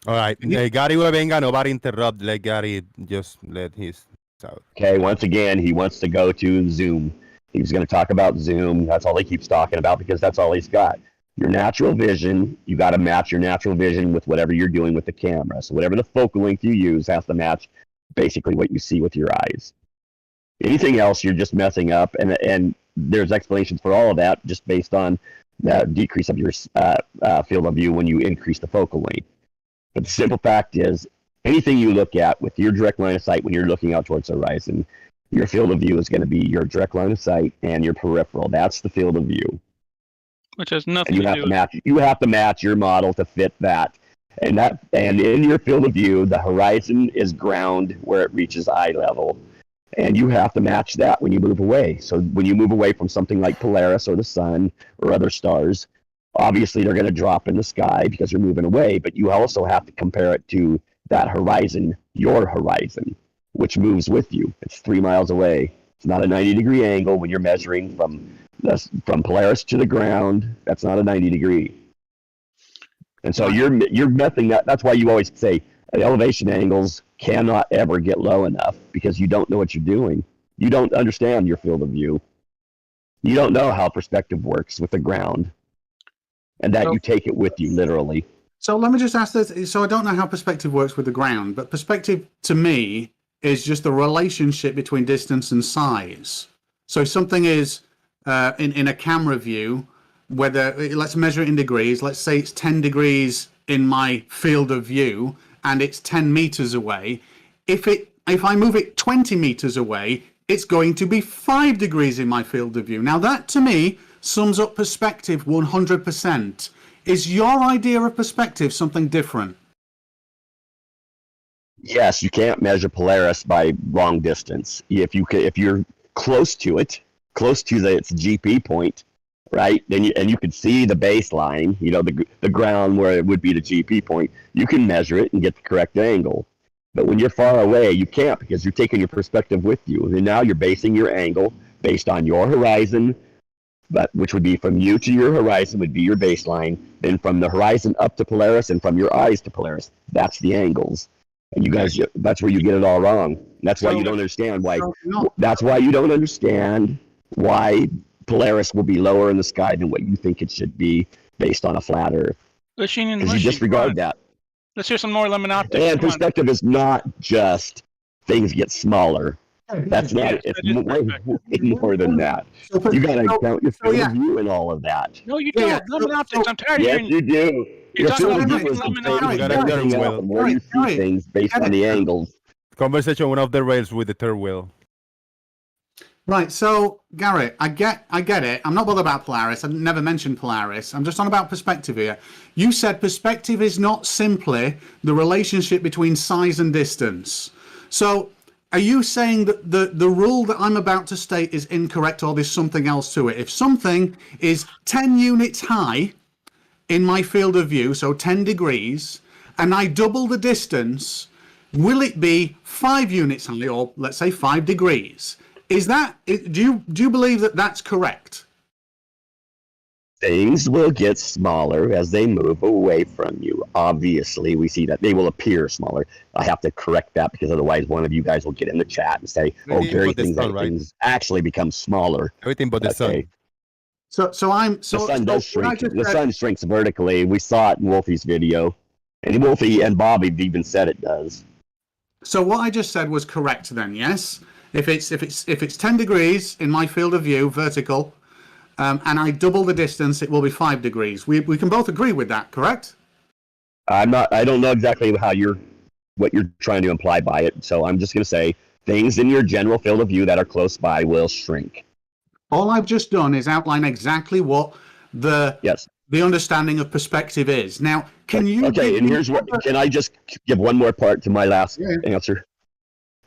All right, Gary Webenga, nobody interrupt. Let Gary just let his out. Okay, once again, he wants to go to Zoom. He's going to talk about Zoom. That's all he keeps talking about because that's all he's got. Your natural vision, you got to match your natural vision with whatever you're doing with the camera. So whatever the focal length you use has to match basically what you see with your eyes. Anything else, you're just messing up, and there's explanations for all of that just based on the decrease of your field of view when you increase the focal length. But the simple fact is, anything you look at with your direct line of sight when you're looking out towards the horizon, your field of view is going to be your direct line of sight and your peripheral. That's the field of view. Which has nothing And you to have do to match. You have to match your model to fit that. And in your field of view, the horizon is ground where it reaches eye level. And you have to match that when you move away. So when you move away from something like Polaris or the sun or other stars, obviously they're going to drop in the sky because you're moving away, but you also have to compare it to that horizon, your horizon, which moves with you. It's 3 miles away. It's not a 90-degree angle when you're measuring from Polaris to the ground. That's not a 90-degree. And so you're messing that. That's why you always say elevation angles cannot ever get low enough because you don't know what you're doing. You don't understand your field of view. You don't know how perspective works with the ground, and that you take it with you literally. So let me just ask this. So I don't know how perspective works with the ground, but perspective to me is just the relationship between distance and size. So if something is in a camera view, whether let's measure it in degrees, let's say it's 10 degrees in my field of view and it's 10 meters away. If I move it 20 meters away, it's going to be 5 degrees in my field of view. Now that to me sums up perspective 100%. Is your idea of perspective something different? Yes, you can't measure Polaris by long distance. If you're close to it, close to its GP point, right? Then you can see the baseline, the ground where it would be the GP point. You can measure it and get the correct angle. But when you're far away, you can't because you're taking your perspective with you. And now you're basing your angle based on your horizon, which would be from you to your horizon would be your baseline. Then from the horizon up to Polaris and from your eyes to Polaris, that's the angles. And you guys, that's where you get it all wrong. That's why you don't understand why. That's why you don't understand why Polaris will be lower in the sky than what you think it should be based on a flat Earth. Because you disregard that. Let's hear some more lemon optics. And perspective is not just things get smaller. That's not. It's way more than that. You got to count your field of view and all of that. No, you don't. Lemon optics. I'm tired of hearing. Yes, you do. You're talking about lemon optics. Where you see things based on the angles. Conversation went off the rails with the third wheel. Right, so Gary, I get it. I'm not bothered about Polaris. I never mentioned Polaris. I'm just on about perspective here. You said perspective is not simply the relationship between size and distance. So are you saying that the rule that I'm about to state is incorrect or there's something else to it? If something is 10 units high in my field of view, so 10 degrees, and I double the distance, will it be 5 units high or let's say 5 degrees? Do you believe that that's correct? Things will get smaller as they move away from you. Obviously, we see that they will appear smaller. I have to correct that because otherwise one of you guys will get in the chat and say, "Oh, Gary, things actually become smaller." Everything but the sun. The sun does shrink. The sun shrinks vertically. We saw it in Wolfie's video, and Wolfie and Bobby even said it does. So what I just said was correct then, yes? If it's 10 degrees in my field of view, vertical, and I double the distance, it will be 5 degrees. We can both agree with that, correct? I don't know exactly what you're trying to imply by it, so I'm just going to say things in your general field of view that are close by will shrink. All I've just done is outline exactly what the understanding of perspective is. Now, can you? Okay, and here's what. Can I just give one more part to my last answer?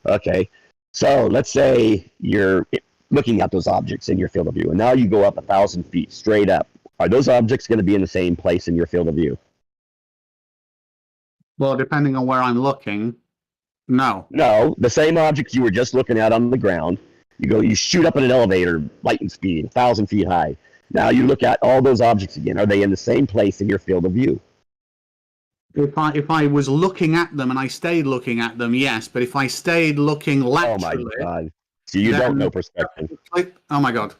Okay. So let's say you're looking at those objects in your field of view, and now you go up 1,000 feet straight up. Are those objects going to be in the same place in your field of view? Well, depending on where I'm looking, no. No, the same objects you were just looking at on the ground. You shoot up in an elevator, lightning speed, 1,000 feet high. Now you look at all those objects again. Are they in the same place in your field of view? If I was looking at them and I stayed looking at them, yes. But if I stayed looking laterally, oh my God! So you don't know perspective. Oh my God!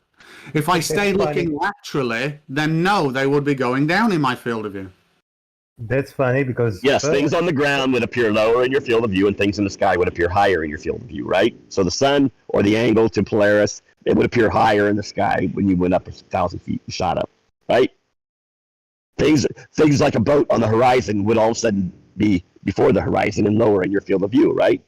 If I stayed looking laterally, then no, they would be going down in my field of view. That's funny because yes, things on the ground would appear lower in your field of view, and things in the sky would appear higher in your field of view, right? So the sun or the angle to Polaris, it would appear higher in the sky when you went up 1,000 feet and shot up, right? Things like a boat on the horizon would all of a sudden be before the horizon and lower in your field of view, right?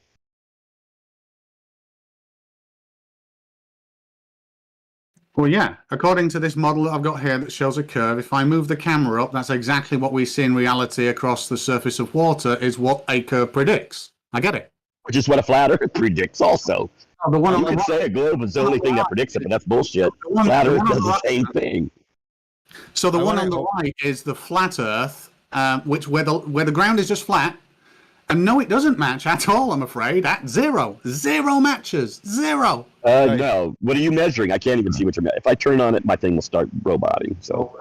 Well, yeah. According to this model that I've got here that shows a curve, if I move the camera up, that's exactly what we see in reality across the surface of water, is what a curve predicts. I get it. Which is what a flat Earth predicts also. Oh, the one you could say a globe is the only thing that predicts it, but that's bullshit. Flat Earth does the same thing. So the one on the right is the flat Earth, which where the ground is just flat, and no, it doesn't match at all. I'm afraid at zero matches, zero. No. What are you measuring? I can't even see what you're measuring. If I turn on it, my thing will start roboting. So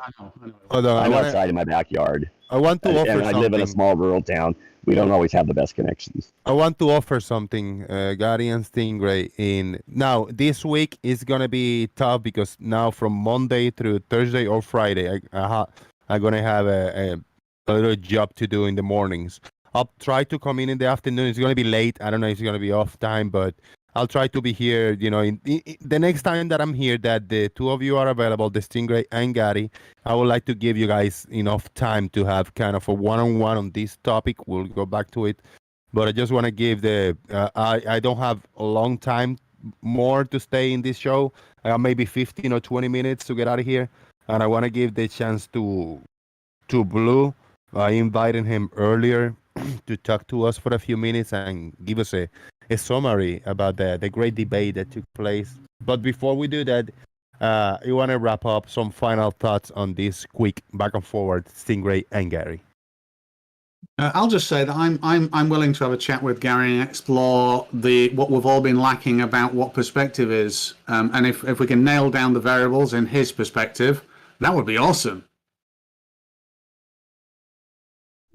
I'm outside in my backyard. I want to offer something. I live in a small rural town. We don't always have the best connections. I want to offer something, Gary and Stingray. Now, this week is going to be tough because now from Monday through Thursday or Friday, I'm going to have a little job to do in the mornings. I'll try to come in the afternoon. It's going to be late. I don't know if it's going to be off time, but I'll try to be here, in the next time that I'm here, that the two of you are available, the Stingray and Gary. I would like to give you guys enough time to have kind of a one-on-one on this topic. We'll go back to it. But I just want to give I don't have a long time more to stay in this show. I have maybe 15 or 20 minutes to get out of here. And I want to give the chance to Blue. I invited him earlier to talk to us for a few minutes and give us a summary about the great debate that took place. But before we do that, I want to wrap up some final thoughts on this quick back and forward, Stingray and Gary. I'll just say that I'm willing to have a chat with Gary and explore what we've all been lacking about what perspective is, and if we can nail down the variables in his perspective, that would be awesome.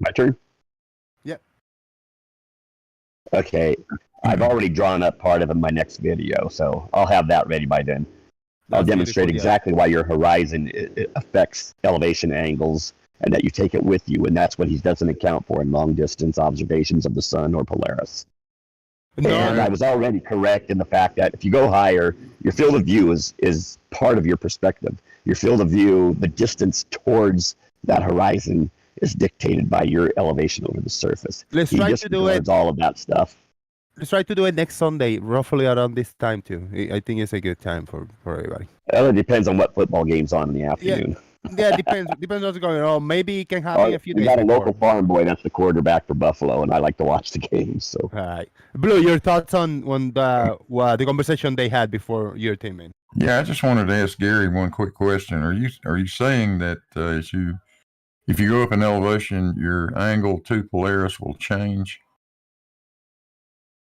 My turn? Yep. Okay. I've already drawn up part of it in my next video, so I'll have that ready by then. I'll demonstrate exactly why your horizon affects elevation angles and that you take it with you, and that's what he doesn't account for in long-distance observations of the sun or Polaris. And I was already correct in the fact that if you go higher, your field of view is part of your perspective. Your field of view, the distance towards that horizon, is dictated by your elevation over the surface. Let's try to do it. All of that stuff. Let's try to do it next Sunday, roughly around this time too. I think it's a good time for everybody. Well, it depends on what football game's on in the afternoon. Yeah, depends what's going on. Maybe it can happen a few days. We got a local farm boy that's the quarterback for Buffalo, and I like to watch the games. So, all right, Blue, your thoughts on the conversation they had before your team in? Yeah, I just wanted to ask Gary one quick question. Are you saying that if you go up in elevation, your angle to Polaris will change?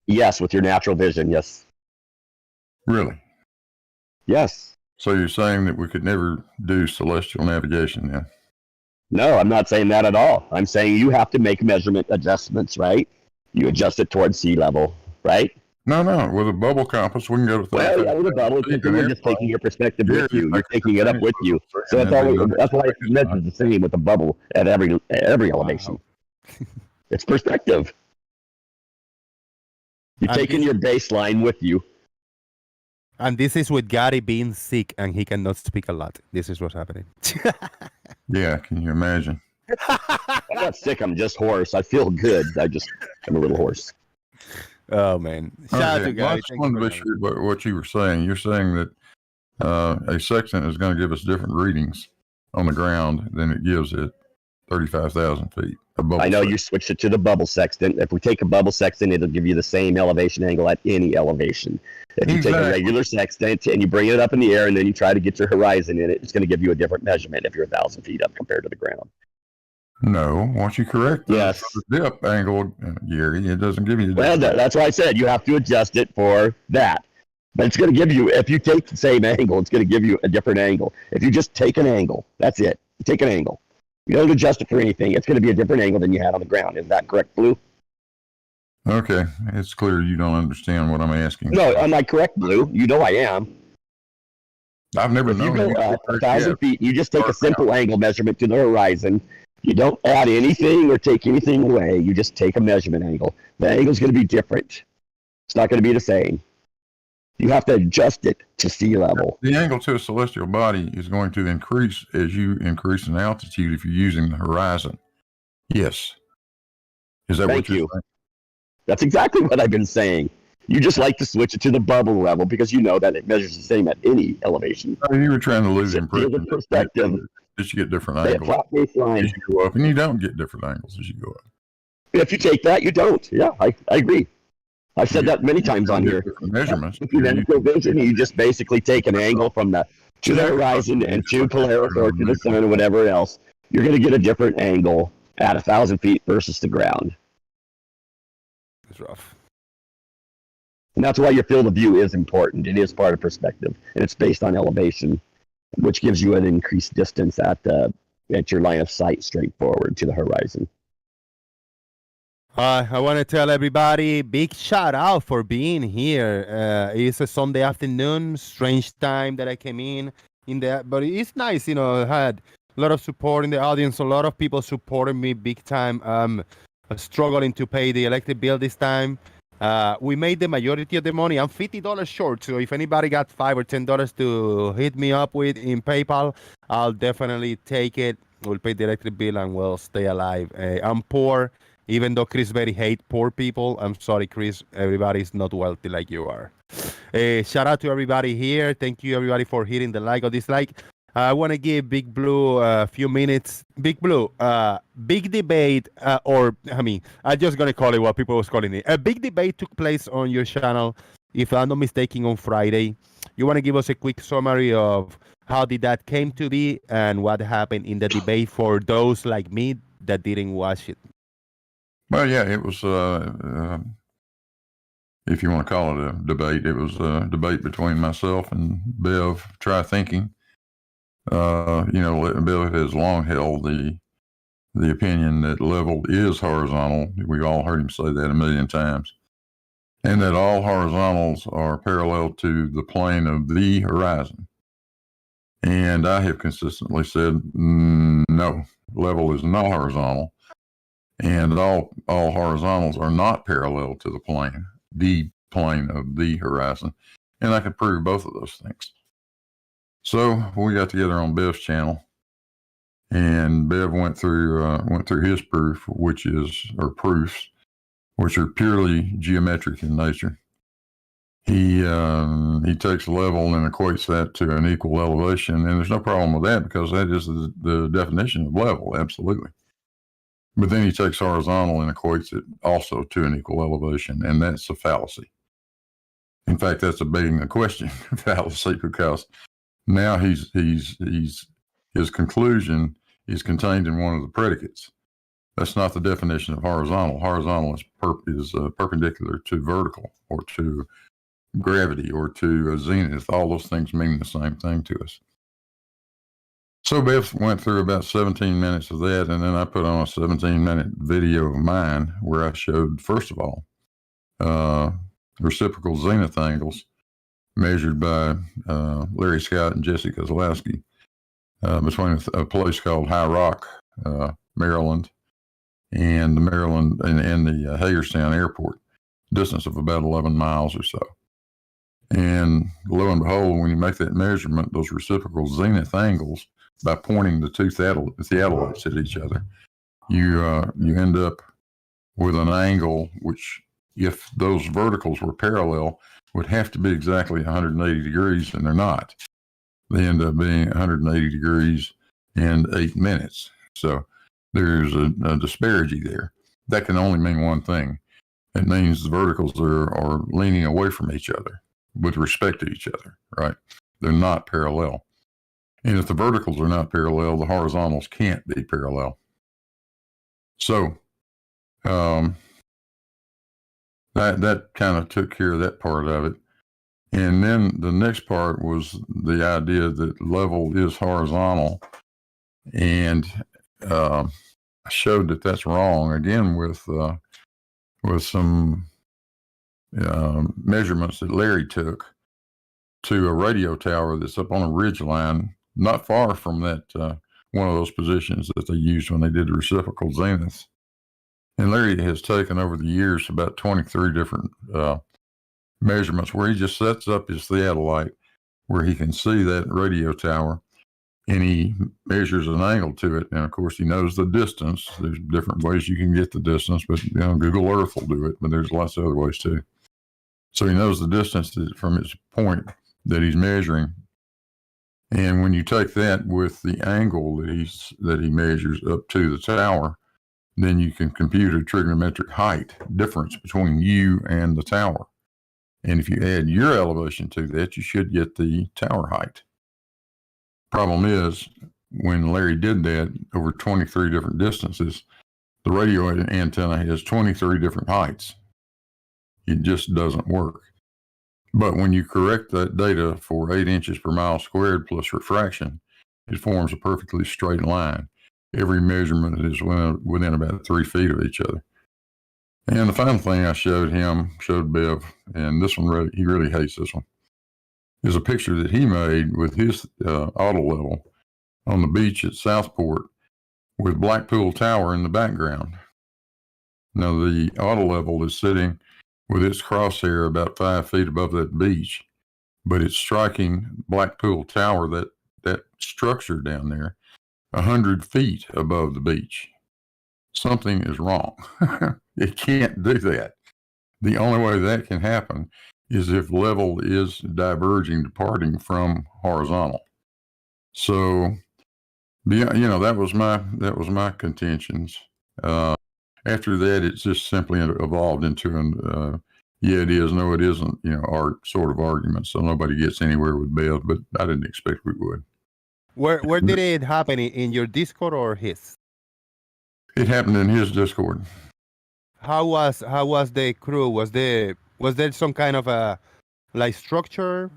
Yes, with your natural vision, yes. Really? Yes. So you're saying that we could never do celestial navigation then? No, I'm not saying that at all. I'm saying you have to make measurement adjustments, right? You adjust it towards sea level, right? No. With a bubble compass, we can go to 30. Well, yeah, with a bubble, you're just taking your perspective with you. You're taking it up with you. So that's why it's measured the same with the bubble at every elevation. It's perspective. You're taking your baseline with you. And this is with Gary being sick and he cannot speak a lot. This is what's happening. Yeah, can you imagine? I'm not sick, I'm just hoarse. I feel good. I'm a little hoarse. Oh, man. Shout out to Gary. I just wanted to be sure about what you were saying. You're saying that a sextant is going to give us different readings on the ground than it gives at 35,000 feet. I know you switched it to the bubble sextant. If we take a bubble sextant, it'll give you the same elevation angle at any elevation. If you take a regular sextant and you bring it up in the air and then you try to get your horizon in it, it's going to give you a different measurement if you're 1,000 feet up compared to the ground. No, once you correct the dip angle, Gary, it doesn't give you. Well, that's why I said you have to adjust it for that. But it's going to give you, if you take the same angle, it's going to give you a different angle. If you just take an angle, that's it. Take an angle. You don't adjust it for anything. It's going to be a different angle than you had on the ground. Is that correct, Blue? Okay, it's clear you don't understand what I'm asking. No, am I correct, Blue? You know I am. I've never If you known go you up 1,000 feet, you just take a simple angle measurement to the horizon. You don't add anything or take anything away. You just take a measurement angle. The angle's going to be different. It's not going to be the same. You have to adjust it to sea level. The angle to a celestial body is going to increase as you increase in altitude if you're using the horizon. Yes. Is that what you're saying? That's exactly what I've been saying. You just like to switch it to the bubble level because you know that it measures the same at any elevation. You were trying to lose impression. Perspective. That you get different angles as you go up, and you don't get different angles as you go up. If you take that, you don't. Yeah, I agree. I've said that many times on here. Measurements. If you then go vision, you just basically take an angle from the to the horizon and to Polaris or to the sun or whatever else. You're going to get a different angle at 1,000 feet versus the ground. It's rough. And that's why your field of view is important. It is part of perspective, and it's based on elevation, which gives you an increased distance at your line of sight straight forward to the horizon. I want to tell everybody big shout out for being here. It's a Sunday afternoon, strange time that I came in that, but it's nice. I had a lot of support in the audience. A lot of people supported me big time. I'm struggling to pay the electric bill this time. We made the majority of the money. I'm $50 short, so if anybody got $5 or $10 to hit me up with in PayPal, I'll definitely take it. We'll pay the electric bill and we'll stay alive. I'm poor. Even though Chris very hate poor people, I'm sorry, Chris. Everybody's not wealthy like you are. Shout out to everybody here. Thank you, everybody, for hitting the like or dislike. I want to give Big Blue a few minutes. Big Blue, big debate, I'm just going to call it what people was calling it. A big debate took place on your channel, if I'm not mistaken, on Friday. You want to give us a quick summary of how did that came to be and what happened in the debate for those like me that didn't watch it? Well, yeah, it was, if you want to call it a debate, it was a debate between myself and Bev Try-Thinking. Bev has long held the opinion that level is horizontal. We've all heard him say that a million times. And that all horizontals are parallel to the plane of the horizon. And I have consistently said, no, level is not horizontal. And all horizontals are not parallel to the plane of the horizon. And I can prove both of those things. So we got together on Bev's channel, and Bev went through his proofs, which are purely geometric in nature. He takes level and equates that to an equal elevation, and there's no problem with that because that is the definition of level, absolutely. But then he takes horizontal and equates it also to an equal elevation, and that's a fallacy. In fact, that's a begging the question fallacy, because now his conclusion is contained in one of the predicates. That's not the definition of horizontal. Horizontal is perpendicular to vertical or to gravity or to zenith. All those things mean the same thing to us. So Bev went through about 17 minutes of that, and then I put on a 17-minute video of mine where I showed, first of all, reciprocal zenith angles measured by Larry Scott and Jesse Kozlowski between a place called High Rock, Maryland, and the Hagerstown Airport, distance of about 11 miles or so. And lo and behold, when you make that measurement, those reciprocal zenith angles, by pointing the two theodolites at each other, you end up with an angle which, if those verticals were parallel, would have to be exactly 180 degrees, and they're not. They end up being 180 degrees and 8 minutes. So there's a disparity there. That can only mean one thing. It means the verticals are leaning away from each other with respect to each other, right? They're not parallel. And if the verticals are not parallel, the horizontals can't be parallel. So that kind of took care of that part of it. And then the next part was the idea that level is horizontal. And I showed that that's wrong again with some measurements that Larry took to a radio tower that's up on a ridge line, not far from that one of those positions that they used when they did the reciprocal zeniths. And Larry has taken over the years about 23 different measurements where he just sets up his theodolite where he can see that radio tower, and he measures an angle to it. And of course, he knows the distance. There's different ways you can get the distance, but Google Earth will do it, but there's lots of other ways too. So he knows the distance from his point that he's measuring. And when you take that with the angle that he measures up to the tower, then you can compute a trigonometric height difference between you and the tower. And if you add your elevation to that, you should get the tower height. Problem is, when Larry did that over 23 different distances, the radio antenna has 23 different heights. It just doesn't work. But when you correct that data for 8 inches per mile squared plus refraction, it forms a perfectly straight line. Every measurement is within about 3 feet of each other. And the final thing I showed Bev, and this one, he really hates this one, is a picture that he made with his auto level on the beach at Southport with Blackpool Tower in the background. Now, the auto level is sitting with its crosshair about 5 feet above that beach, but it's striking Blackpool Tower, that structure down there, 100 feet above the beach. Something is wrong. It can't do that. The only way that can happen is if level is departing from horizontal. So, that was my contentions. After that, it's just simply evolved into an yeah, it is, no, it isn't, sort of argument. So nobody gets anywhere with Bev, but I didn't expect we would. Where did it happen? In your Discord or his? It happened in his Discord. How was the crew? Was there some kind of a structure?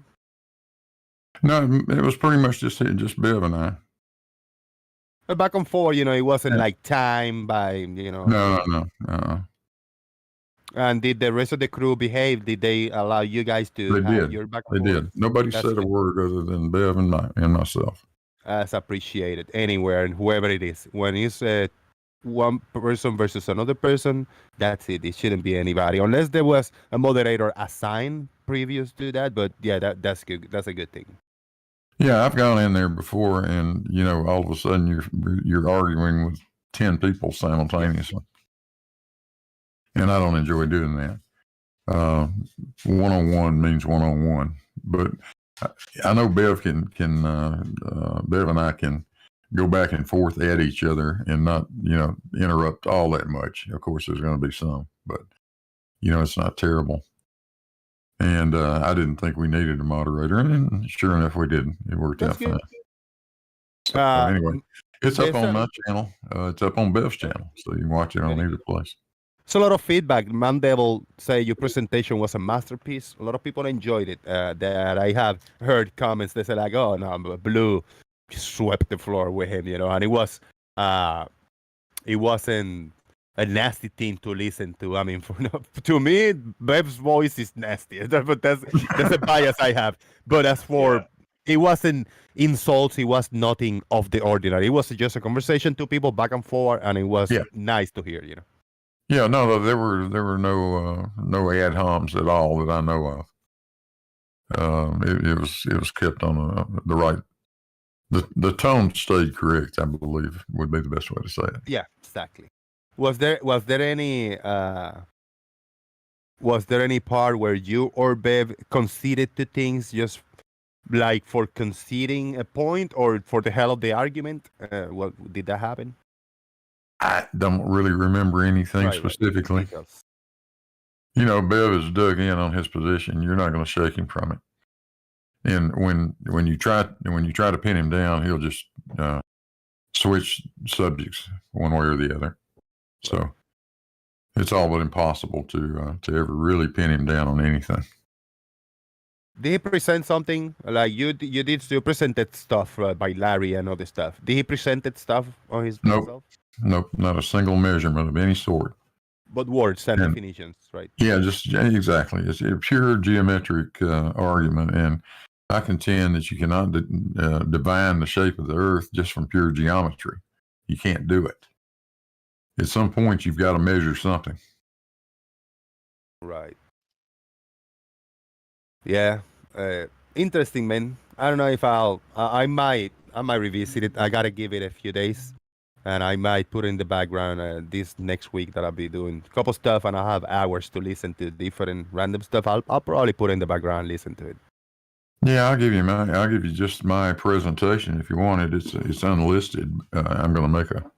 No, it was pretty much just Bev and I. Back and forth, it wasn't like time by, No. And did the rest of the crew behave? Did they allow you guys to have your back and forth? They did. Nobody said a word other than Bev and myself. That's appreciated anywhere and whoever it is. When it's one person versus another person, that's it. It shouldn't be anybody unless there was a moderator assigned previous to that. But yeah, that's good. That's a good thing. Yeah, I've gone in there before, and all of a sudden you're arguing with 10 people simultaneously, and I don't enjoy doing that. One-on-one means one-on-one, but I know Bev Bev and I can go back and forth at each other and not, interrupt all that much. Of course, there's going to be some, but it's not terrible. And I didn't think we needed a moderator, and sure enough, we didn't. It worked out fine. So, anyway, it's up on my channel. It's up on Bev's channel, so you can watch it on either place. It's a lot of feedback. Man Devil say your presentation was a masterpiece. A lot of people enjoyed it. That I have heard comments. They say like, "Oh no, Blue swept the floor with him," and it wasn't a nasty thing to listen to. I mean, to me, Bev's voice is nasty, but that's a bias I have. But as for it wasn't insults. It was nothing of the ordinary. It was just a conversation, two people back and forth, and it was nice to hear. Yeah, no, there were no ad homs at all that I know of. It was kept on the right. The tone stayed correct, I believe, would be the best way to say it. Yeah, exactly. Was there any part where you or Bev conceded to things just like for conceding a point or for the hell of the argument? What did that happen? I don't really remember anything specifically. Bev is dug in on his position. You're not going to shake him from it. And when you try to pin him down, he'll just switch subjects one way or the other. So it's all but impossible to ever really pin him down on anything. Did he present something like you presented stuff by Larry and other stuff? Did he presented stuff on his himself? Nope, not a single measurement of any sort. But words and definitions, right? Yeah, exactly. It's a pure geometric argument, and I contend that you cannot divine the shape of the Earth just from pure geometry. You can't do it. At some point, you've got to measure something. Right. Yeah. Interesting, man. I don't know if I might revisit it. I gotta give it a few days, and I might put in the background this next week that I'll be doing a couple stuff, and I'll have hours to listen to different random stuff. I'll probably put in the background and listen to it. Yeah, I'll give you just my presentation if you want it. It's unlisted. I'm going to make a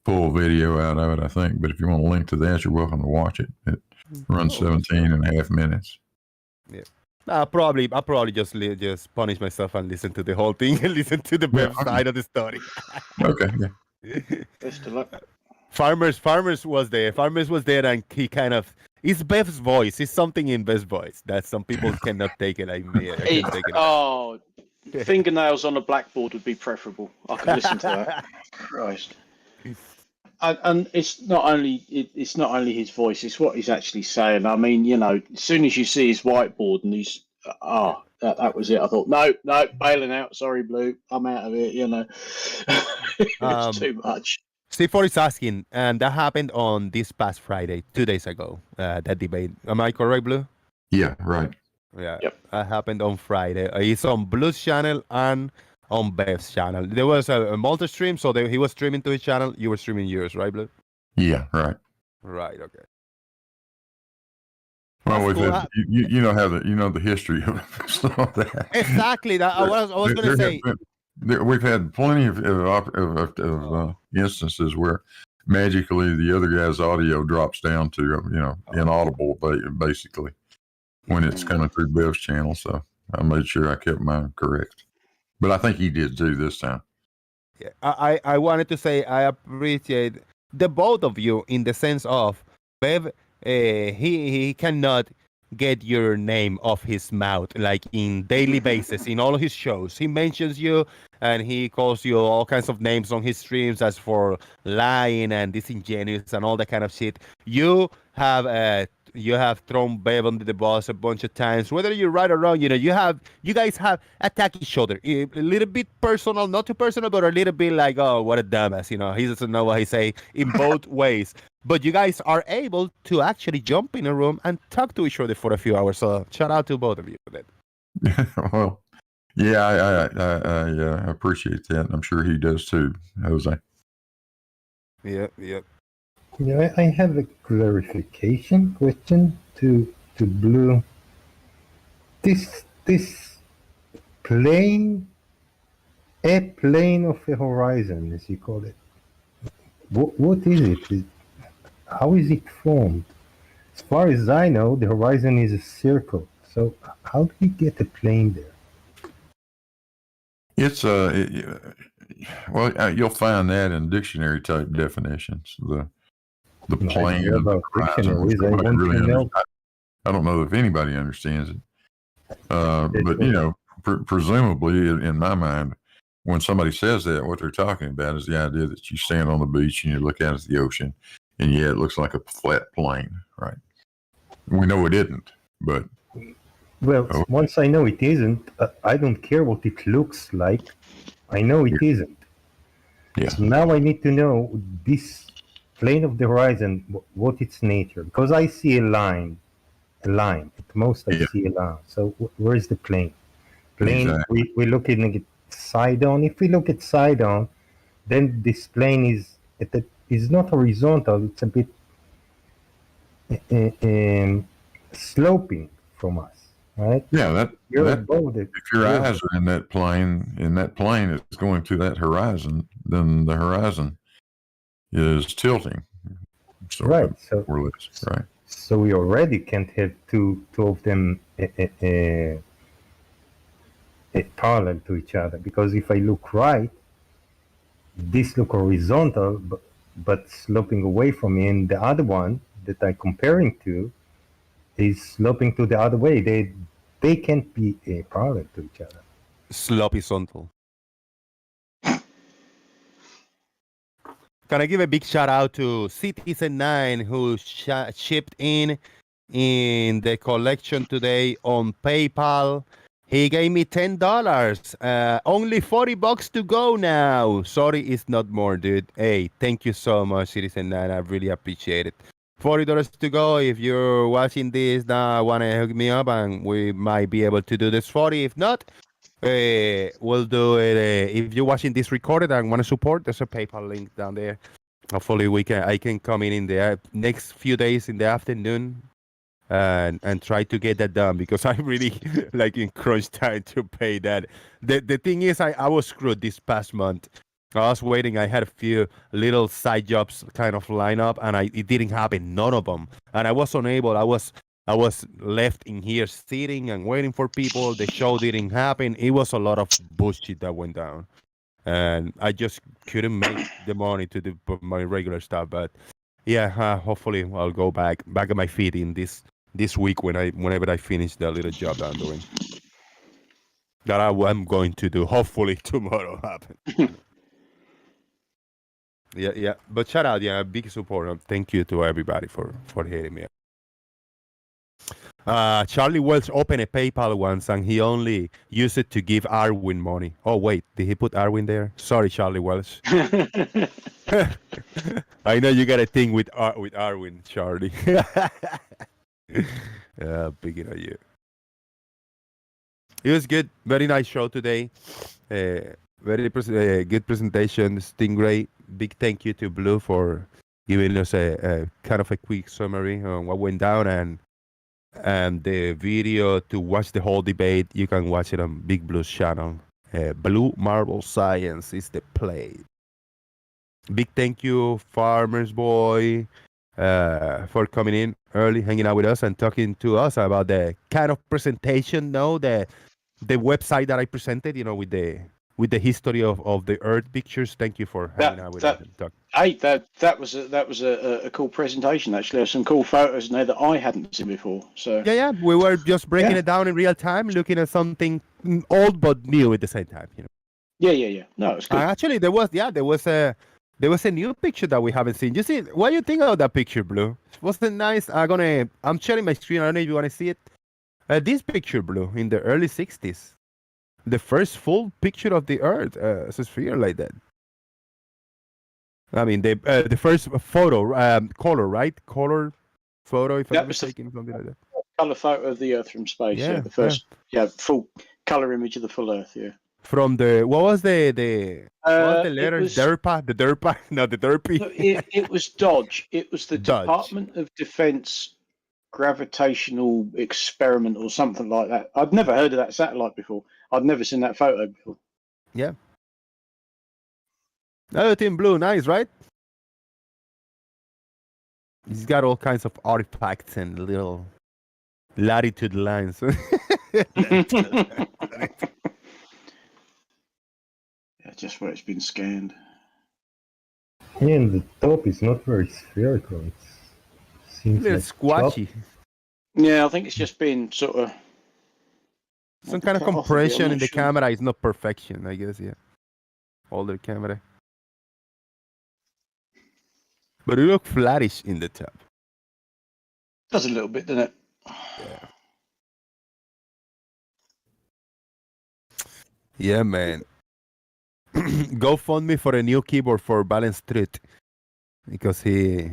full video out of it, I think. But if you want a link to that, you're welcome to watch it. It runs 17 and a half minutes. Yeah. I'll probably just punish myself and listen to the whole thing and listen to the website of the story. Okay. Yeah. Best of luck. Farmers was there. Farmers was there, and he kind of. It's Beth's voice. It's something in Beth's voice that some people cannot take it. I can take it. Oh, fingernails on a blackboard would be preferable. I could listen to that. Christ. And it's not only his voice; it's what he's actually saying. I mean, you know, as soon as you see his whiteboard and he's that was it. I thought, no, bailing out. Sorry, Blue, I'm out of it. You know, it's too much. C4 is asking, and that happened on this past Friday, 2 days ago. That debate. Am I correct, Blue? Yeah, right. Yeah, yep. That happened on Friday. It's on Blue's channel and on Bev's channel. There was a multi-stream, so he was streaming to his channel. You were streaming yours, right, Blue? Yeah, right. Right. Okay. Well, we've had, you know how the history of some of that. Exactly. That I was going to say. We've had plenty of instances where magically the other guy's audio drops down to inaudible, basically, when it's coming through Bev's channel. So I made sure I kept mine correct, but I think he did too this time. Yeah, I wanted to say I appreciate the both of you in the sense of Bev. He cannot get your name off his mouth like in daily basis in all of his shows. He mentions you and he calls you all kinds of names on his streams as for lying and disingenuous and all that kind of shit. You have thrown Bev under the bus a bunch of times, whether you're right or wrong. You guys have attacked each other a little bit personal, not too personal, but a little bit like, oh, what a dumbass. He doesn't know what he say in both ways. But you guys are able to actually jump in a room and talk to each other for a few hours. So shout out to both of you for that. Well, yeah, I appreciate that. I'm sure he does too, Jose. Yeah. Yeah, I have a clarification question to Blue. This plane, a plane of the horizon, as you call it. What is it? How is it formed? As far as I know, the horizon is a circle. So how do we get a plane there? It's you'll find that in dictionary type definitions. The plane. I don't know if anybody understands it, but presumably, in my mind, when somebody says that, what they're talking about is the idea that you stand on the beach and you look out at the ocean, and it looks like a flat plane, right? We know it isn't, but once I know it isn't, I don't care what it looks like. I know it isn't. Yeah. So now I need to know this plane of the horizon, what its nature, because I see a line. At most, I see a line. So where is the plane? Exactly. We're looking at side on. If we look at side on, then this plane is not horizontal. It's a bit sloping from us, right? Yeah, if your eyes are in that plane, it's going to that horizon, then the horizon is tilting. Right. Right. So we already can't have two of them parallel to each other, because if I look right, this look horizontal, but sloping away from me, and the other one that I'm comparing to is sloping to the other way. they can't be a product to each other. Sloppy Sontal. Can I give a big shout out to Citizen9 who shipped in the collection today on PayPal. He gave me $10. Only $40 to go now. Sorry, it's not more, dude. Hey, thank you so much, Citizen9. I really appreciate it. $40 to go. If you're watching this now, want to hook me up and we might be able to do this 40. If not, we'll do it. If you're watching this recorded and want to support, there's a PayPal link down there. Hopefully I can come in the next few days in the afternoon and try to get that done because I really like in crunch time to pay that. The thing is I was screwed this past month. I was waiting. I had a few little side jobs kind of line up and it didn't happen, none of them. And I was unable. I was left in here sitting and waiting for people. The show didn't happen. It was a lot of bullshit that went down. And I just couldn't make the money to do my regular stuff. But yeah, hopefully I'll go back on my feet in this week whenever I finish the little job that I'm doing. That I'm going to do. Hopefully tomorrow happen. Yeah. But shout out, big support. Thank you to everybody for hitting me. Charlie Wells opened a PayPal once and he only used it to give Arwin money. Oh wait, did he put Arwin there? Sorry, Charlie Wells. I know you got a thing with Arwin, Charlie. Picking on you. It was good. Very nice show today. Very good presentation, Stingray. Big thank you to Blue for giving us a kind of a quick summary on what went down and the video to watch the whole debate. You can watch it on Big Blue's channel. Blue Marble Science is the play. Big thank you, Farmer's Boy, for coming in early, hanging out with us and talking to us about the kind of presentation, the website that I presented, with the history of the Earth pictures. Thank you for hanging out with us and talking. Hey, that was a cool presentation. Actually, there's some cool photos in there that I hadn't seen before. So yeah, we were just breaking it down in real time, looking at something old but new at the same time. Yeah. No, it's good. Actually, there was a new picture that we haven't seen. You see, what do you think of that picture, Blue? Wasn't it nice? I'm sharing my screen. I don't know if you want to see it. This picture, Blue, in the early '60s, the first full picture of the Earth, as a sphere like that. I mean, the first photo, color, right? Color photo, if I'm not mistaken, something like that. Color photo of the Earth from space. Yeah, the first, full color image of the full Earth. Yeah. From what was the letter? DERPA? The DERPA? No, the DERPy. No, it was Dodge. It was the Dodge. Department of Defense Gravitational Experiment or something like that. I'd never heard of that satellite before. I'd never seen that photo before. Yeah. Everything blue, nice, right? He's got all kinds of artifacts and little latitude lines. Yeah, just where it's been scanned. Yeah, and the top is not very spherical. It seems a little like squashy. Yeah, I think it's just been sort of some kind of compression in the camera is not perfection, I guess. Yeah, older camera, but it looks flattish in the top. Does a little bit, doesn't it? Yeah. Yeah, man. Go fund me for a new keyboard for Balance Truth because he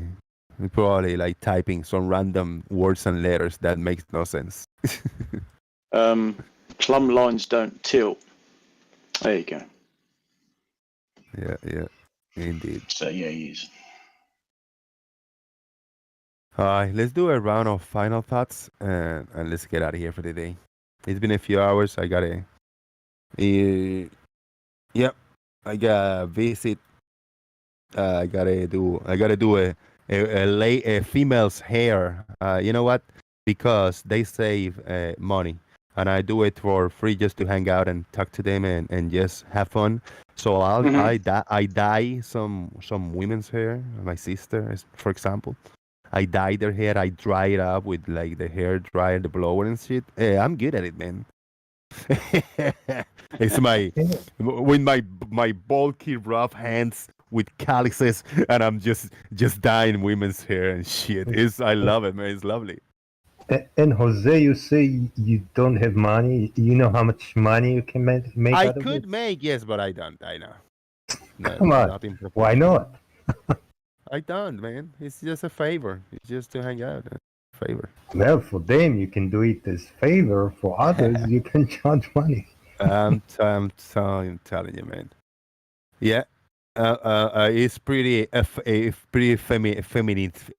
probably like typing some random words and letters that makes no sense. Plumb lines don't tilt. There you go. Yeah, indeed. So yeah, he is. All right, let's do a round of final thoughts and let's get out of here for the day. It's been a few hours. I gotta visit. I gotta do a female's hair. You know what? Because they save money, and I do it for free just to hang out and talk to them and just have fun. So I dye some women's hair. My sister, for example, I dye their hair. I dry it up with like the hair dryer, the blower and shit. I'm good at it, man. It's my with my bulky rough hands with calluses, and I'm just dyeing women's hair and shit. I love it, man. It's lovely. And Jose, you say you don't have money. You know how much money you can make I out of could it? make, yes, but I don't. I know. No, Come on. nothing Why professional. not? I don't, man. It's just a favor. It's just to hang out. A favor. Well, for them, you can do it as favor. For others, you can charge money. I'm telling you, man. Yeah. It's pretty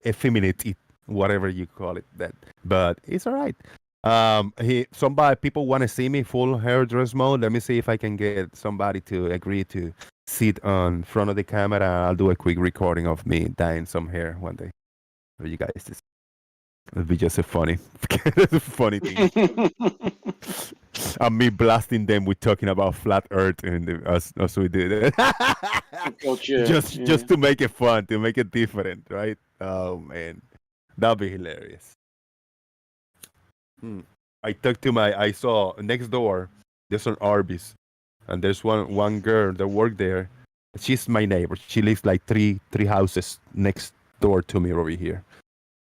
effeminate, whatever you call it. That, but it's all right. People want to see me full hairdress mode. Let me see if I can get somebody to agree to sit on front of the camera. I'll do a quick recording of me dyeing some hair one day for you guys to see. It'll be just a funny thing. And me blasting them with talking about flat Earth and as we did it. Gotcha. Just to make it fun, to make it different, right? Oh man, that'd be hilarious. I saw next door. There's an Arby's, and there's one girl that worked there. She's my neighbor. She lives like three houses next door to me over here.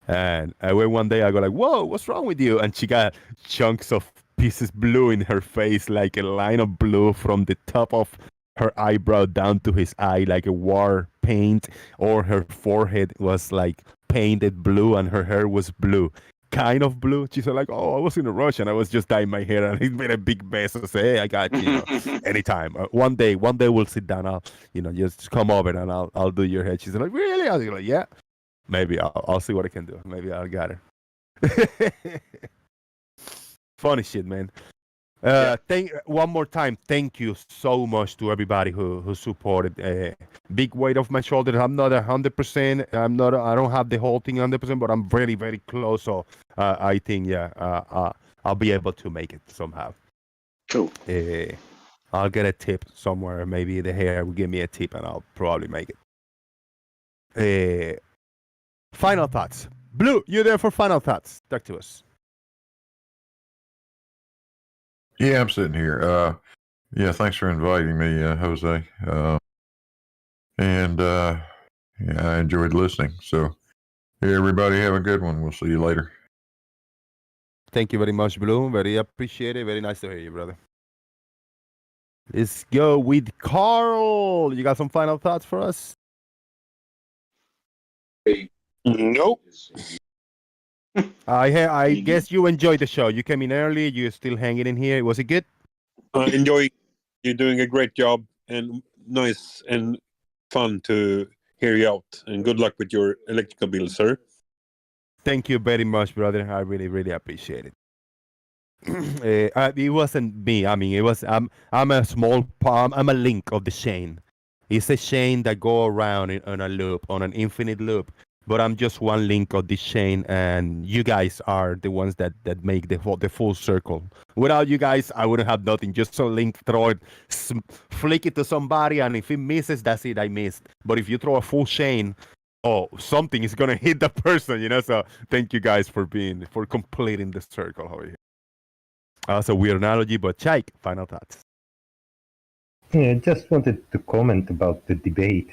And I went one day. I go like, "Whoa, what's wrong with you?" And she got chunks of pieces blue in her face, like a line of blue from the top of her eyebrow down to his eye, like a war paint, or her forehead was like painted blue and her hair was blue, kind of blue. She said like, "Oh, I was in a rush and I was just dyeing my hair and it made a big mess." I say, "Hey, I got you, anytime. One day we'll sit down. I'll, just come over and I'll do your hair." She's like, "Really?" I was like, "Yeah, maybe I'll see what I can do. Maybe I'll get her." Funny shit, man. One more time, thank you so much to everybody who supported. Big weight off my shoulders. I'm not 100%. I don't have the whole thing 100%, but I'm very, very close. So I think, I'll be able to make it somehow. Cool. I'll get a tip somewhere. Maybe the hair will give me a tip, and I'll probably make it. Final thoughts. Blue, you there for final thoughts? Talk to us. Yeah, I'm sitting here. Yeah, thanks for inviting me, Jose. And I enjoyed listening. So, hey, everybody, have a good one. We'll see you later. Thank you very much, Blue. Very appreciated. Very nice to hear you, brother. Let's go with Carl. You got some final thoughts for us? Nope. I guess you enjoyed the show. You came in early. You're still hanging in here. Was it good? I enjoy. You're doing a great job, and nice and fun to hear you out. And good luck with your electrical bill, sir. Thank you very much, brother. I really, really appreciate it. It wasn't me. I mean, it was. I'm a small palm. I'm a link of the chain. It's a chain that go around on a loop, on an infinite loop. But I'm just one link of this chain, and you guys are the ones that make the full circle. Without you guys, I wouldn't have nothing. Just a link, throw it, flick it to somebody, and if it misses, that's it. I missed. But if you throw a full chain, something is gonna hit the person, So thank you guys for completing the circle over here. That's a weird analogy, but Chaik, final thoughts. Yeah, just wanted to comment about the debate.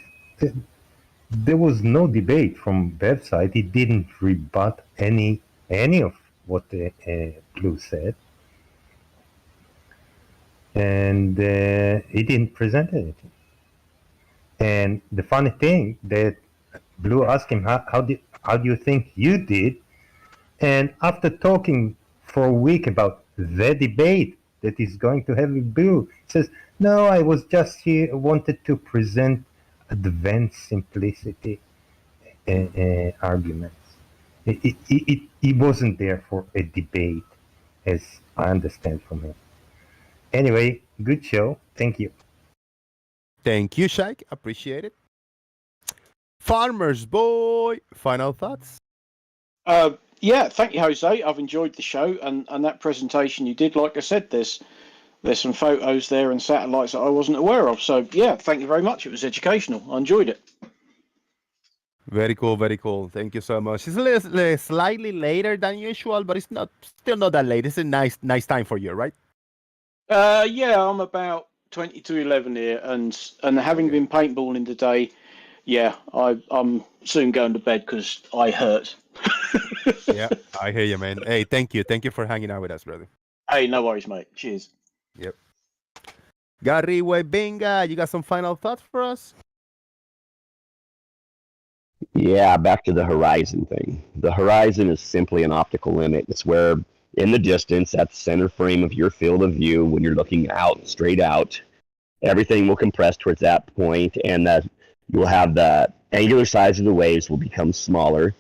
There was no debate from website. It didn't rebut any of what Blue said, and he didn't present anything. And the funny thing that Blue asked him, how do you think you did? And after talking for a week about the debate that he's going to have with Blue, he says, "No, I was just here, wanted to present advanced simplicity arguments. It wasn't there for a debate, as I understand from him." Anyway, good show. Thank you. Thank you, Shaik. Appreciate it. Farmer's Boy, final thoughts? Yeah, thank you, Jose. I've enjoyed the show and that presentation you did. Like I said, there's some photos there and satellites that I wasn't aware of. So, yeah, thank you very much. It was educational. I enjoyed it. Very cool, very cool. Thank you so much. It's slightly later than usual, but it's still not that late. It's a nice time for you, right? Yeah, I'm about 20 to 11 here, and having been paintballing today, yeah, I'm soon going to bed because I hurt. Yeah, I hear you, man. Hey, thank you for hanging out with us, brother. Hey, no worries, mate. Cheers. Yep. Gary Benga, you got some final thoughts for us? Yeah, back to the horizon thing. The horizon is simply an optical limit. It's where, in the distance, at the center frame of your field of view, when you're looking out, straight out, everything will compress towards that point, and that you'll have the angular size of the waves will become smaller.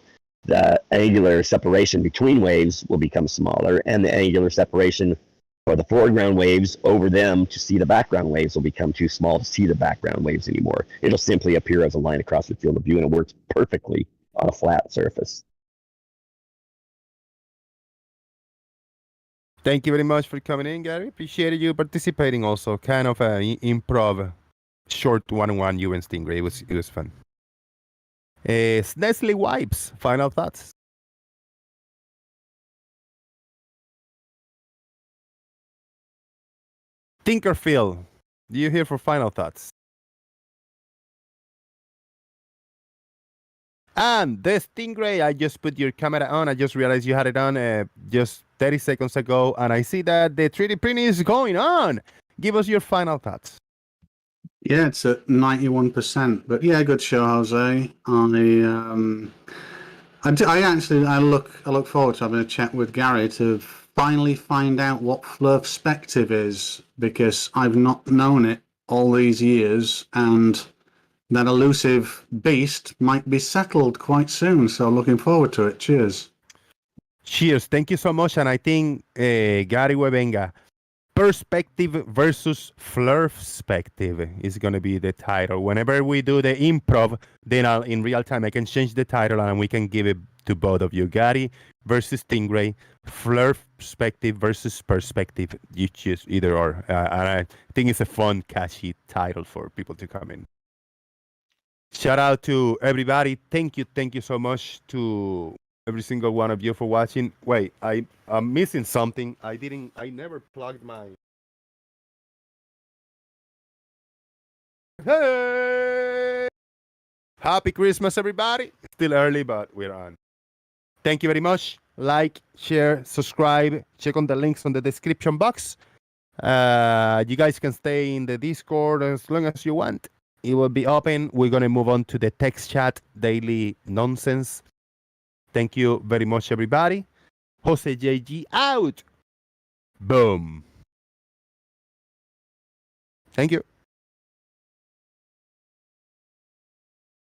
The angular separation between waves will become smaller, and the angular separation for the foreground waves over them to see the background waves will become too small to see the background waves anymore. It'll simply appear as a line across the field of view, and it works perfectly on a flat surface. Thank you very much for coming in, Gary. Appreciated you participating also. Kind of an improv short one-on-one you and Stingray. It was fun. Nestle Wipes, final thoughts? Tinkerfield, do you hear for final thoughts? And the Stingray, I just put your camera on. I just realized you had it on just 30 seconds ago, and I see that the 3D printing is going on. Give us your final thoughts. Yeah, it's at 91%. But yeah, good show, Jose. I look forward to having a chat with Gary to finally find out what Flurfspective is, because I've not known it all these years, and that elusive beast might be settled quite soon. So looking forward to it. Cheers. Cheers. Thank you so much. And I think Gary Webenga, Perspective versus Flurfspective is going to be the title. Whenever we do the improv, then in real time I can change the title and we can give it to both of you. Gary versus Stingray, Flurfspective versus Perspective. You choose either or. And I think it's a fun, catchy title for people to come in. Shout out to everybody. Thank you so much to every single one of you for watching. Wait, I'm missing something. I never plugged my... Hey! Happy Christmas, everybody. It's still early, but we're on. Thank you very much. Like, share, subscribe. Check on the links on the description box. You guys can stay in the Discord as long as you want. It will be open. We're going to move on to the text chat, daily nonsense. Thank you very much, everybody. Jose JG out. Boom. Thank you.